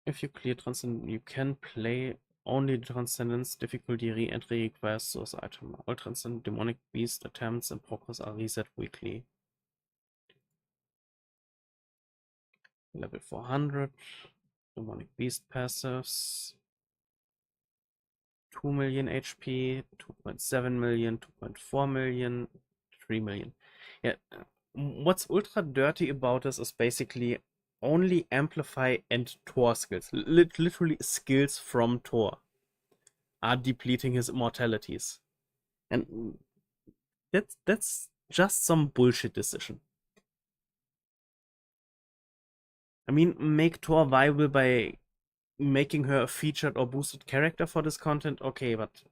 If you clear Transcendence, you can play only the Transcendence difficulty re-entry requires source item. All Transcendent Demonic Beast attempts in progress are reset weekly. Level 400. Demonic Beast passives. 2 million HP, 2.7 million, 2.4 million, 3 million. Yeah, what's ultra dirty about this is basically only Amplify and Thor skills. Literally skills from Thor are depleting his immortalities. And that's just some bullshit decision. I mean, make Thor viable by making her a featured or boosted character for this content, okay, but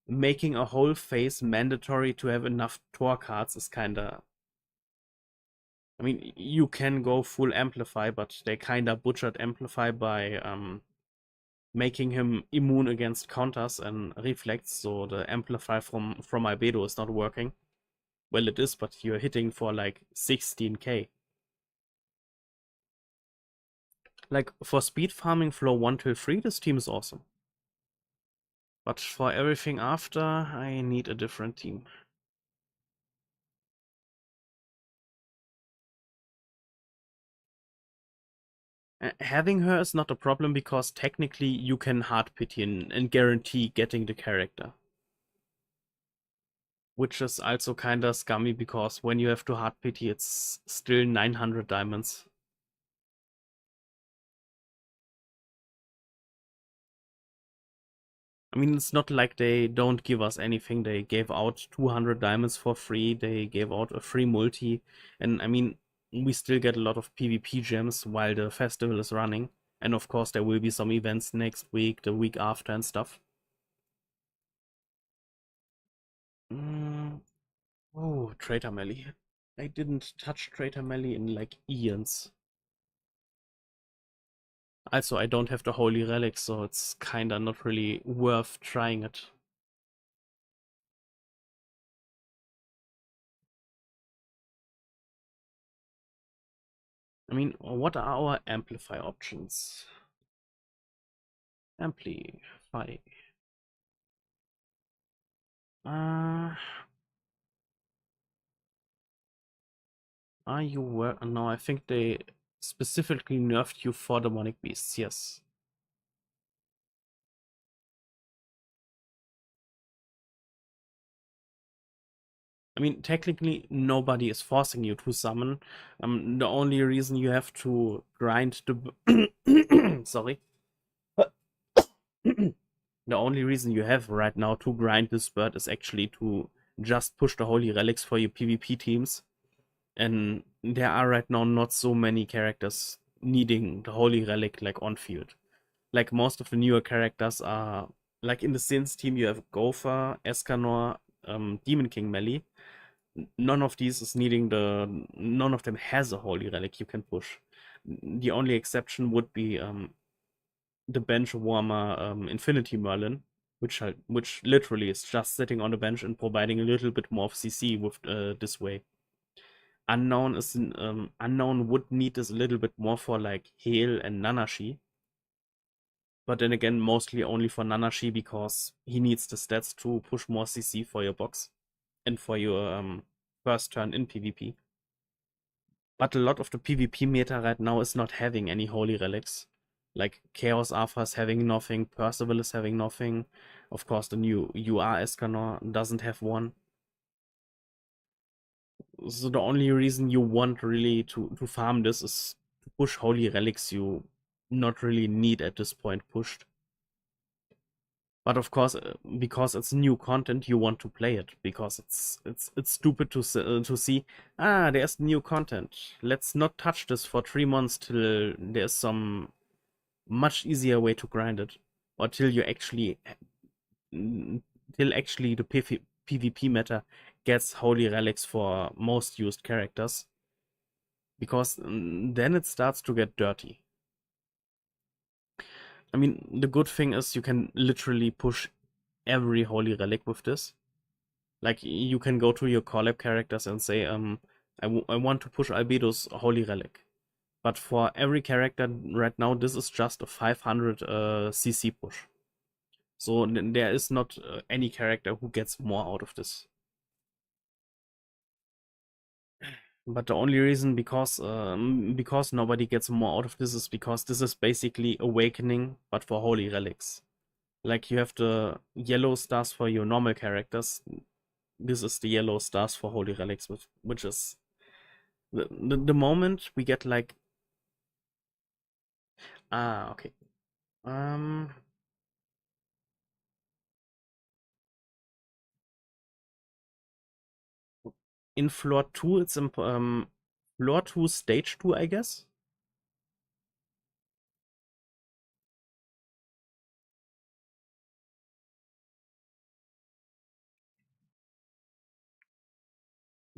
making a whole phase mandatory to have enough Thor cards is kinda I mean, you can go full Amplify, but they kinda butchered Amplify by making him immune against counters and reflects, so the Amplify from Albedo is not working. Well, it is, but you're hitting for like 16k. Like, for speed farming floor 1 till 3, this team is awesome. But for everything after, I need a different team. Having her is not a problem because technically you can hard pity and guarantee getting the character. Which is also kinda scummy because when you have to hard pity, it's still 900 diamonds. I mean, it's not like they don't give us anything. They gave out 200 diamonds for free. They gave out a free multi. And I mean, we still get a lot of PvP gems while the festival is running. And of course, there will be some events next week, the week after and stuff. Oh, Traitor Melee. I didn't touch Traitor Melee in like eons. Also, I don't have the Holy Relic, so it's kinda not really worth trying it. I mean, what are our amplify options? Amplify. Are you no, I think they specifically nerfed you for demonic beasts, yes. I mean, technically, nobody is forcing you to summon. The only reason you have to grind the... Sorry. The only reason you have right now to grind this bird is actually to just push the holy relics for your PvP teams. And there are right now not so many characters needing the holy relic like on field. Like most of the newer characters are like in the Sins team you have Gopher, Escanor, Demon King Melee. None of these is needing none of them has a holy relic you can push. The only exception would be the bench warmer Infinity Merlin, which literally is just sitting on the bench and providing a little bit more of CC with this way. Unknown would need this a little bit more for like Hale and Nanashi. But then again, mostly only for Nanashi because he needs the stats to push more CC for your box and for your first turn in PvP. But a lot of the PvP meta right now is not having any holy relics. Like Chaos Alpha is having nothing, Percival is having nothing. Of course, the new UR Escanor doesn't have one. So the only reason you want really to farm this is to push holy relics you not really need at this point pushed. But of course, because it's new content, you want to play it because it's stupid to see. There's new content. Let's not touch this for 3 months till there's some much easier way to grind it, or till you actually the PvP meta gets holy relics for most used characters, because then it starts to get dirty. I mean, the good thing is you can literally push every holy relic with this. Like, you can go to your collab characters and say, I want to push Albedo's holy relic. But for every character right now, this is just a 500 CC push. So there is not any character who gets more out of this. But the only reason because nobody gets more out of this is because this is basically Awakening, but for holy relics. Like, you have the yellow stars for your normal characters. This is the yellow stars for holy relics, which is the moment we get like okay. In floor 2 it's floor 2 stage 2, I guess.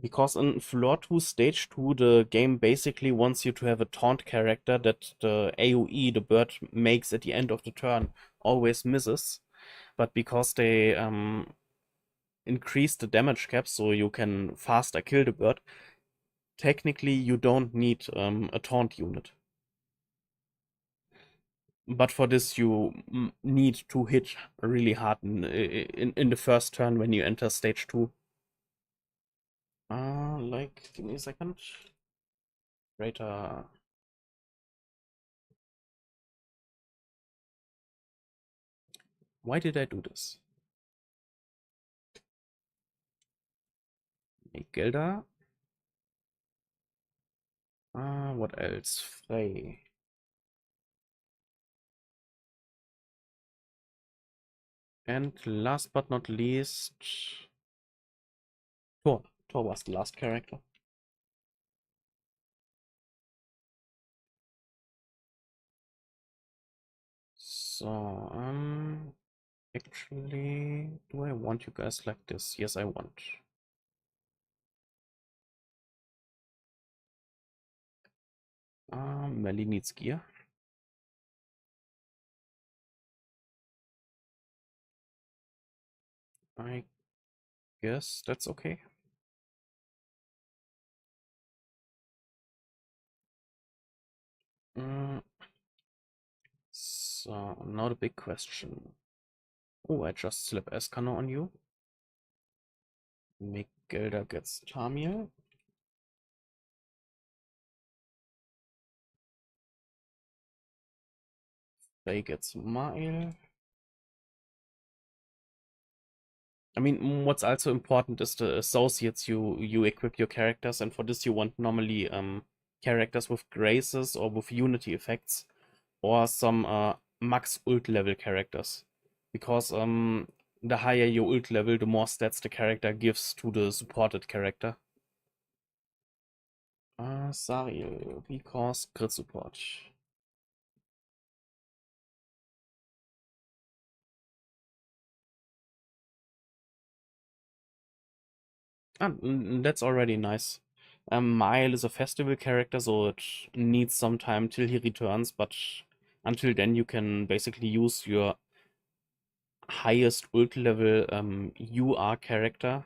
Because in Floor 2 Stage 2, the game basically wants you to have a taunt character that the AoE the bird makes at the end of the turn always misses. But because they increase the damage cap so you can faster kill the bird, technically you don't need a taunt unit. But for this you need to hit really hard in the first turn when you enter Stage 2. Give me a second. Greater. Why did I do this? Make Gelder. What else? Frey. And last but not least, Thor. Thor was the last character. So, actually, do I want you guys like this? Yes, I want. Melly needs gear. I guess that's okay. So, now the big question. Oh, I just slap Escano on you. Make Gelder gets Tamir. Frey gets Mael. I mean, what's also important is the associates you equip your characters, and for this you want normally characters with graces or with unity effects, or some max ult level characters, because the higher your ult level, the more stats the character gives to the supported character. Sariel, because crit support. That's already nice. Mile is a festival character, so it needs some time till he returns, but until then you can basically use your highest ult level UR character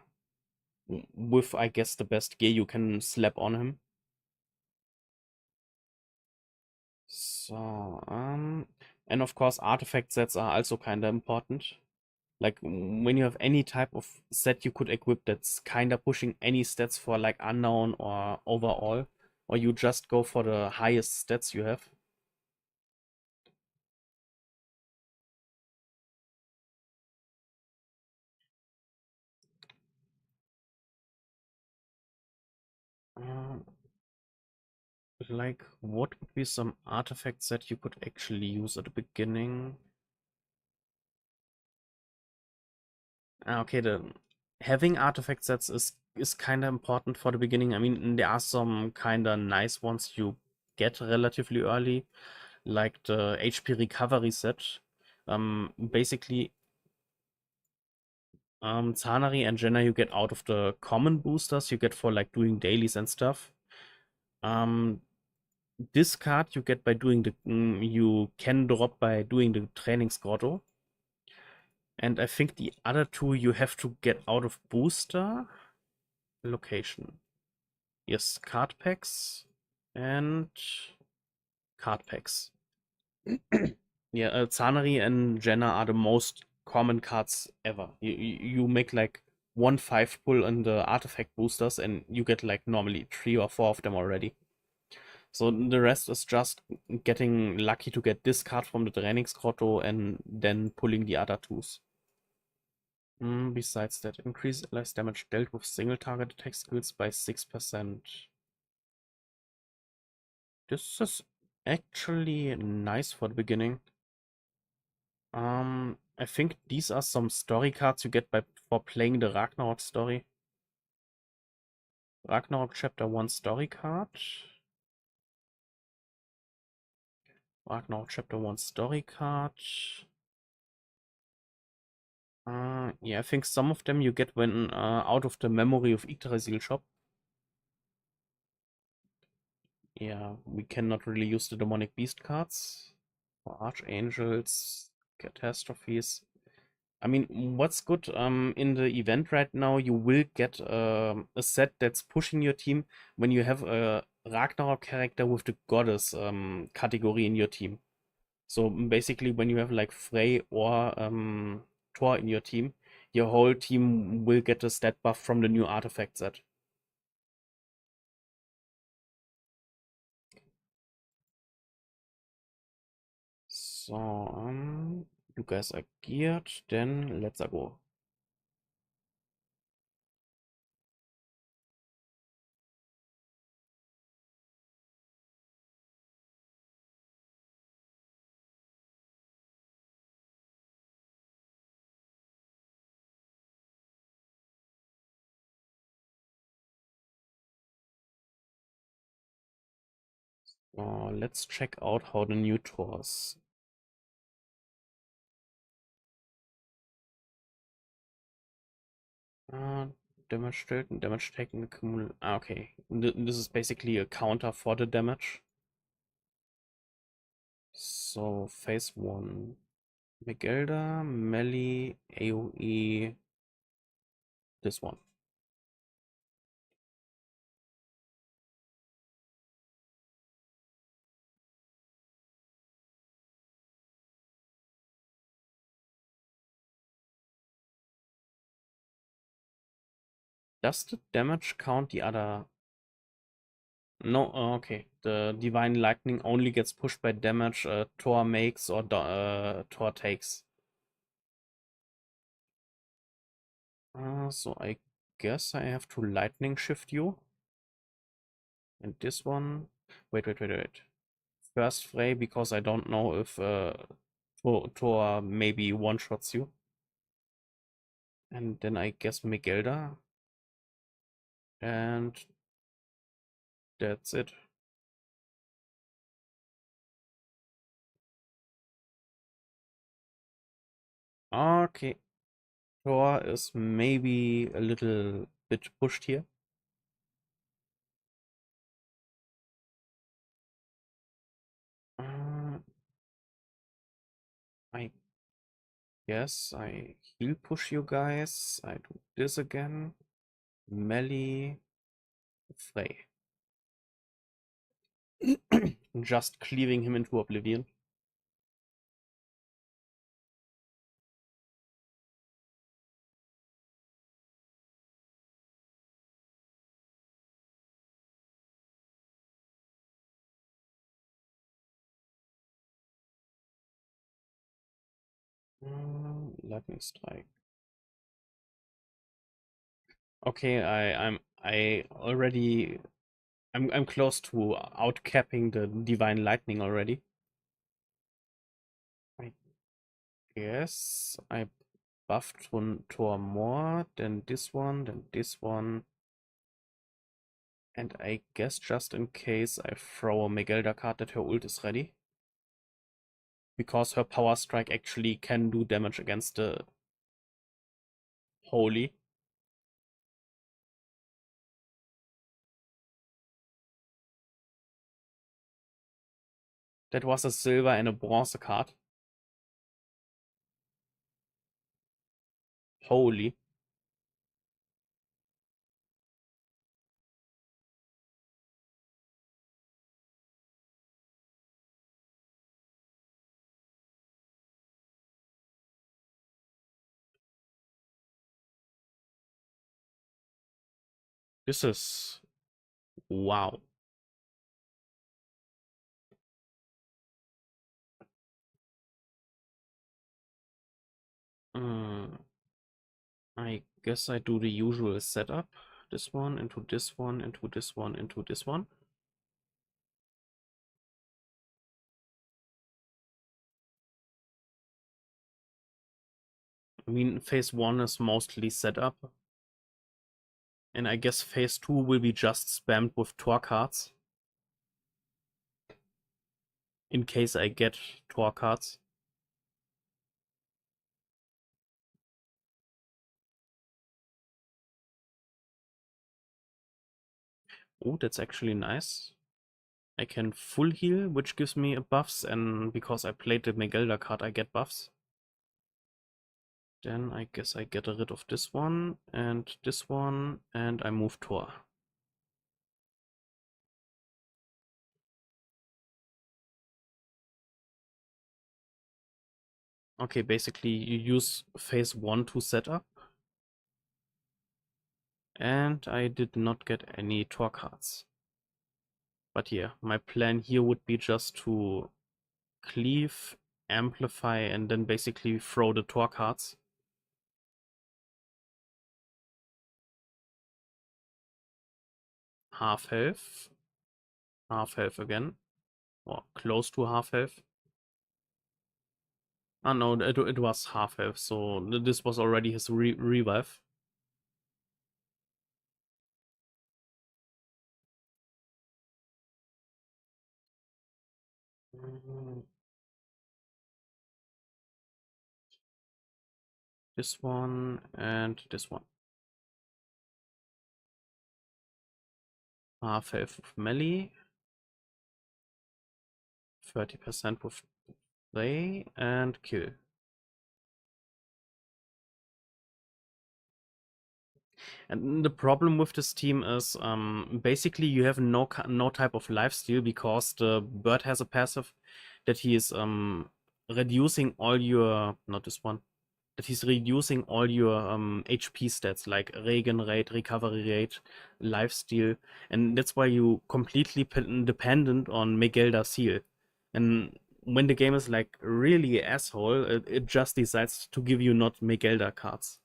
with, I guess, the best gear you can slap on him. So, and of course artifact sets are also kinda important. Like when you have any type of set you could equip that's kinda pushing any stats for like unknown or overall, or you just go for the highest stats you have. Uh, like what would be some artifacts that you could actually use at the beginning? Okay, the having artifact sets is kind of important for the beginning. I mean, there are some kind of nice ones you get relatively early, like the HP recovery set. Basically, Zanari and Jenna you get out of the common boosters you get for like doing dailies and stuff. This card you get by doing the you can drop by doing the training grotto. And I think the other two you have to get out of booster location. Yes, card packs and card packs. Yeah, Zanari and Jenna are the most common cards ever. You make like 1/5 pull in the artifact boosters and you get like normally 3 or 4 of them already. So the rest is just getting lucky to get this card from the training grotto and then pulling the other twos. Besides that, increase allies damage dealt with single target attack skills by 6%. This is actually nice for the beginning. I think these are some story cards you get for playing the Ragnarok story. Ragnarok Chapter 1 story card. Ragnarok Chapter 1 story card. Yeah, I think some of them you get when out of the Memory of Yggdrasil shop. Yeah, we cannot really use the demonic beast cards for archangels, catastrophes. I mean, what's good in the event right now, you will get a set that's pushing your team when you have a Ragnarok character with the goddess category in your team. So basically, when you have like Frey or Thor in your whole team will get a stat buff from the new artifact set. So, you guys are geared, then let's go. Let's check out how the new Thors. Uh, damage taken, okay. This is basically a counter for the damage. So phase 1. Megelda, melee, AoE, this one. Does the damage count the other? No, okay. The Divine Lightning only gets pushed by damage Thor makes or Thor takes. So I guess I have to Lightning Shift you. And this one. Wait. First Frey, because I don't know if Thor maybe one-shots you. And then I guess Megelda. And that's it. Okay. Thor is maybe a little bit pushed here. I guess I heal push you guys. I do this again. Melee. Frey. Just cleaving him into oblivion. Lightning strike. Okay, I'm close to outcapping the divine lightning already. I guess I buffed Thor more than this one. And I guess just in case I throw a Megelda card that her ult is ready. Because her power strike actually can do damage against the holy. That was a silver and a bronze card. Holy. This is... wow. I guess I do the usual setup. This one into this one, into this one, into this one. I mean, phase 1 is mostly set up. And I guess phase 2 will be just spammed with Thor cards. In case I get Thor cards. Oh, that's actually nice. I can full heal, which gives me buffs, and because I played the Megelda card, I get buffs. Then I guess I get rid of this one, and I move Thor. Okay, basically you use phase 1 to set up. And I did not get any Thor cards. But yeah, my plan here would be just to cleave, amplify, and then basically throw the Thor cards. Half health again, or close to half health. Ah no, it was half health, so this was already his revive. This one and this one. Half health with melee. 30% with play and kill. And the problem with this team is basically you have no type of lifesteal because the bird has a passive that he is reducing all your, not this one, that he's reducing all your HP stats like regen rate, recovery rate, lifesteal, and that's why you completely dependent on Megelda's heal. And when the game is like really asshole, it just decides to give you not Megelda cards.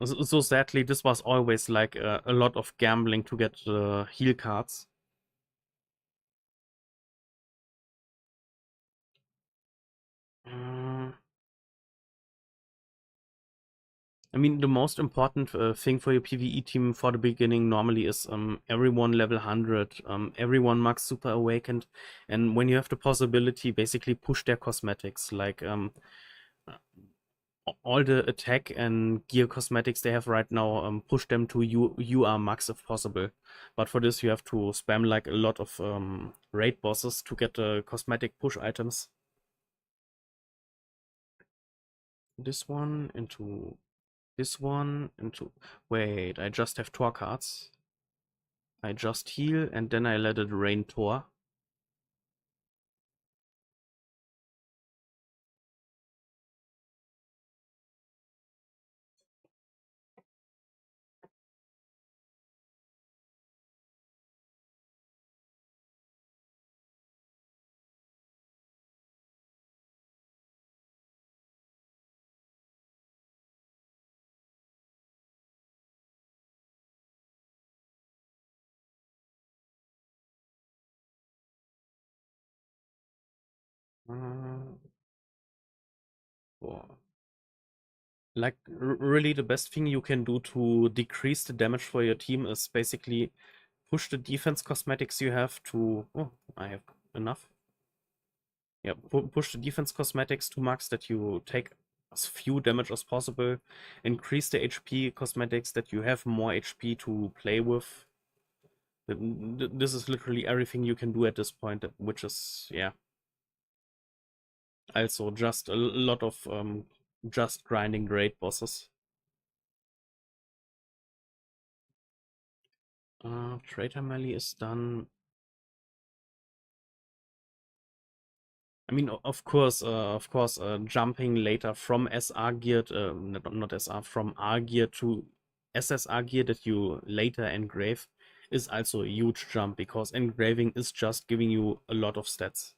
So sadly, this was always like a lot of gambling to get heal cards. I mean, the most important thing for your PvE team for the beginning normally is everyone level 100, everyone max super awakened, and when you have the possibility, basically push their cosmetics, like all the attack and gear cosmetics they have right now, push them to UR max if possible. But for this, you have to spam like a lot of raid bosses to get the cosmetic push items. This one into this one into... Wait, I just have Thor cards. I just heal and then I let it rain Thor. Like, really the best thing you can do to decrease the damage for your team is basically push the defense cosmetics you have to... Oh, I have enough. Yeah, push the defense cosmetics to max that you take as few damage as possible. Increase the HP cosmetics that you have more HP to play with. This is literally everything you can do at this point, which is, yeah. Also, just a lot of just grinding great bosses. Traitor melee is done. I mean, of course, jumping later from SR gear, not SR, from R gear to SSR gear that you later engrave is also a huge jump because engraving is just giving you a lot of stats.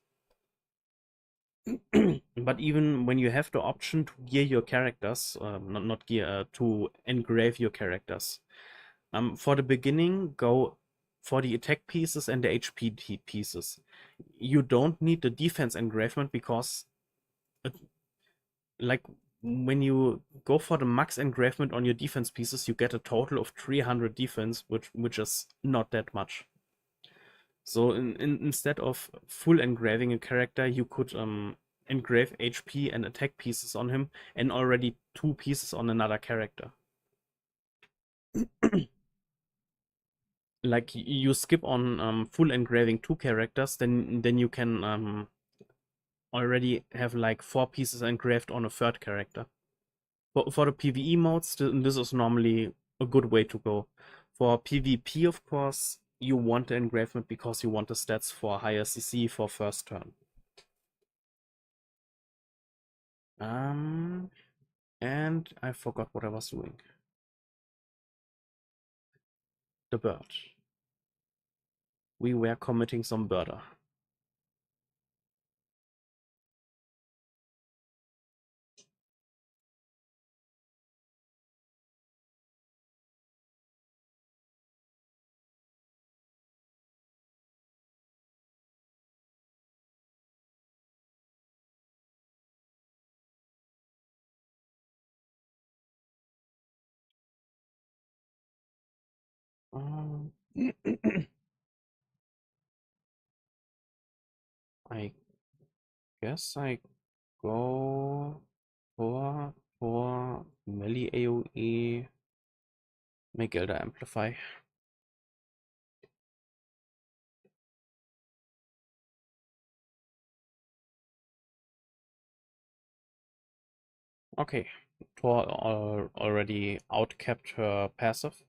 But even when you have the option to gear your characters, not gear, to engrave your characters, for the beginning, go for the attack pieces and the HP pieces. You don't need the defense engravement because, like, when you go for the max engravement on your defense pieces, you get a total of 300 defense, which is not that much. So instead of full engraving a character, you could engrave HP and attack pieces on him and already 2 pieces on another character. Like you skip on full engraving 2 characters, then you can already have like 4 pieces engraved on a third character. For the PvE modes, this is normally a good way to go. For PvP, of course, you want the engravement because you want the stats for higher CC for first turn. And I forgot what I was doing. The bird. We were committing some murder. Um, I guess I go for melee AoE, make Elder Amplify. Okay, Thor already outcapped her passive.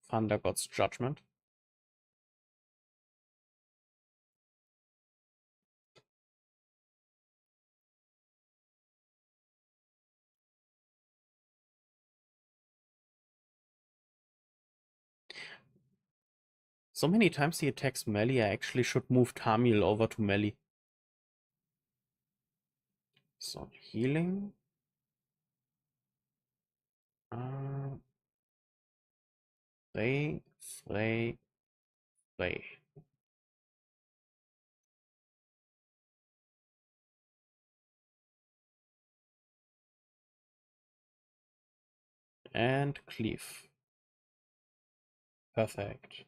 Thunder God's Judgment. So many times he attacks melee, I actually should move Tamil over to melee. So, healing. Frey, Frey, Frey. And cleave. Perfect.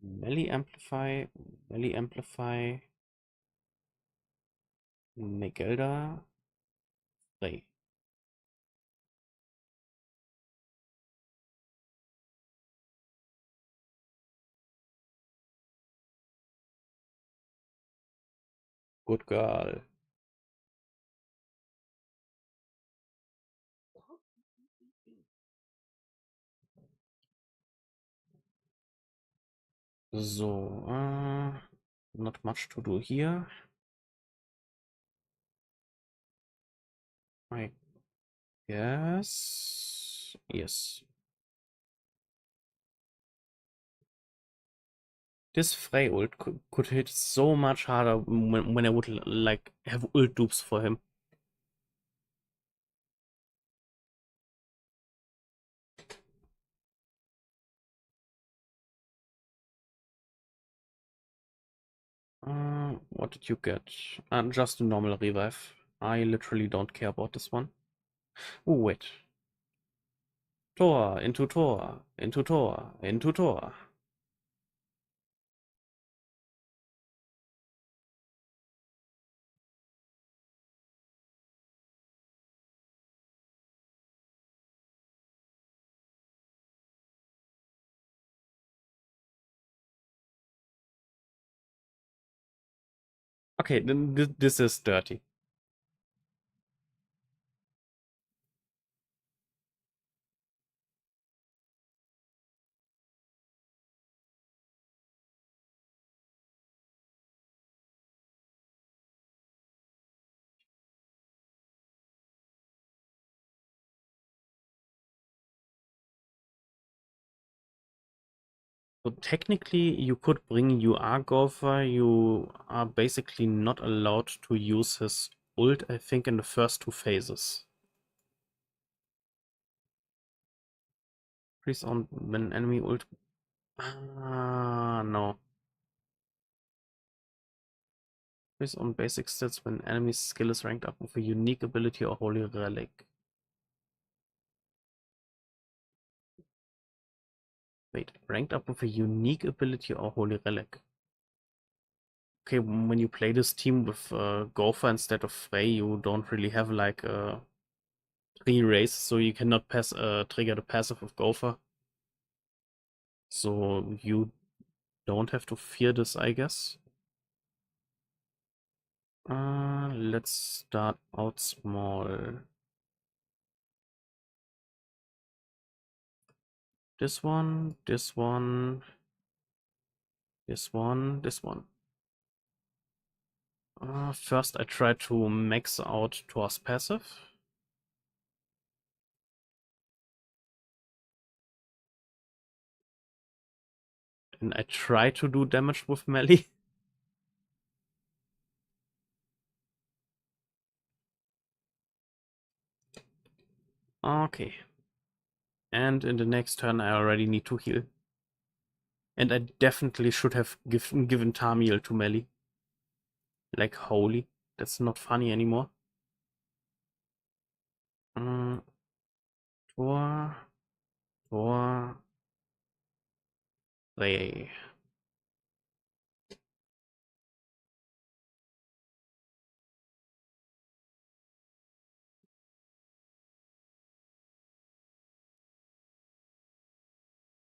Melee Amplify, Melee Amplify, Megelda, Frey. Good girl. So, not much to do here. I guess. Yes. This Frey ult could hit so much harder when I would like have ult dupes for him. What did you get? Just a normal revive. I literally don't care about this one. Oh, wait. Thor, into Thor, into Thor, into Thor. Okay, then this is dirty. So technically, you could bring Gopher. You are basically not allowed to use his ult, I think, in the first 2 phases. Freeze on when enemy ult. No. Freeze on basic stats when enemy skill is ranked up with a unique ability or holy relic. Wait, ranked up with a unique ability or holy relic. Okay, when you play this team with Gopher instead of Frey, you don't really have like 3 races, so you cannot trigger the passive of Gopher. So you don't have to fear this, I guess. Let's start out small. This one, this one, this one, this one. First I try to max out Thor's passive. And I try to do damage with melee. Okay. And in the next turn I already need to heal. And I definitely should have given Tamil to melee. Like holy. That's not funny anymore. Thor. Thor. They.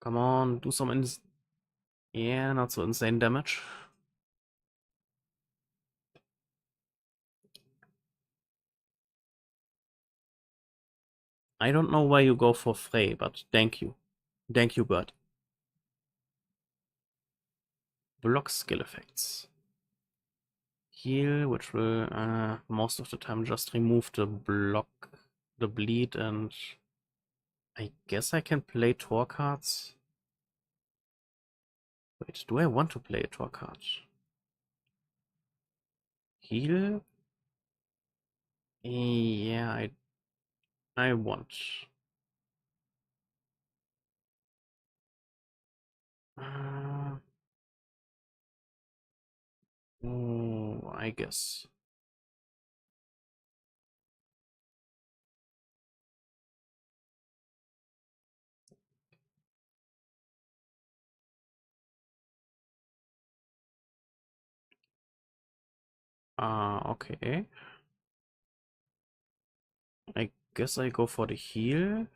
Come on, do some yeah, not so insane damage. I don't know why you go for Frey, but thank you. Thank you, bird. Block skill effects. Heal, which will most of the time just remove the block, the bleed, and I guess I can play Thor cards. Wait, do I want to play a Thor card? Heal? Yeah, I want. Oh, I guess. Okay. I guess I go for the heal.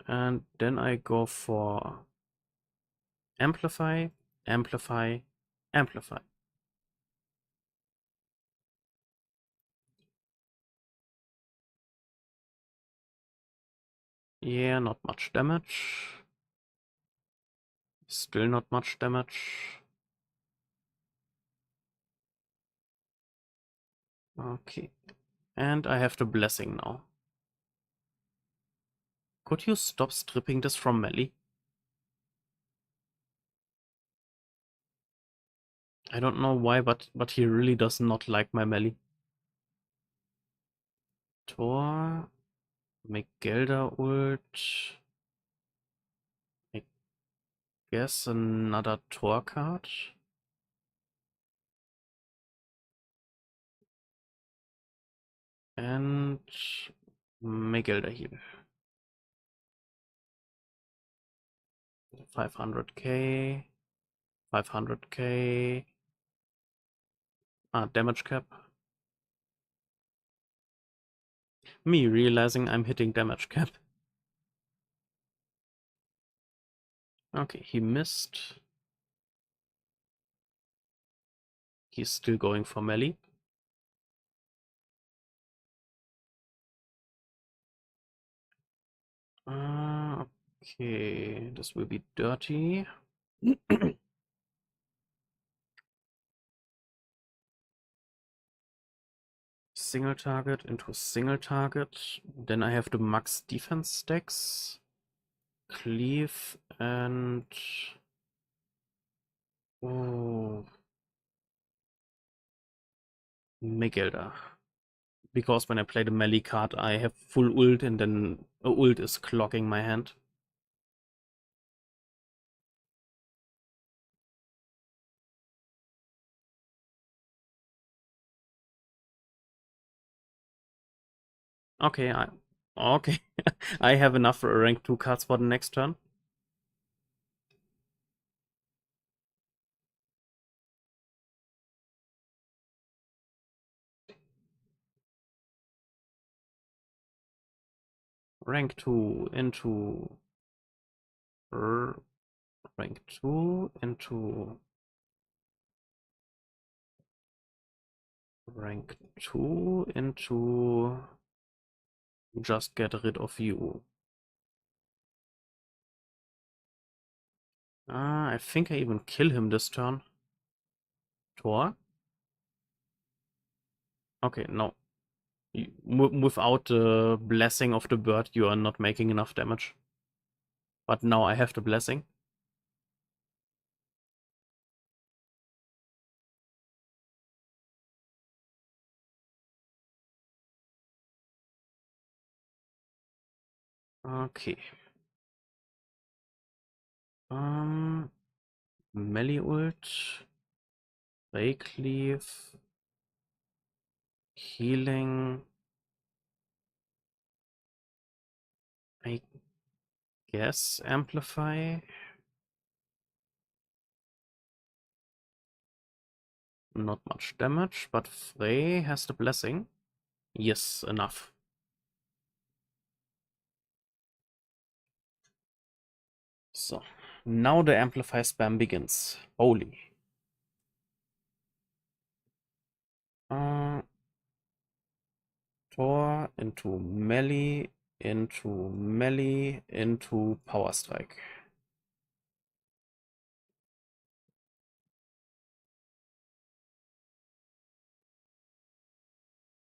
And then I go for amplify, amplify, amplify. Yeah, not much damage. Still not much damage. Okay. And I have the blessing now. Could you stop stripping this from melee? I don't know why, but he really does not like my melee. Thor, make Gelder ult. I guess another Thor card. And make Gelder heal. 500k. 500k. Damage cap. Me realizing I'm hitting damage cap. Okay, he missed. He's still going for melee. Okay, this will be dirty. Single target into single target. Then I have the max defense stacks. Cleave and... Oh... Megelda. Because when I play the melee card, I have full ult and then ult is clogging my hand. Okay, okay. I have enough rank 2 cards for the next turn. Rank 2 into rank 2 into rank 2 into just get rid of you. I think I even kill him this turn. Thor? Okay, no. Without the blessing of the bird, you are not making enough damage. But now I have the blessing. Okay. Melee ult, Ray Cleave, healing. I guess amplify. Not much damage, but Frey has the blessing. Yes, enough. So, now the amplify spam begins. Holy. Thor into melee, into power strike.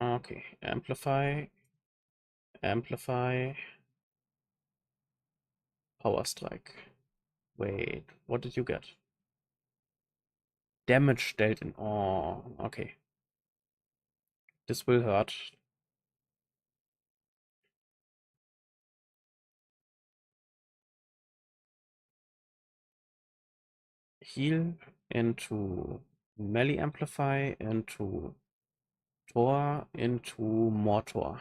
Okay, amplify, power strike. Wait, what did you get? Damage dealt in. Oh, okay. This will hurt. Heal into melee amplify, into Thor, into Mortor.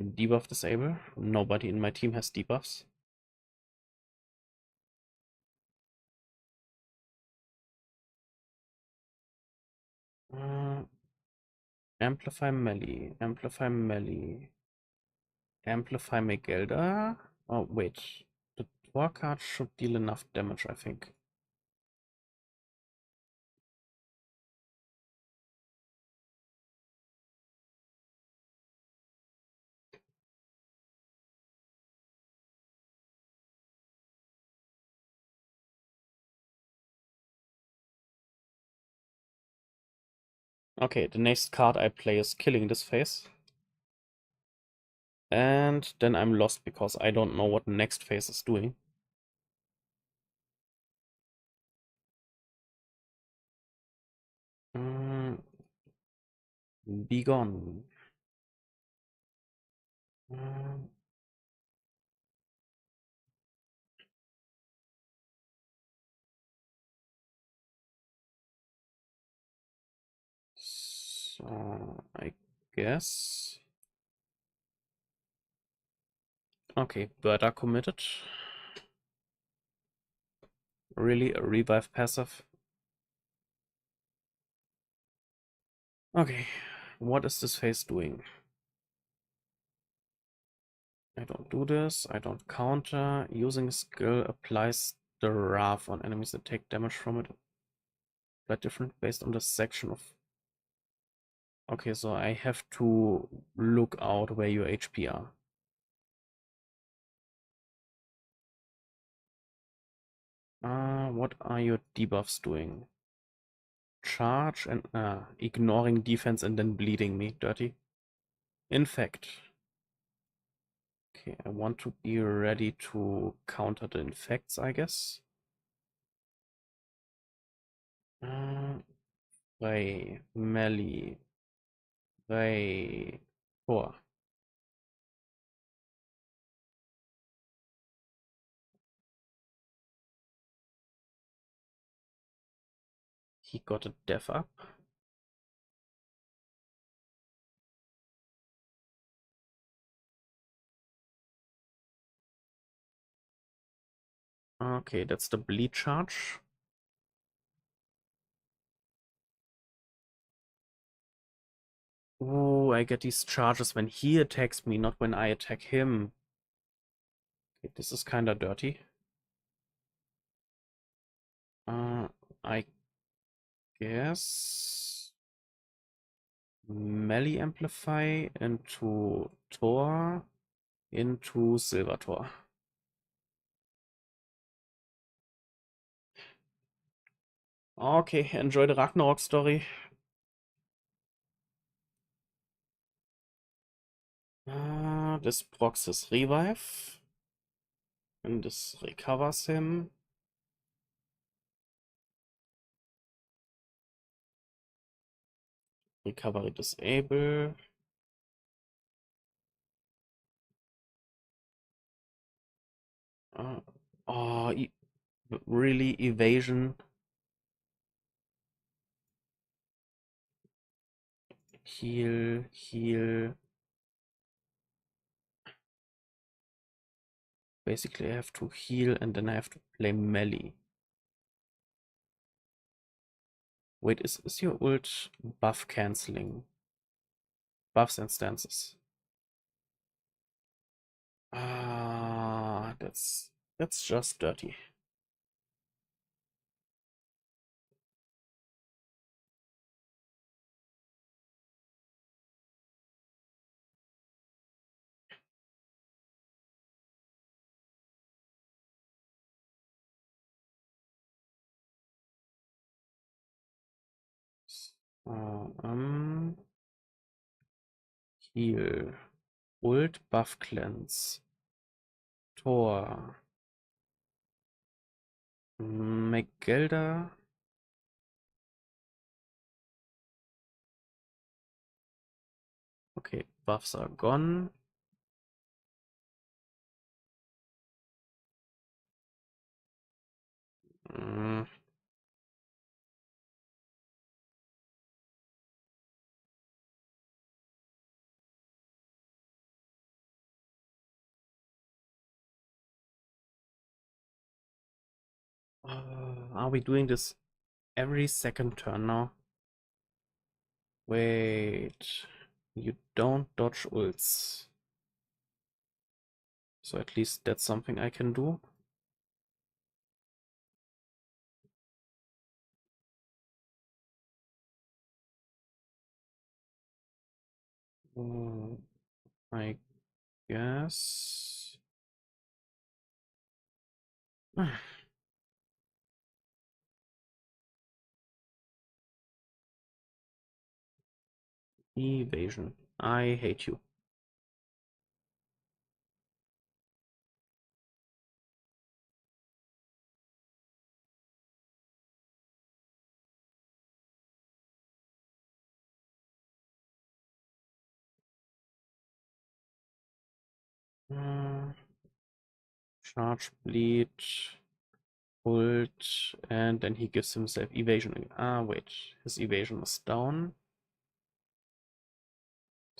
Debuff disable. Nobody in my team has debuffs. Amplify melee, amplify melee, amplify Megelda. Oh wait, the Thor card should deal enough damage, I think. Okay, the next card I play is killing this phase. And then I'm lost because I don't know what the next phase is doing. Be gone. So, I guess. Okay, bird are committed. Really, a revive passive? Okay, what is this phase doing? I don't do this, I don't counter. Using skill applies the wrath on enemies that take damage from it. But different based on the section of... Okay, so I have to look out where your HP are. What are your debuffs doing? Charge and ignoring defense and then bleeding me, dirty. Infect. Okay, I want to be ready to counter the infects, I guess. Ray, melee, Ray, Thor. He got a death up. Okay, that's the bleed charge. Oh, I get these charges when he attacks me, not when I attack him. Okay, this is kinda dirty. I guess melee amplify into Thor into Silver Thor. Okay, enjoy the Ragnarok story. This procs his revive. And this recovers him. Recovery disable. Oh, really evasion. Heal, heal. Basically, I have to heal and then I have to play melee. Wait, is your ult buff canceling? Buffs and stances. Ah, that's just dirty. Heal. Ult buff cleanse. Tor. Gelder. Okay, buffs are gone. Mm. Are we doing this every second turn now? Wait, you don't dodge ults. So at least that's something I can do. I guess. Evasion. I hate you. Charge, bleed, ult, and then he gives himself evasion. Ah, wait, his evasion is down.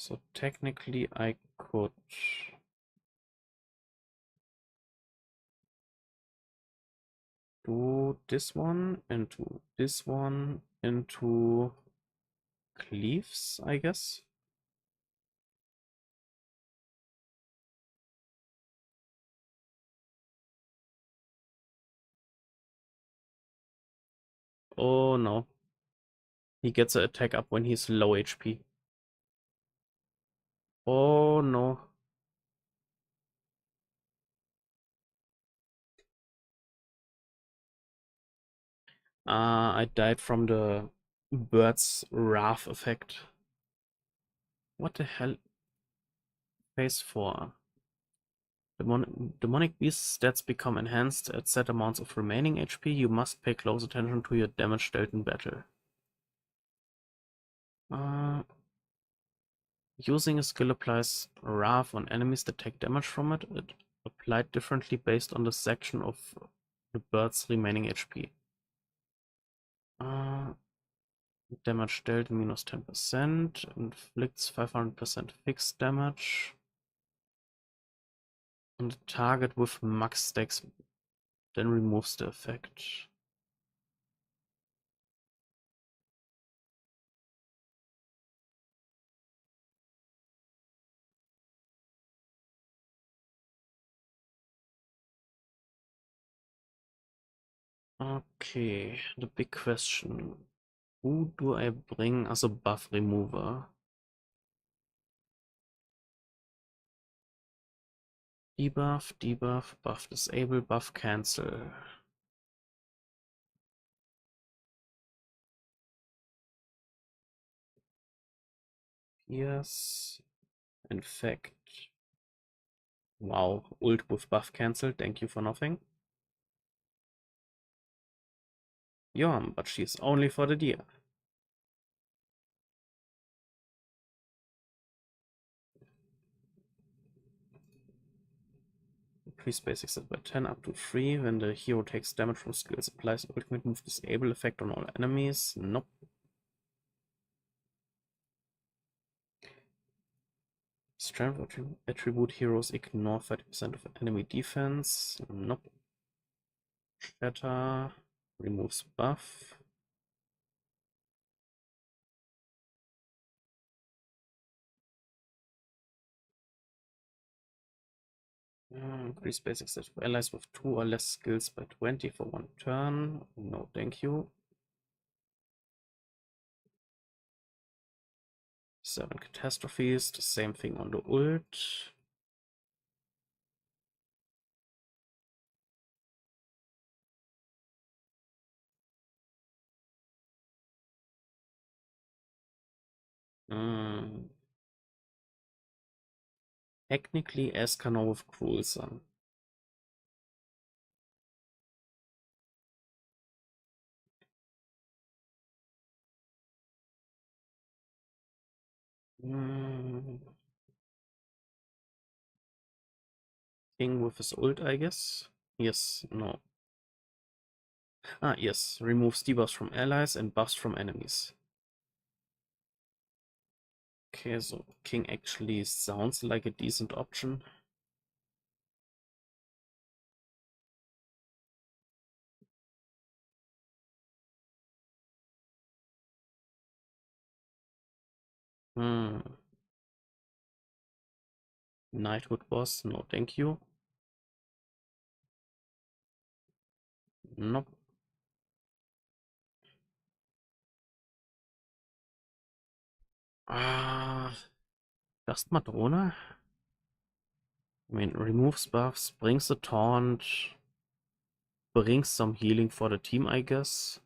So technically I could do this one into cleaves, I guess. Oh no. He gets an attack up when he's low HP. Oh no. I died from the bird's wrath effect. What the hell? Phase 4. Demonic beast stats become enhanced at set amounts of remaining HP. You must pay close attention to your damage dealt in battle. Using a skill applies wrath on enemies that take damage from it. It applied differently based on the section of the bird's remaining HP. Damage dealt minus 10%, inflicts 500% fixed damage. And the target with max stacks then removes the effect. Okay, the big question. Who do I bring as a buff remover? Debuff, debuff, buff disable, buff cancel. Yes. Infect. Wow, ult with buff cancel, thank you for nothing. Yeah, but she's only for the deer. Increase basic set by 10 up to 3 when the hero takes damage from skills. Applies ultimate move disable effect on all enemies. Nope. Strength attribute heroes ignore 30% of enemy defense. Nope. Shatter removes buff. Increase basic stat for allies with 2 or less skills by 20 for 1 turn. No, thank you. 7 catastrophes, the same thing on the ult. Technically Escanor with Cruel Sun. King with his ult, I guess. Yes, no. Ah, yes. Removes debuffs from allies and buffs from enemies. Okay, so King actually sounds like a decent option. Knighthood boss, no thank you. Nope. Just Madrona? I mean, removes buffs, brings a taunt, brings some healing for the team, I guess.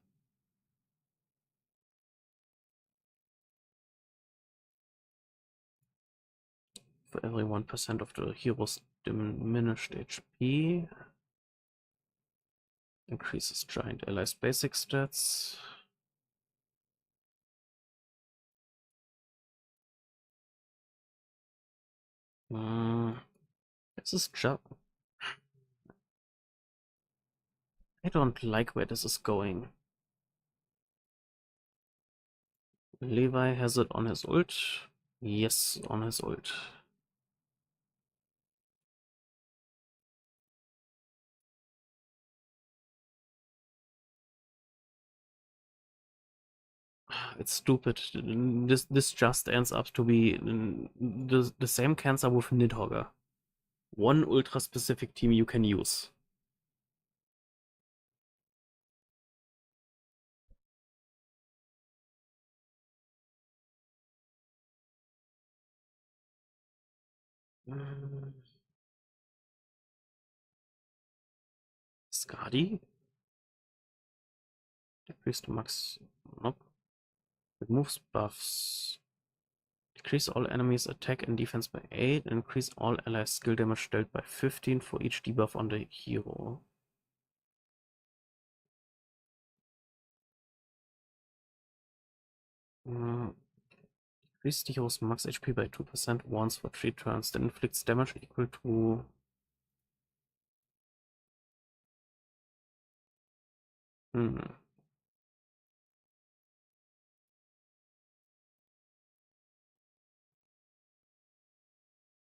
For every 1% of the hero's diminished HP. Increases giant allies' basic stats. This is just... I don't like where this is going. Levi has it on his ult. Yes, on his ult. It's stupid. This just ends up to be the same cancer with Nidhogger. One ultra specific team you can use. Skadi? Decrease the max. Nope. Removes buffs. Decrease all enemies' attack and defense by 8. And increase all allies' skill damage dealt by 15 for each debuff on the hero. Increase the hero's max HP by 2% once for 3 turns. That inflicts damage equal to...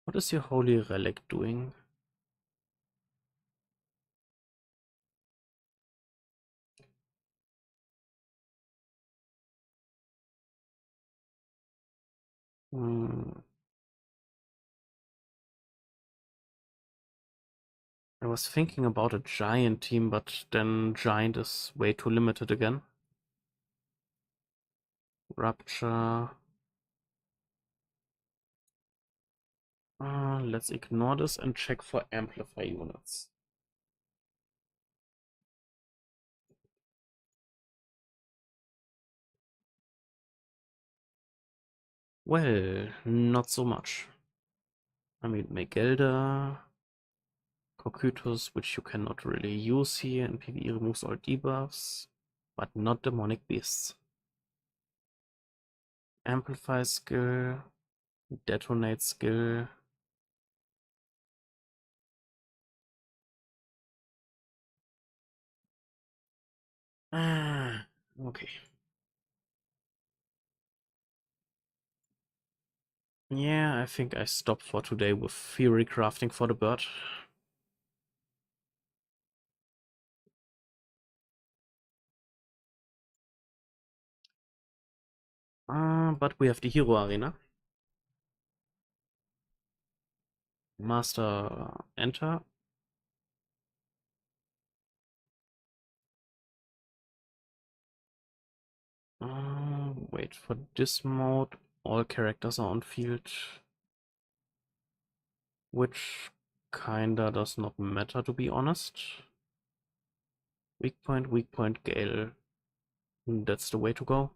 What is your holy relic doing? I was thinking about a giant team, but then giant is way too limited again. Rupture. Let's ignore this and check for amplify units. Well, not so much. I mean, Megelda, Cocytus, which you cannot really use here, and PvE removes all debuffs, but not demonic beasts. Amplify skill, detonate skill. Okay. Yeah, I think I stopped for today with theory crafting for the bird. But we have the hero arena. Master enter. Wait, for this mode, all characters are on field, which kinda does not matter, to be honest. Weak point, Gale. That's the way to go.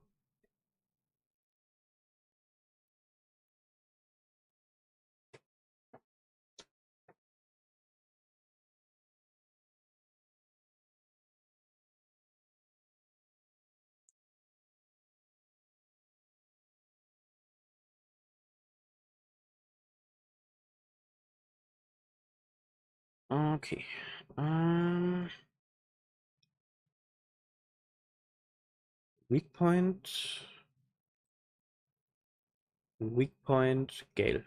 Okay. Um, weak point, Gale.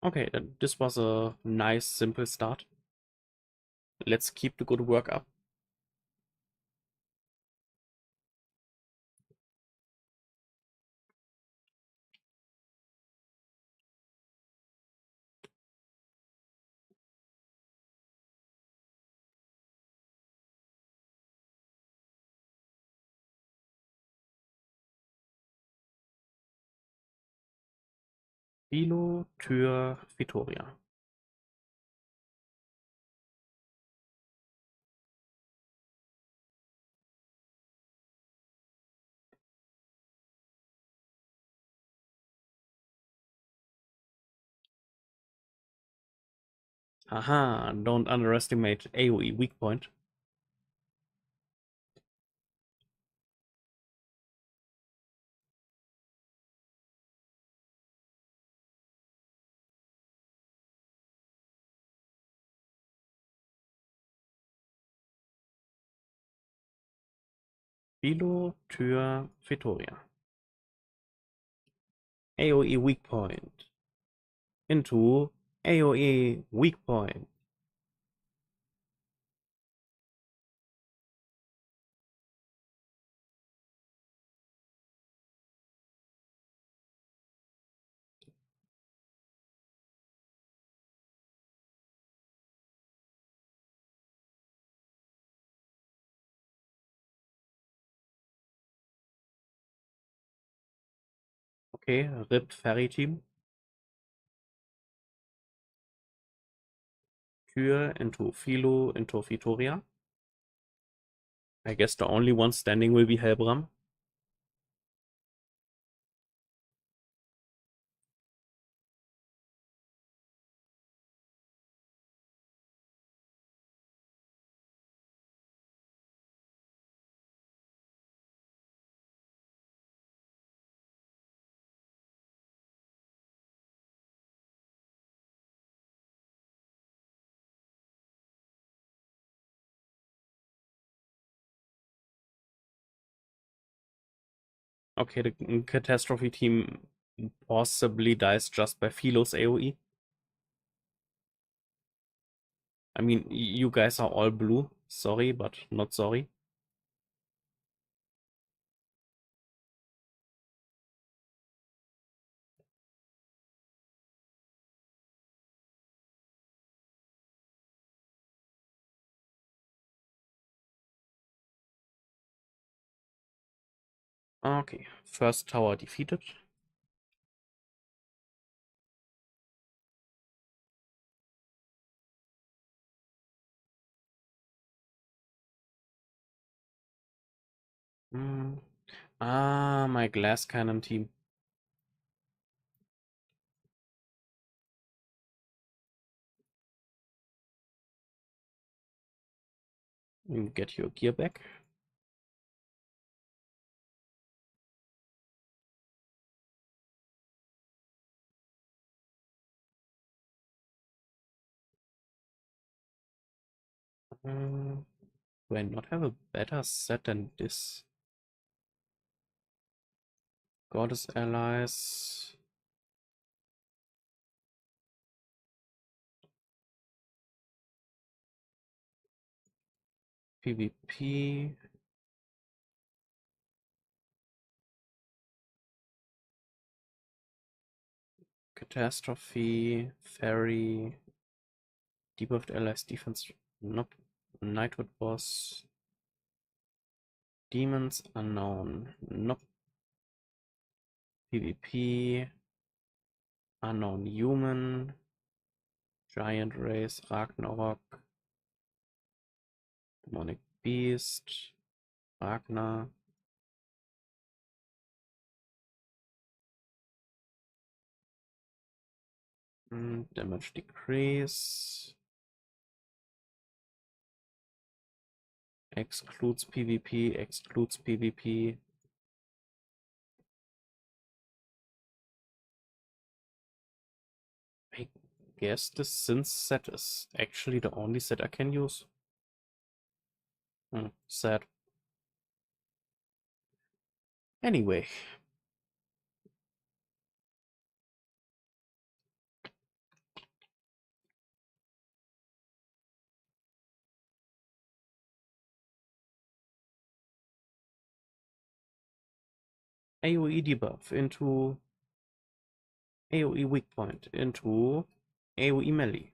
Okay, then this was a nice, simple start. Let's keep the good work up. Philo, Tür, Vitoria. Haha, don't underestimate AoE weak point. Philo, Tür, Vitoria. AoE weak point. Into AoE weak point. Okay, RIP Ferry Team. Tür into Philo into Vitoria. I guess the only one standing will be Helbram. Okay, the Catastrophe team possibly dies just by Philo's AoE. I mean, you guys are all blue. Sorry, but not sorry. Okay, first tower defeated. Hmm. Ah, my glass cannon team. You get your gear back. Do I not have a better set than this? Goddess allies. PvP. Catastrophe. Fairy. Debuffed allies defense. Nope. Knighthood boss. Demons unknown. Nope. PvP. Unknown human. Giant race. Ragnarok. Demonic beast. Ragnar. Damage decrease. Excludes PvP. Excludes PvP. I guess the synth set is actually the only set I can use. Sad. Anyway. AoE debuff into AoE weak point into AoE melee.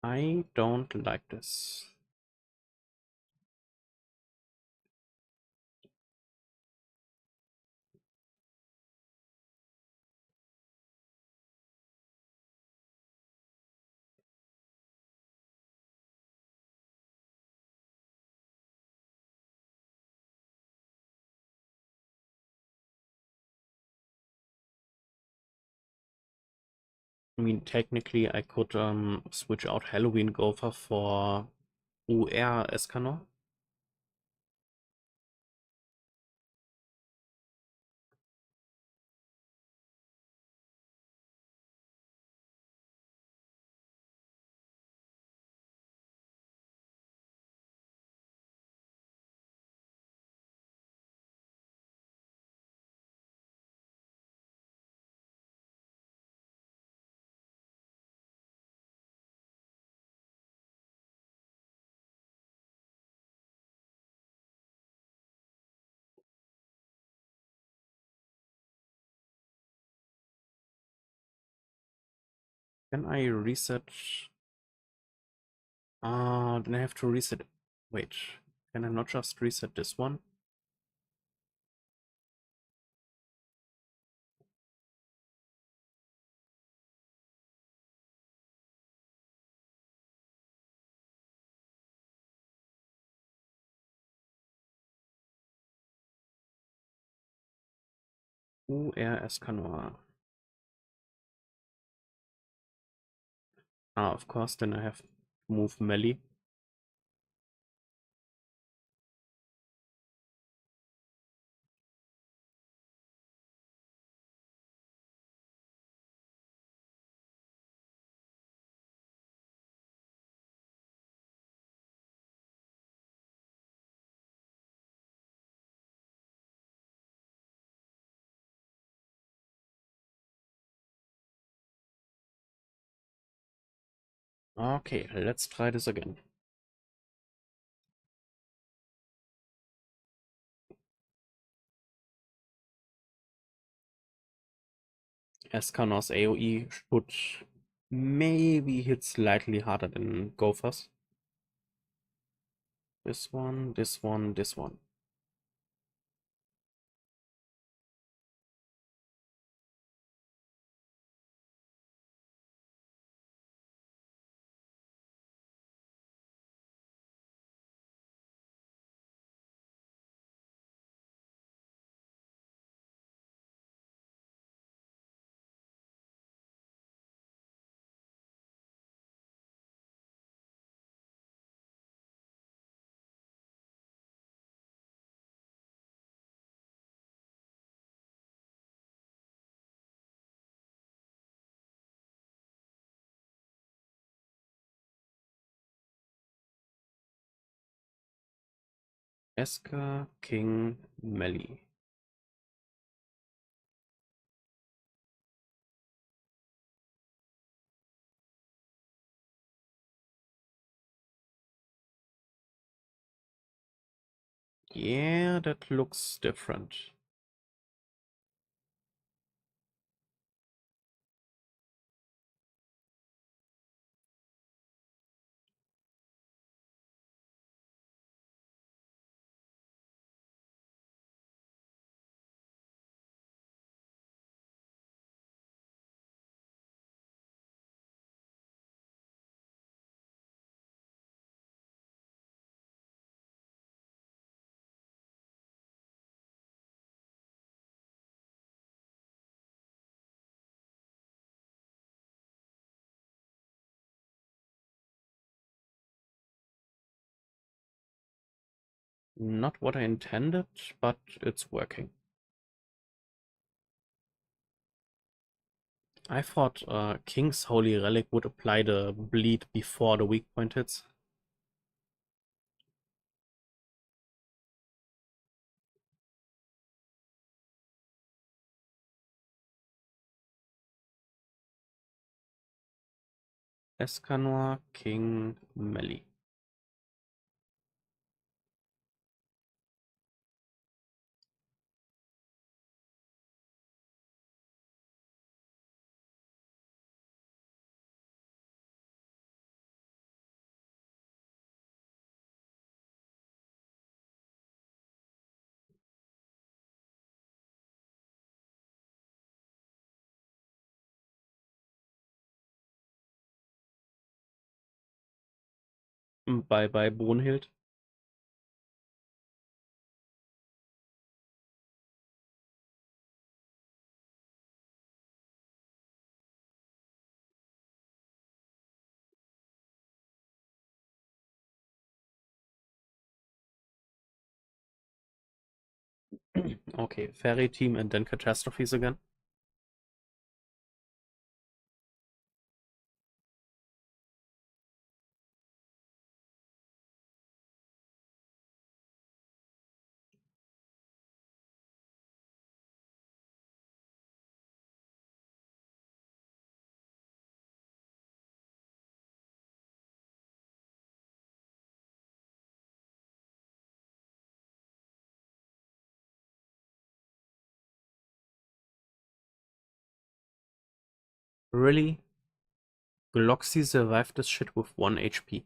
I don't like this. I mean, technically I could switch out Halloween Gopher for UR Escanor. Can I reset? Then I have to reset. Wait, can I not just reset this one? REWORKED. Of course, then I have to move melee. Okay, let's try this again. Escanor's AoE should maybe hit slightly harder than Gopher's. This one, this one, this one. Esker, King, melee. Yeah, that looks different. Not what I intended, but it's working. I thought King's Holy Relic would apply the bleed before the weak point hits. Escanor, King, melee. Bye bye, Brunhild. Okay, Fairy Team and then Catastrophes again. Really? Gloxy survived this shit with 1 HP.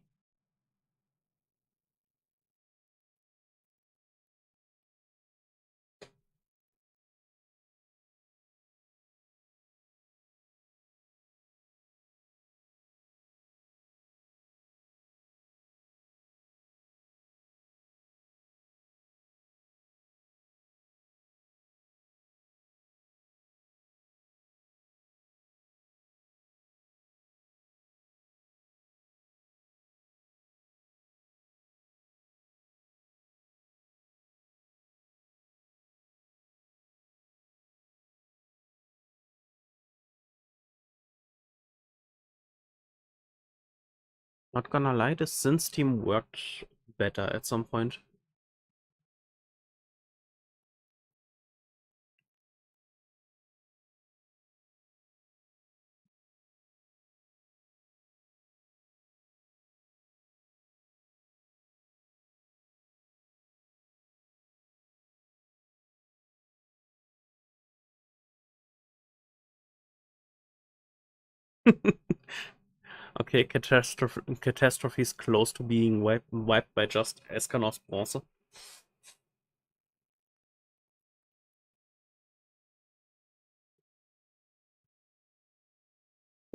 Not gonna lie, the Synth team worked better at some point. Okay, Catastrophe is close to being wiped by just Escanor's Bronze.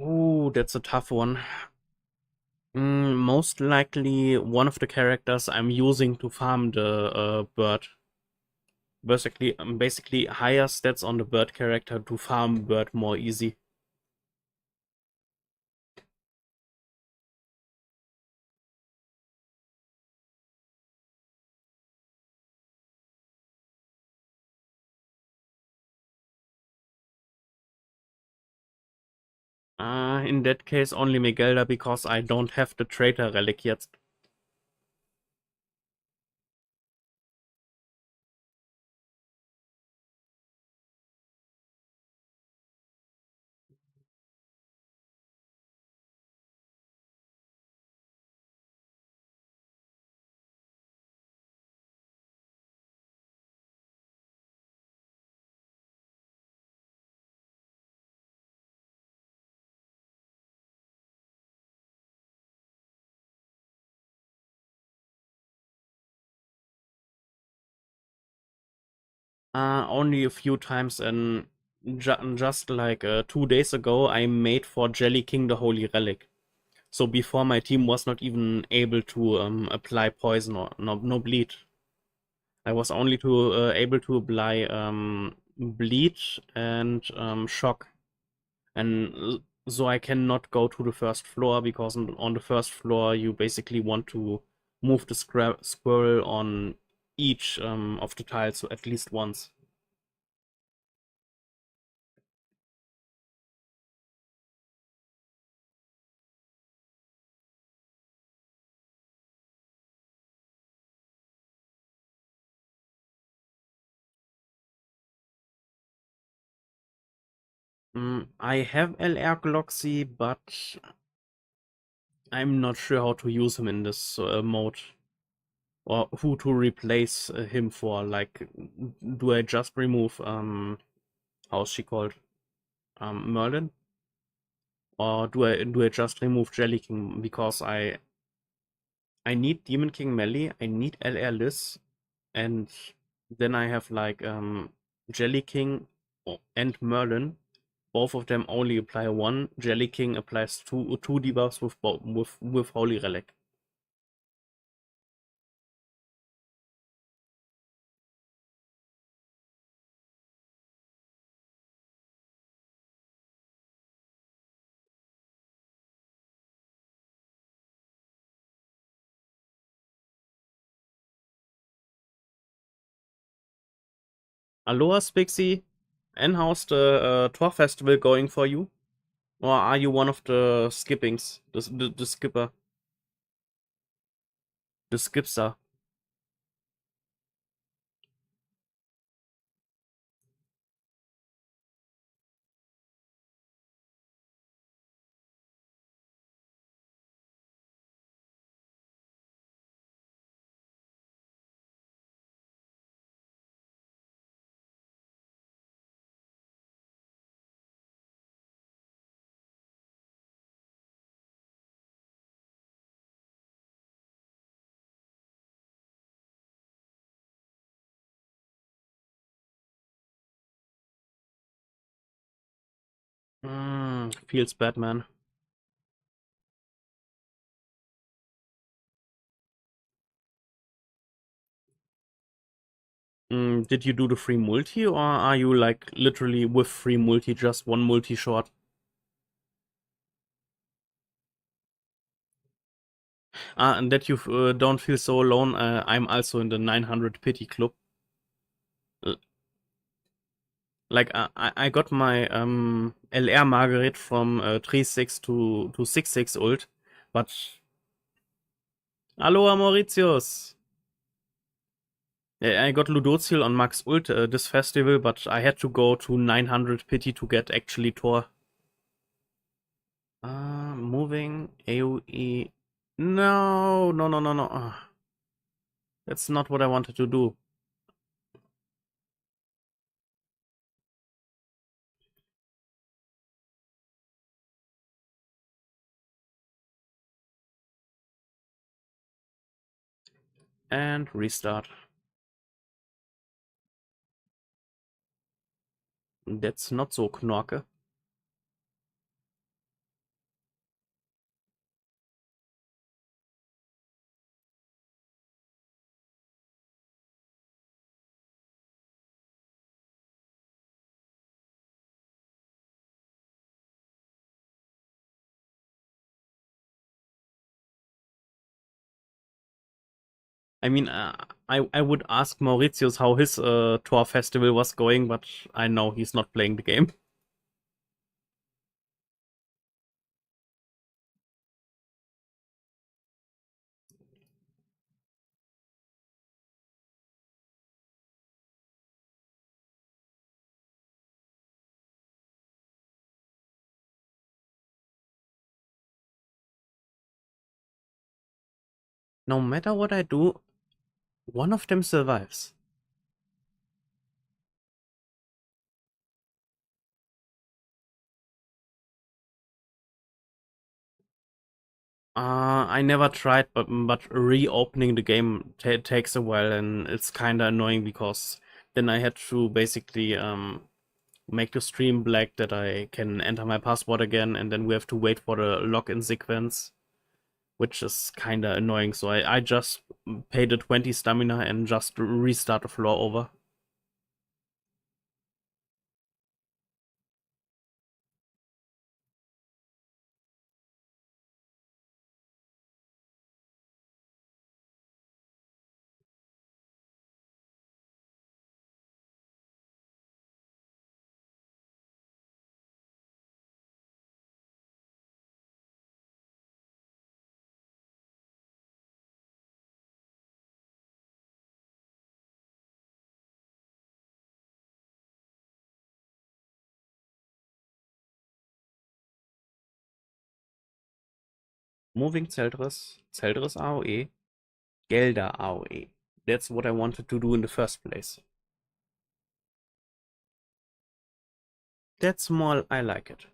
Ooh, that's a tough one. Most likely one of the characters I'm using to farm the bird. Basically higher stats on the bird character to farm bird more easy. In that case, only Megelda, because I don't have the traitor relic yet. Only a few times, and just like 2 days ago, I made for Jelly King the Holy Relic. So before my team was not even able to apply poison or no bleed. I was only able to apply bleed and shock, and so I cannot go to the first floor because on the first floor you basically want to move the squirrel on each of the tiles at least once. I have LR Gloxy, but I'm not sure how to use him in this mode. Or who to replace him for. Like, do I just remove, how's she called? Merlin? Or do I just remove Jelly King? Because I need Demon King melee, I need LR Liz, and then I have like Jelly King and Merlin. Both of them only apply one. Jelly King applies two debuffs with Holy Relic. Aloha Spixie, and how's the Thor festival going for you? Or are you one of the skippings? The skipper? The skipster? Feels bad, man. Did you do the free multi, or are you like literally with free multi, just one multi short? And that you don't feel so alone, I'm also in the 900 pity club. L- Like, I got my LR Margaret from 3.6 to 6.6 ult, but... Hallo, Mauritius! I got Ludozil on max ult this festival, but I had to go to 900 pity to get actually Thor. Moving AoE. No, no, no, no, no. That's not what I wanted to do. And restart. That's not so Knorke. I mean, I would ask Mauritius how his Thor festival was going, but I know he's not playing the game. No matter what I do, one of them survives. I never tried, but reopening the game takes a while, and it's kinda annoying because then I had to basically make the stream black that I can enter my password again, and then we have to wait for the login sequence, which is kinda annoying. So I just paid the 20 stamina and just restart the floor over. Moving Zeldris AOE, Gelder AOE. That's what I wanted to do in the first place. That's more, I like it.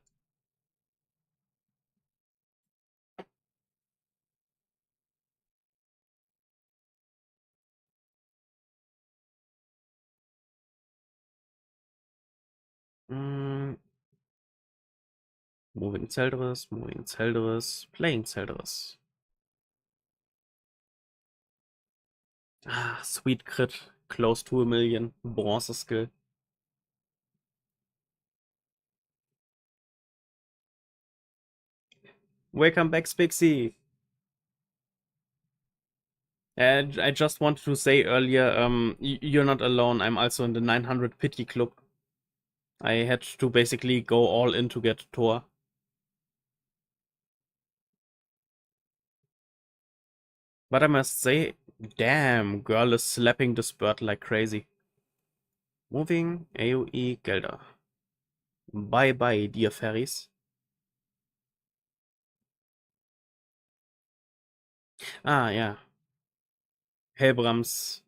Mm, moving Zeldris, playing Zeldris. Sweet crit, close to a million, bronze skill. Welcome back, Spixie. And I just wanted to say earlier, you're not alone. I'm also in the 900 pity club. I had to basically go all in to get Thor. But I must say, damn, girl is slapping the spurt like crazy. Moving AoE Gelder. Bye bye, dear fairies. Yeah. Helbram's,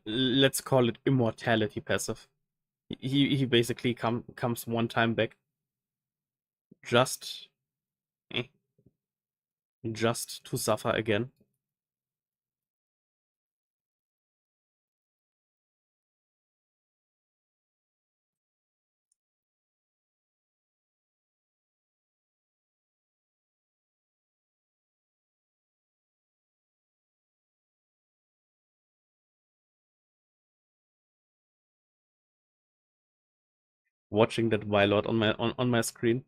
let's call it immortality passive. He basically comes one time back. Just, eh, just to suffer again. watching that Vylord on my screen.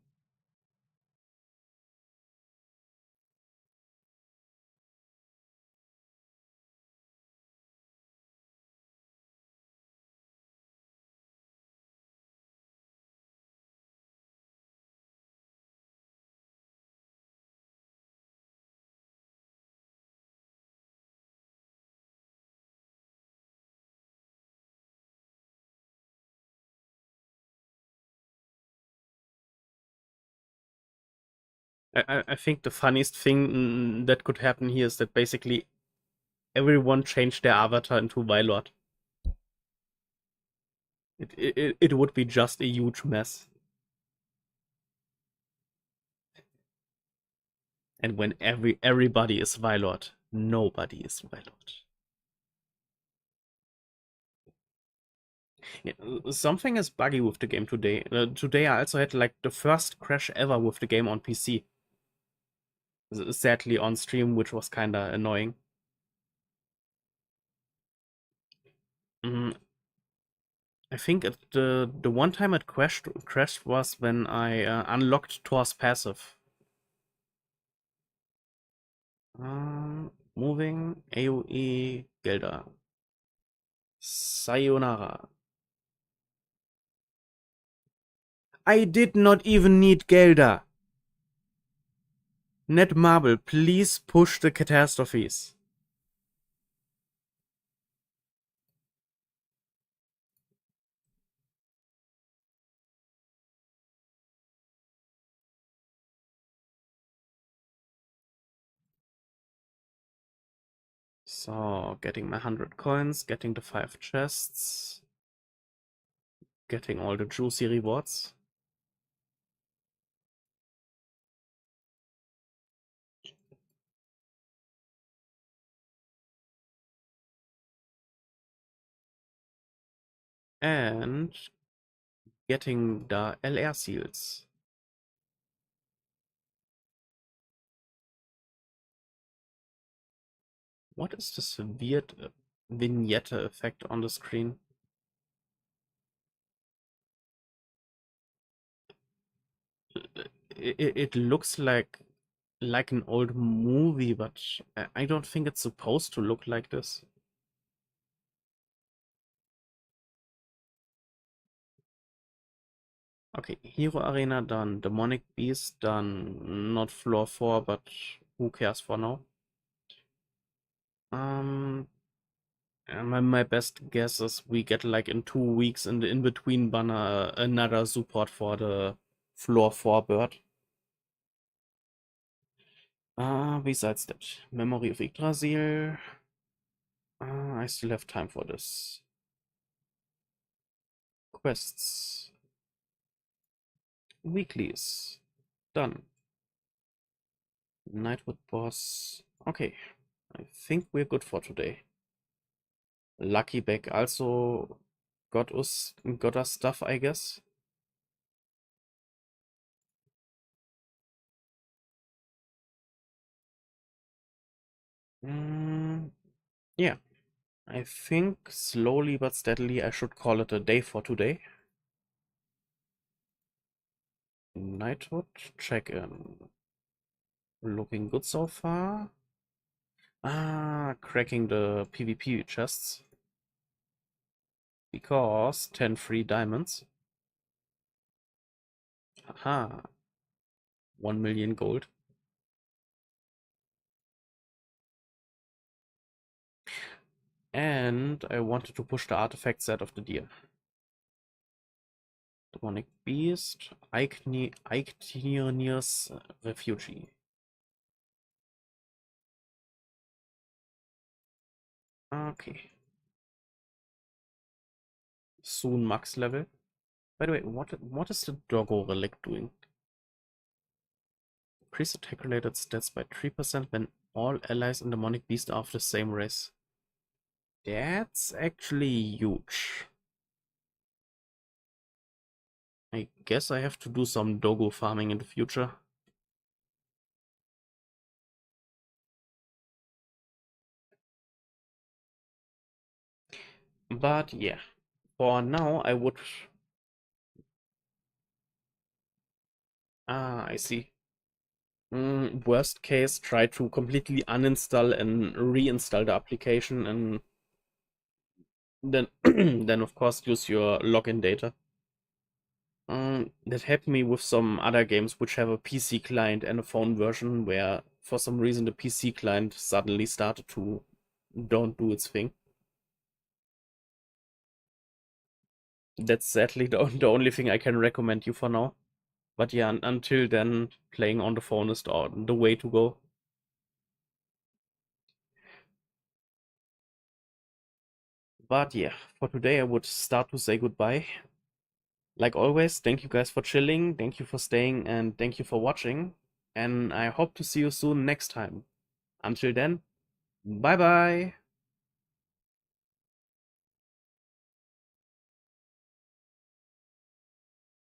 I think the funniest thing that could happen here is that basically everyone changed their avatar into Vylord. It would be just a huge mess. And when everybody is Vylord, nobody is Vylord. Yeah, something is buggy with the game today. Today I also had like the first crash ever with the game on PC. Sadly on stream, which was kinda annoying. I think the one time it crashed was when I unlocked Thor's passive. Moving AoE Gelder. Sayonara. I did not even need Gelder. Netmarble, please push the catastrophes. So, getting my 100 coins, getting the 5 chests, getting all the juicy rewards. And getting the LR seals. What is this weird vignette effect on the screen? It looks like an old movie, but I don't think it's supposed to look like this. Okay, Hero Arena done, Demonic Beast done, not floor 4, but who cares for now? My best guess is we get like in 2 weeks in the in-between banner another support for the floor 4 bird. Besides that, Memory of Yggdrasil. I still have time for this. Quests. Weeklies. Done. Knightwood boss. Okay. I think we're good for today. Lucky Bag also got us stuff, I guess. Yeah. I think slowly but steadily I should call it a day for today. Knighthood check-in. Looking good so far. Cracking the PvP chests. Because 10 free diamonds. Haha. 1 million gold. And I wanted to push the artifact set of the deer. Demonic Beast, Ictinius Refugee. Okay. Soon max level. By the way, what is the doggo relic doing? Increase attack related stats by 3% when all allies in Demonic Beast are of the same race. That's actually huge. I guess I have to do some doggo farming in the future. But yeah, for now I would Ah, I see. Worst case, try to completely uninstall and reinstall the application, and then then of course use your login data. That happened me with some other games which have a PC client and a phone version, where for some reason the PC client suddenly started to don't do its thing. That's sadly the only thing I can recommend you for now. But yeah, until then, playing on the phone is the way to go. But yeah, for today I would start to say goodbye. Like always, thank you guys for chilling, thank you for staying, and thank you for watching. And I hope to see you soon next time. Until then, bye bye!